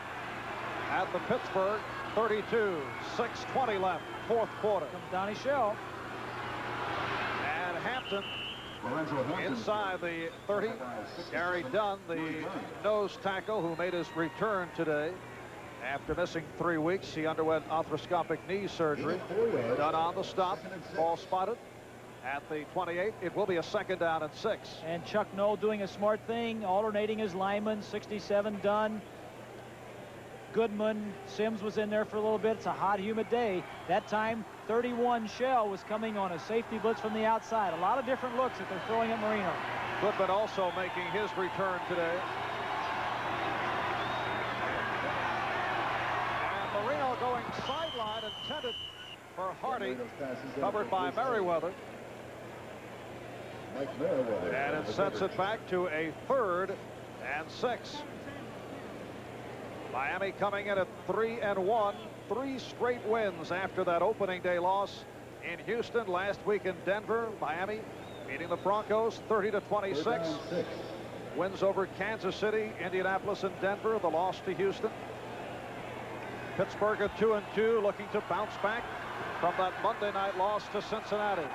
at the Pittsburgh 32. 6:20 left, fourth quarter. Comes Donnie Shell. And Hampton Lorenzo Hampton. inside the 30. Gary Dunn, the nose tackle who made his return today. After missing 3 weeks, he underwent arthroscopic knee surgery. Done on the stop. Ball spotted at the 28. It will be a second down and 6. And Chuck Noll doing a smart thing, alternating his linemen. 67 Dunn. Goodman. Sims was in there for a little bit. It's a hot, humid day. That time, 31 Shell was coming on a safety blitz from the outside. A lot of different looks that they're throwing at Marino. Goodman also making his return today. Marino going sideline, intended for Hardy, covered by Merriweather. And it sets it back to a 3rd and 6. Miami coming in at 3-1, 3 straight wins after that opening day loss in Houston. Last week in Denver, Miami beating the Broncos 30-26. Wins over Kansas City, Indianapolis, and Denver. The loss to Houston. Pittsburgh at 2-2, looking to bounce back from that Monday night loss to Cincinnati.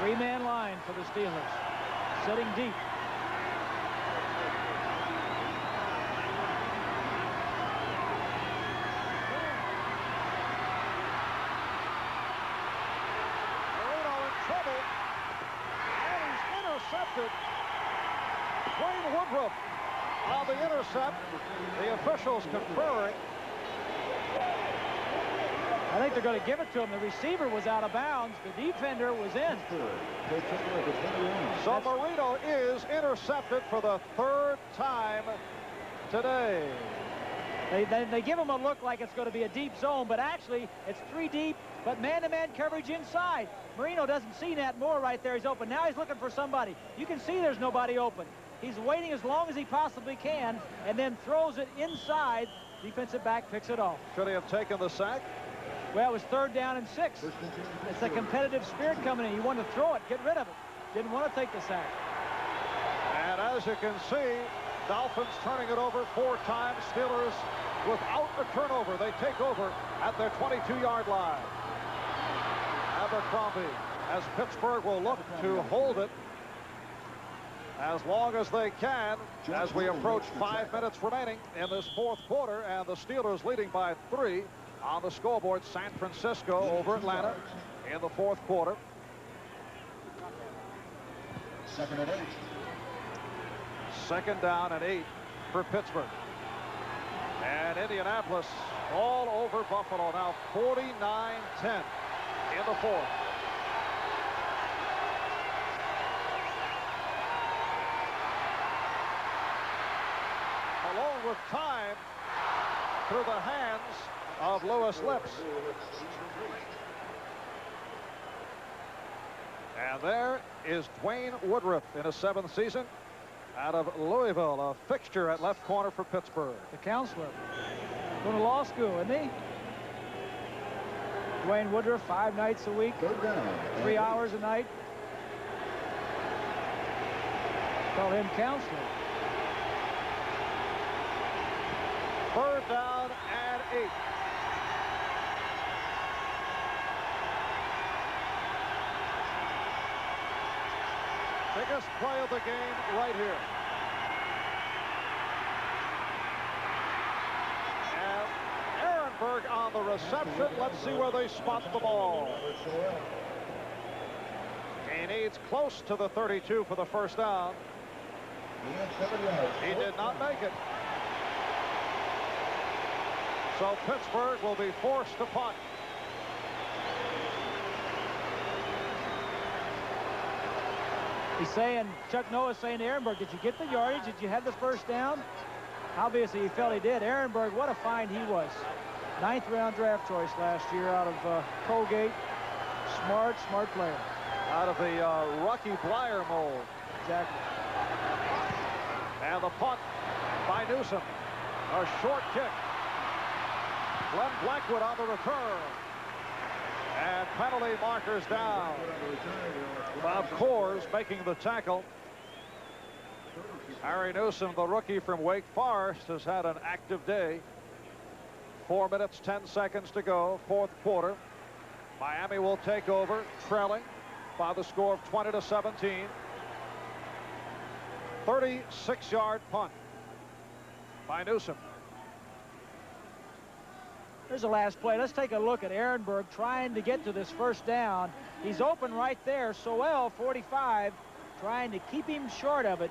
3-man line for the Steelers. Sitting deep. Marino in trouble. And he's intercepted. Dwayne Woodruff on the intercept. The officials conferring. I think they're going to give it to him. The receiver was out of bounds. The defender was in. So Marino is intercepted for the 3rd time today. They give him a look like it's going to be a deep zone, but actually it's 3 deep, but man-to-man coverage inside. Marino doesn't see Nat Moore right there. He's open. Now he's looking for somebody. You can see there's nobody open. He's waiting as long as he possibly can and then throws it inside. Defensive back picks it off. Should he have taken the sack? Well, it was 3rd down and 6. It's a competitive spirit coming in. You want to throw it, get rid of it. Didn't want to take the sack. And as you can see, Dolphins turning it over 4 times. Steelers without a turnover. They take over at their 22-yard line. Abercrombie, as Pittsburgh will look to hold it as long as they can as we approach 5 minutes remaining in this fourth quarter, and the Steelers leading by 3 on the scoreboard. San Francisco over Atlanta in the fourth quarter. 2nd and 8. 2nd down and 8 for Pittsburgh. And Indianapolis all over Buffalo now, 49-10 in the fourth. Along with time through the hands of Lewis Lips. And there is Dwayne Woodruff in his 7th season. out of Louisville, a fixture at left corner for Pittsburgh. The counselor. Going to law school, isn't he? Dwayne Woodruff, 5 nights a week, 3 hours a night. Call him counselor. 3rd down and 8. Biggest play of the game right here. And Ehrenberg on the reception. Let's see where they spot the ball. He needs close to the 32 for the 1st down. He did not make it. So Pittsburgh will be forced to punt. He's saying, Chuck Noah's saying to Ehrenberg, did you get the yardage? Did you have the 1st down? Obviously, he felt he did. Ehrenberg, what a find he was. 9th round draft choice last year out of Colgate. Smart player. Out of the Rocky Blyer mold. Exactly. And the punt by Newsom. A short kick. Glenn Blackwood on the return. And penalty markers down. Bob Coors making the tackle. Harry Newsom, the rookie from Wake Forest, has had an active day. 4 minutes, 10 seconds to go, 4th quarter. Miami will take over, trailing by the score of 20-17. 36-yard punt by Newsom. Here's the last play. Let's take a look at Ehrenberg trying to get to this 1st down. He's open right there. Soel, 45, trying to keep him short of it.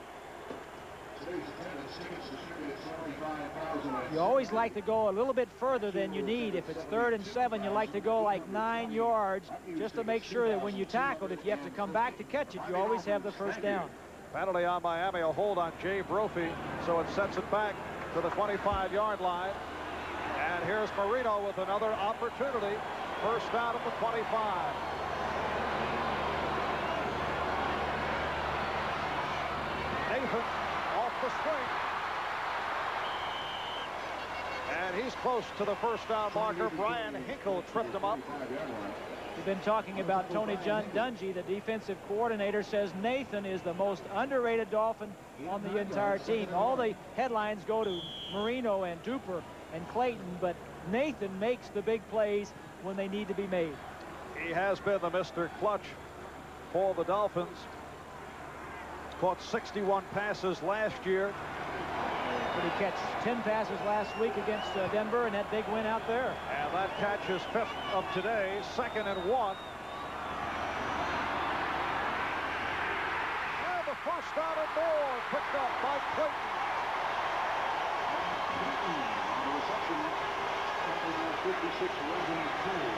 You always like to go a little bit further than you need. If it's 3rd and 7, you like to go like 9 yards just to make sure that when you tackle it, if you have to come back to catch it, you always have the 1st down. Penalty on Miami, a hold on Jay Brophy, so it sets it back to the 25-yard line. And here's Marino with another opportunity. 1st down at the 25. Nathan off the swing. And he's close to the 1st down marker. Brian Hinkle tripped him up. We've been talking about Tony Dungy. The defensive coordinator says Nathan is the most underrated Dolphin on the entire team. All the headlines go to Marino and Duper and Clayton, but Nathan makes the big plays when they need to be made. He has been the Mr. Clutch for the Dolphins. Caught 61 passes last year. Did he catch 10 passes last week against Denver and that big win out there? And that catch is 5th of today, 2nd and 1. And the 1st down and more picked up by Clayton. On the reception, number 56, Reverend Cole.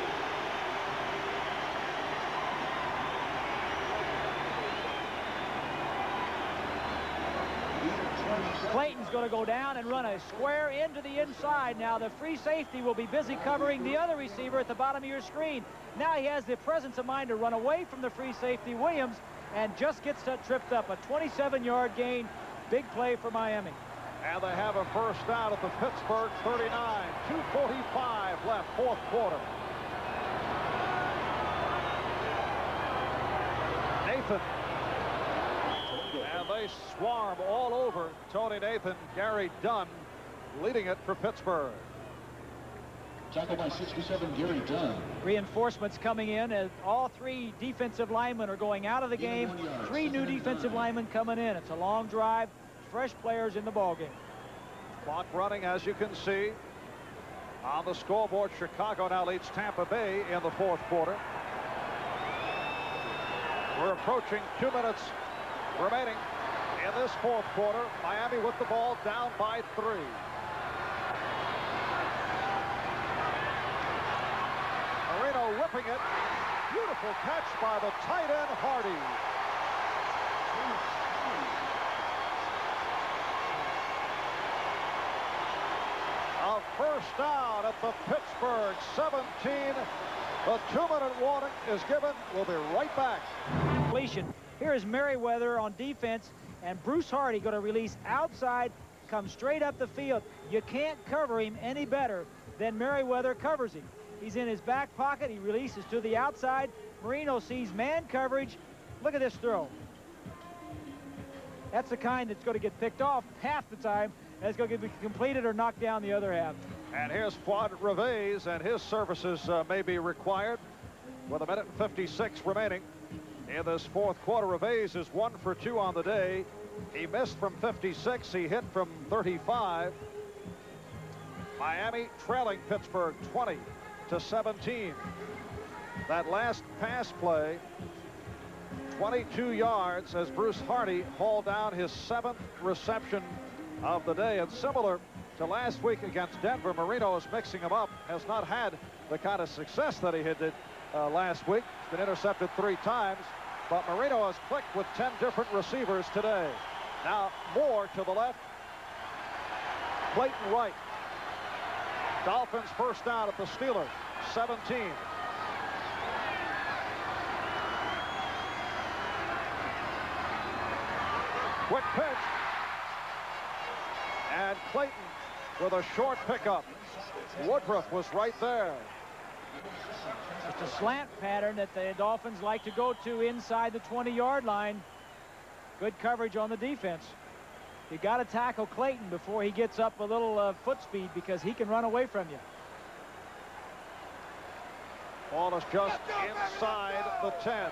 Clayton's going to go down and run a square into the inside. Now the free safety will be busy covering the other receiver at the bottom of your screen. Now he has the presence of mind to run away from the free safety, Williams, and just gets tripped up. A 27-yard gain. Big play for Miami. And they have a 1st down at the Pittsburgh 39. 2:45 left, 4th quarter. Nathan. And they swarm all over Tony Nathan. Gary Dunn leading it for Pittsburgh. Tackled by 67, Gary Dunn. Reinforcements coming in as all 3 defensive linemen are going out of the game. 3 new defensive linemen coming in. It's a long drive. Fresh players in the ballgame. Clock running, as you can see. On the scoreboard, Chicago now leads Tampa Bay in the 4th quarter. We're approaching 2 minutes remaining in this 4th quarter. Miami with the ball down by 3. Marino whipping it. Beautiful catch by the tight end, Hardy. A 1st down at the Pittsburgh 17. The 2-minute warning is given. We'll be right back. Completion. Here is Merriweather on defense. and Bruce Hardy going to release outside, come straight up the field. You can't cover him any better than Merriweather covers him. He's in his back pocket. He releases to the outside. Marino sees man coverage. Look at this throw. That's the kind that's going to get picked off half the time, and it's going to be completed or knocked down the other half. And here's Fuad Reves, and his services may be required with 1:56 remaining in this fourth quarter. Reves is 1 for 2 on the day. He missed from 56. He hit from 35. Miami trailing Pittsburgh 20-17. That last pass play, 22 yards as Bruce Hardy hauled down his 7th reception of the day. And similar to last week against Denver, Marino is mixing him up, has not had the kind of success that he had last week. He's been intercepted 3 times, but Marino has clicked with 10 different receivers today. Now Moore to the left, Clayton right. Dolphins first down at the Steelers, 17. Quick pitch. And Clayton with a short pickup. Woodruff was right there. Just a slant pattern that the Dolphins like to go to inside the 20-yard line. Good coverage on the defense. You got to tackle Clayton before he gets up a little foot speed, because he can run away from you. Ball is just inside the 10.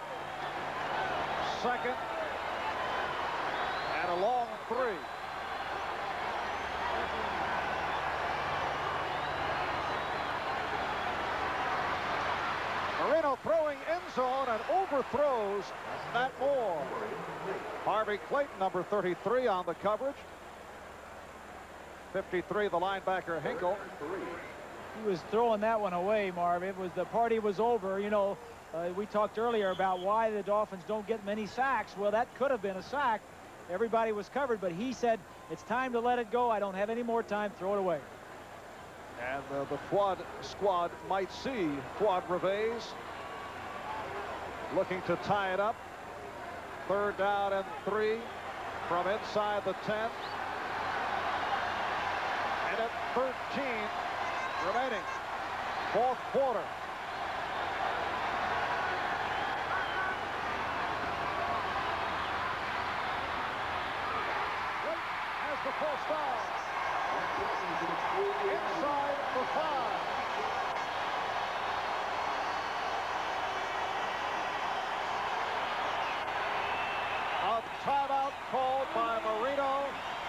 Second and a long 3. Marino throwing end zone and overthrows Matt Moore. Harvey Clayton, number 33, on the coverage. 53, the linebacker Hinkle. He was throwing that one away, Marv. It was, the party was over. You know, we talked earlier about why the Dolphins don't get many sacks. Well, that could have been a sack. Everybody was covered, but he said, it's time to let it go. I don't have any more time. Throw it away. And the Fuad squad might see Fuad Reves looking to tie it up. 3rd down and 3 from inside the 10. And at 13 remaining, 4th quarter. Wait, has the false start. Inside the 5. A timeout called by Marino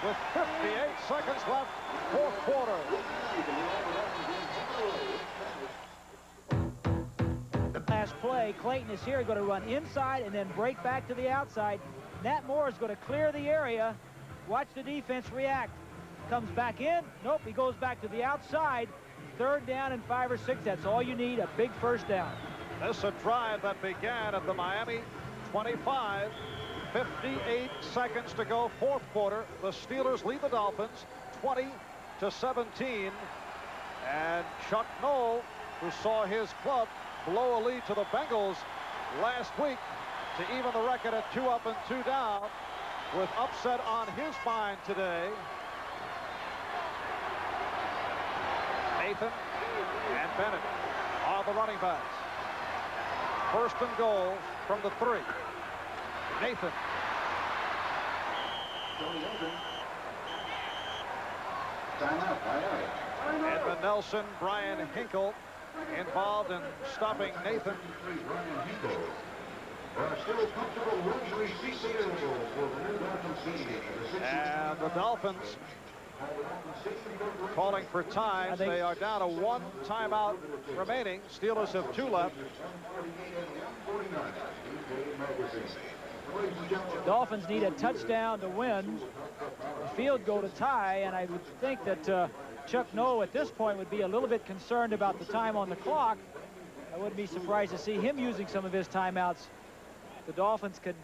with 58 seconds left, 4th quarter. Last play, Clayton is here, going to run inside and then break back to the outside. Nat Moore is going to clear the area. Watch the defense react. Comes back in. Nope, he goes back to the outside. 3rd down and 5 or 6. That's all you need, a big first down. This a drive that began at the Miami 25. 58 seconds to go, 4th quarter. The Steelers lead the Dolphins 20-17. And Chuck Noll, who saw his club blow a lead to the Bengals last week to even the record at 2 up and 2 down, with upset on his mind today. Nathan and Bennett are the running backs. 1st and goal from the 3. Nathan. Edmund Nelson, Brian Hinkle involved in stopping Nathan. And the Dolphins calling for times. They are down to 1 timeout remaining. Steelers have 2 left. Dolphins need a touchdown to win, a field goal to tie, and I would think that Chuck Noll at this point would be a little bit concerned about the time on the clock. I wouldn't be surprised to see him using some of his timeouts. The Dolphins could,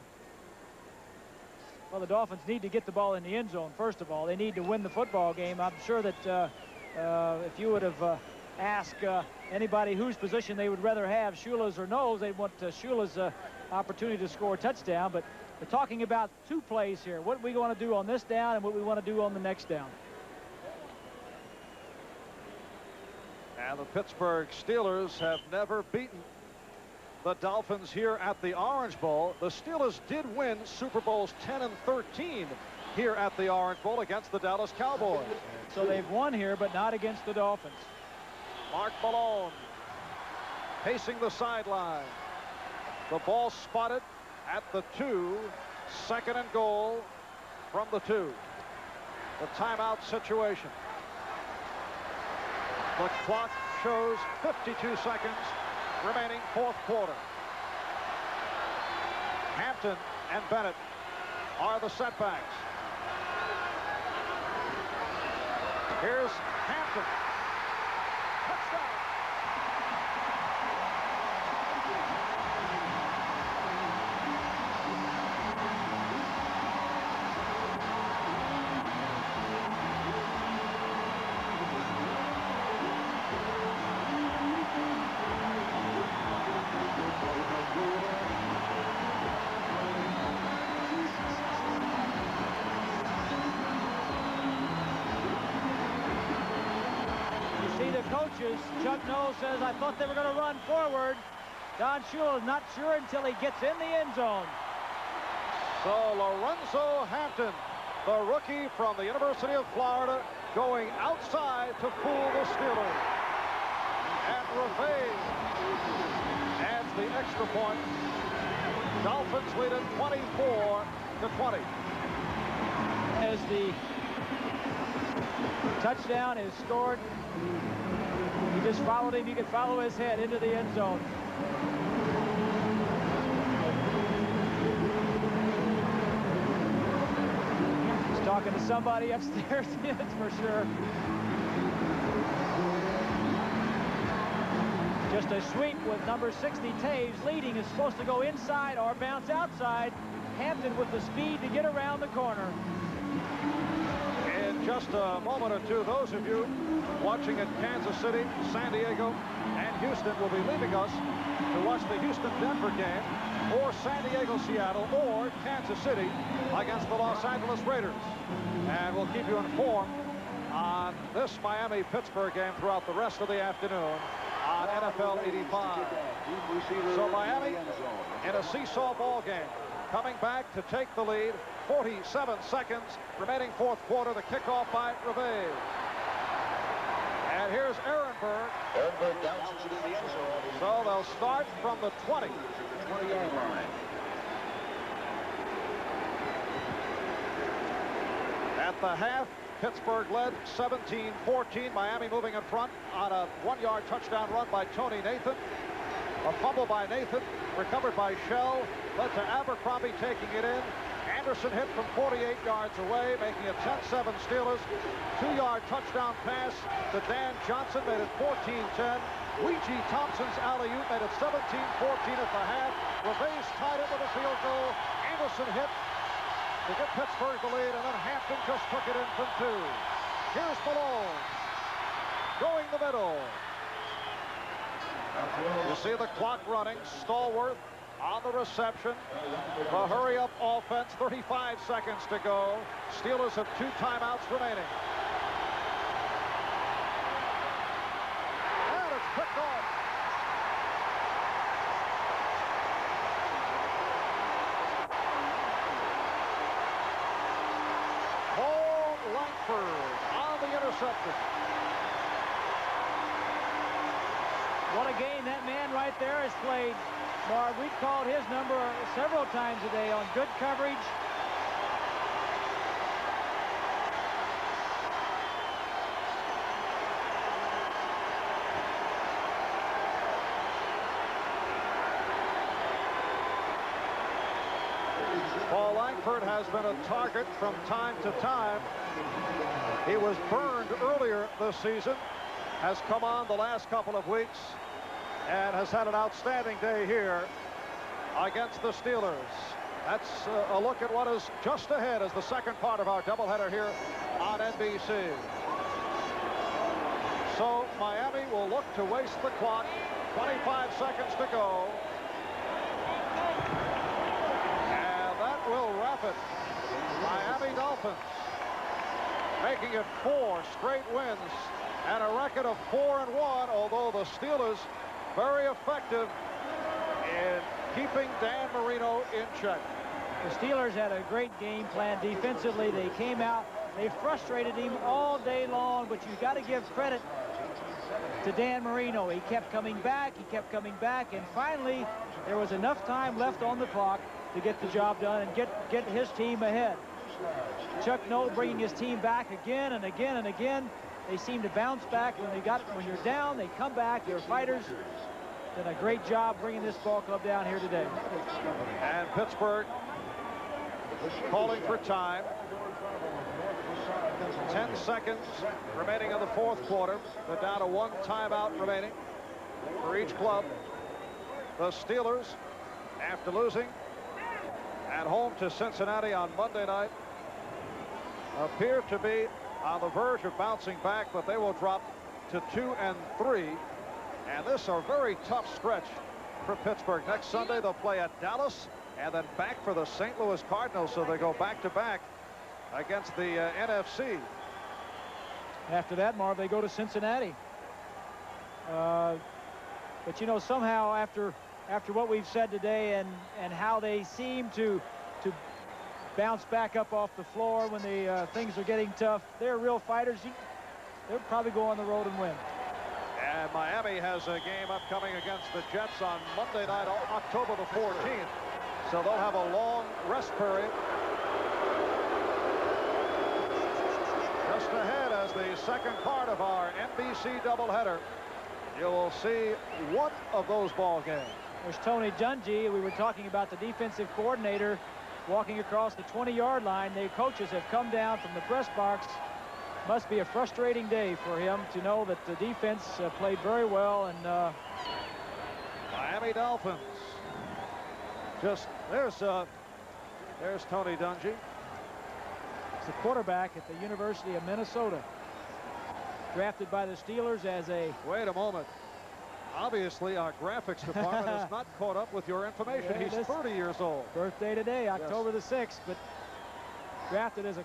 well, the Dolphins need to get the ball in the end zone, first of all. They need to win the football game. I'm sure that if you would have asked anybody whose position they would rather have, Shula's or Noll's, they'd want Shula's opportunity to score a touchdown, but We're talking about 2 plays here. What we want to do on this down and what we want to do on the next down. And the Pittsburgh Steelers have never beaten the Dolphins here at the Orange Bowl. The Steelers did win Super Bowls 10 and 13 here at the Orange Bowl against the Dallas Cowboys. So they've won here, but not against the Dolphins. Mark Malone pacing the sideline. The ball spotted at the 2. 2nd and goal from the 2. The timeout situation. The clock shows 52 seconds remaining, 4th quarter. Hampton and Bennett are the setbacks. Here's Hampton. Touchdown. Coaches, Chuck Noll says, I thought they were going to run forward. Don Shula is not sure until he gets in the end zone. So Lorenzo Hampton, the rookie from the University of Florida, going outside to fool the Steelers. And Rafay adds the extra point. Dolphins lead it 24-20. As the touchdown is scored, he just followed him. You can follow his head into the end zone. He's talking to somebody upstairs, that's for sure. Just a sweep with number 60, Taves, leading. Is supposed to go inside or bounce outside. Hampton with the speed to get around the corner. In just a moment or two, those of you watching at Kansas City, San Diego, and Houston will be leaving us to watch the Houston-Denver game, or San Diego-Seattle, or Kansas City against the Los Angeles Raiders. And we'll keep you informed on this Miami-Pittsburgh game throughout the rest of the afternoon on NFL 85. So Miami in a seesaw ball game, coming back to take the lead. 47 seconds remaining, 4th quarter. The kickoff by Revay. And here's Ehrenberg. Ehrenberg bounces it in the end zone. So they'll start from the 20. 20-yard line. At the half, Pittsburgh led 17-14. Miami moving in front on a 1-yard touchdown run by Tony Nathan. A fumble by Nathan, recovered by Shell, led to Abercrombie taking it in. Anderson hit from 48 yards away, making it 10-7 Steelers. 2-yard touchdown pass to Dan Johnson, made it 14-10. Ouija Thompson's alley-oop made it 17-14 at the half. Revay's tied it with a field goal. Anderson hit to get Pittsburgh the lead, and then Hampton just took it in from 2. Here's Malone, going the middle. You see the clock running. Stallworth on the reception. The hurry-up offense, 35 seconds to go. Steelers have 2 timeouts remaining. And it's picked off. Paul Langford on the interception. What a game that man right there has played. Marv, we've called his number several times today on good coverage. Paul Langford has been a target from time to time. He was burned earlier this season, has come on the last couple of weeks, and has had an outstanding day here against the Steelers. That's a look at what is just ahead as the second part of our doubleheader here on NBC. So Miami will look to waste the clock. 25 seconds to go. And that will it. Miami Dolphins making it 4 straight wins and a record of 4-1, although the Steelers very effective in keeping Dan Marino in check. The Steelers had a great game plan defensively. They came out, they frustrated him all day long, but you got to give credit to Dan Marino. He kept coming back, and finally there was enough time left on the clock to get the job done and get his team ahead. Chuck Noll bringing his team back again and again and again. They seem to bounce back when you're down. They come back. They're fighters. Did a great job bringing this ball club down here today. And Pittsburgh calling for time. 10 seconds remaining in the fourth quarter. They're down to 1 timeout remaining for each club. The Steelers, after losing at home to Cincinnati on Monday night, appear to be on the verge of bouncing back, but they will drop to 2-3. And this is a very tough stretch for Pittsburgh. Next Sunday they'll play at Dallas and then back for the St. Louis Cardinals, so they go back-to-back against the NFC. After that, Marv, they go to Cincinnati. But you know, somehow after what we've said today and how they seem to bounce back up off the floor when the things are getting tough, they're real fighters. They'll probably go on the road and win. And Miami has a game upcoming against the Jets on Monday night, October the 14th. So they'll have a long rest period. Just ahead as the second part of our NBC doubleheader. You will see one of those ball games. There's Tony Dungy. We were talking about the defensive coordinator walking across the 20-yard line. The coaches have come down from the press box. Must be a frustrating day for him to know that the defense played very well. And Miami Dolphins. Just there's Tony Dungy. He's the quarterback at the University of Minnesota. Drafted by the Steelers as a... Wait a moment. Obviously, our graphics department has not caught up with your information. Yeah, he's 30 years old. Birthday today, October the 6th. But drafted as a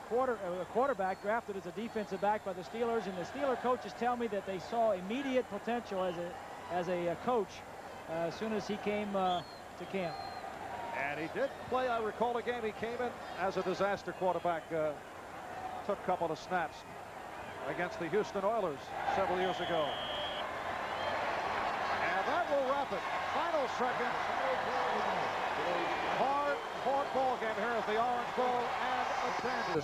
quarterback, drafted as a defensive back by the Steelers. And the Steeler coaches tell me that they saw immediate potential as a coach as soon as he came to camp. And he did play, I recall a game he came in as a disaster quarterback. Took a couple of snaps against the Houston Oilers several years ago. And that will wrap it. Final second. Hard-fought ball game here at the Orange Bowl and a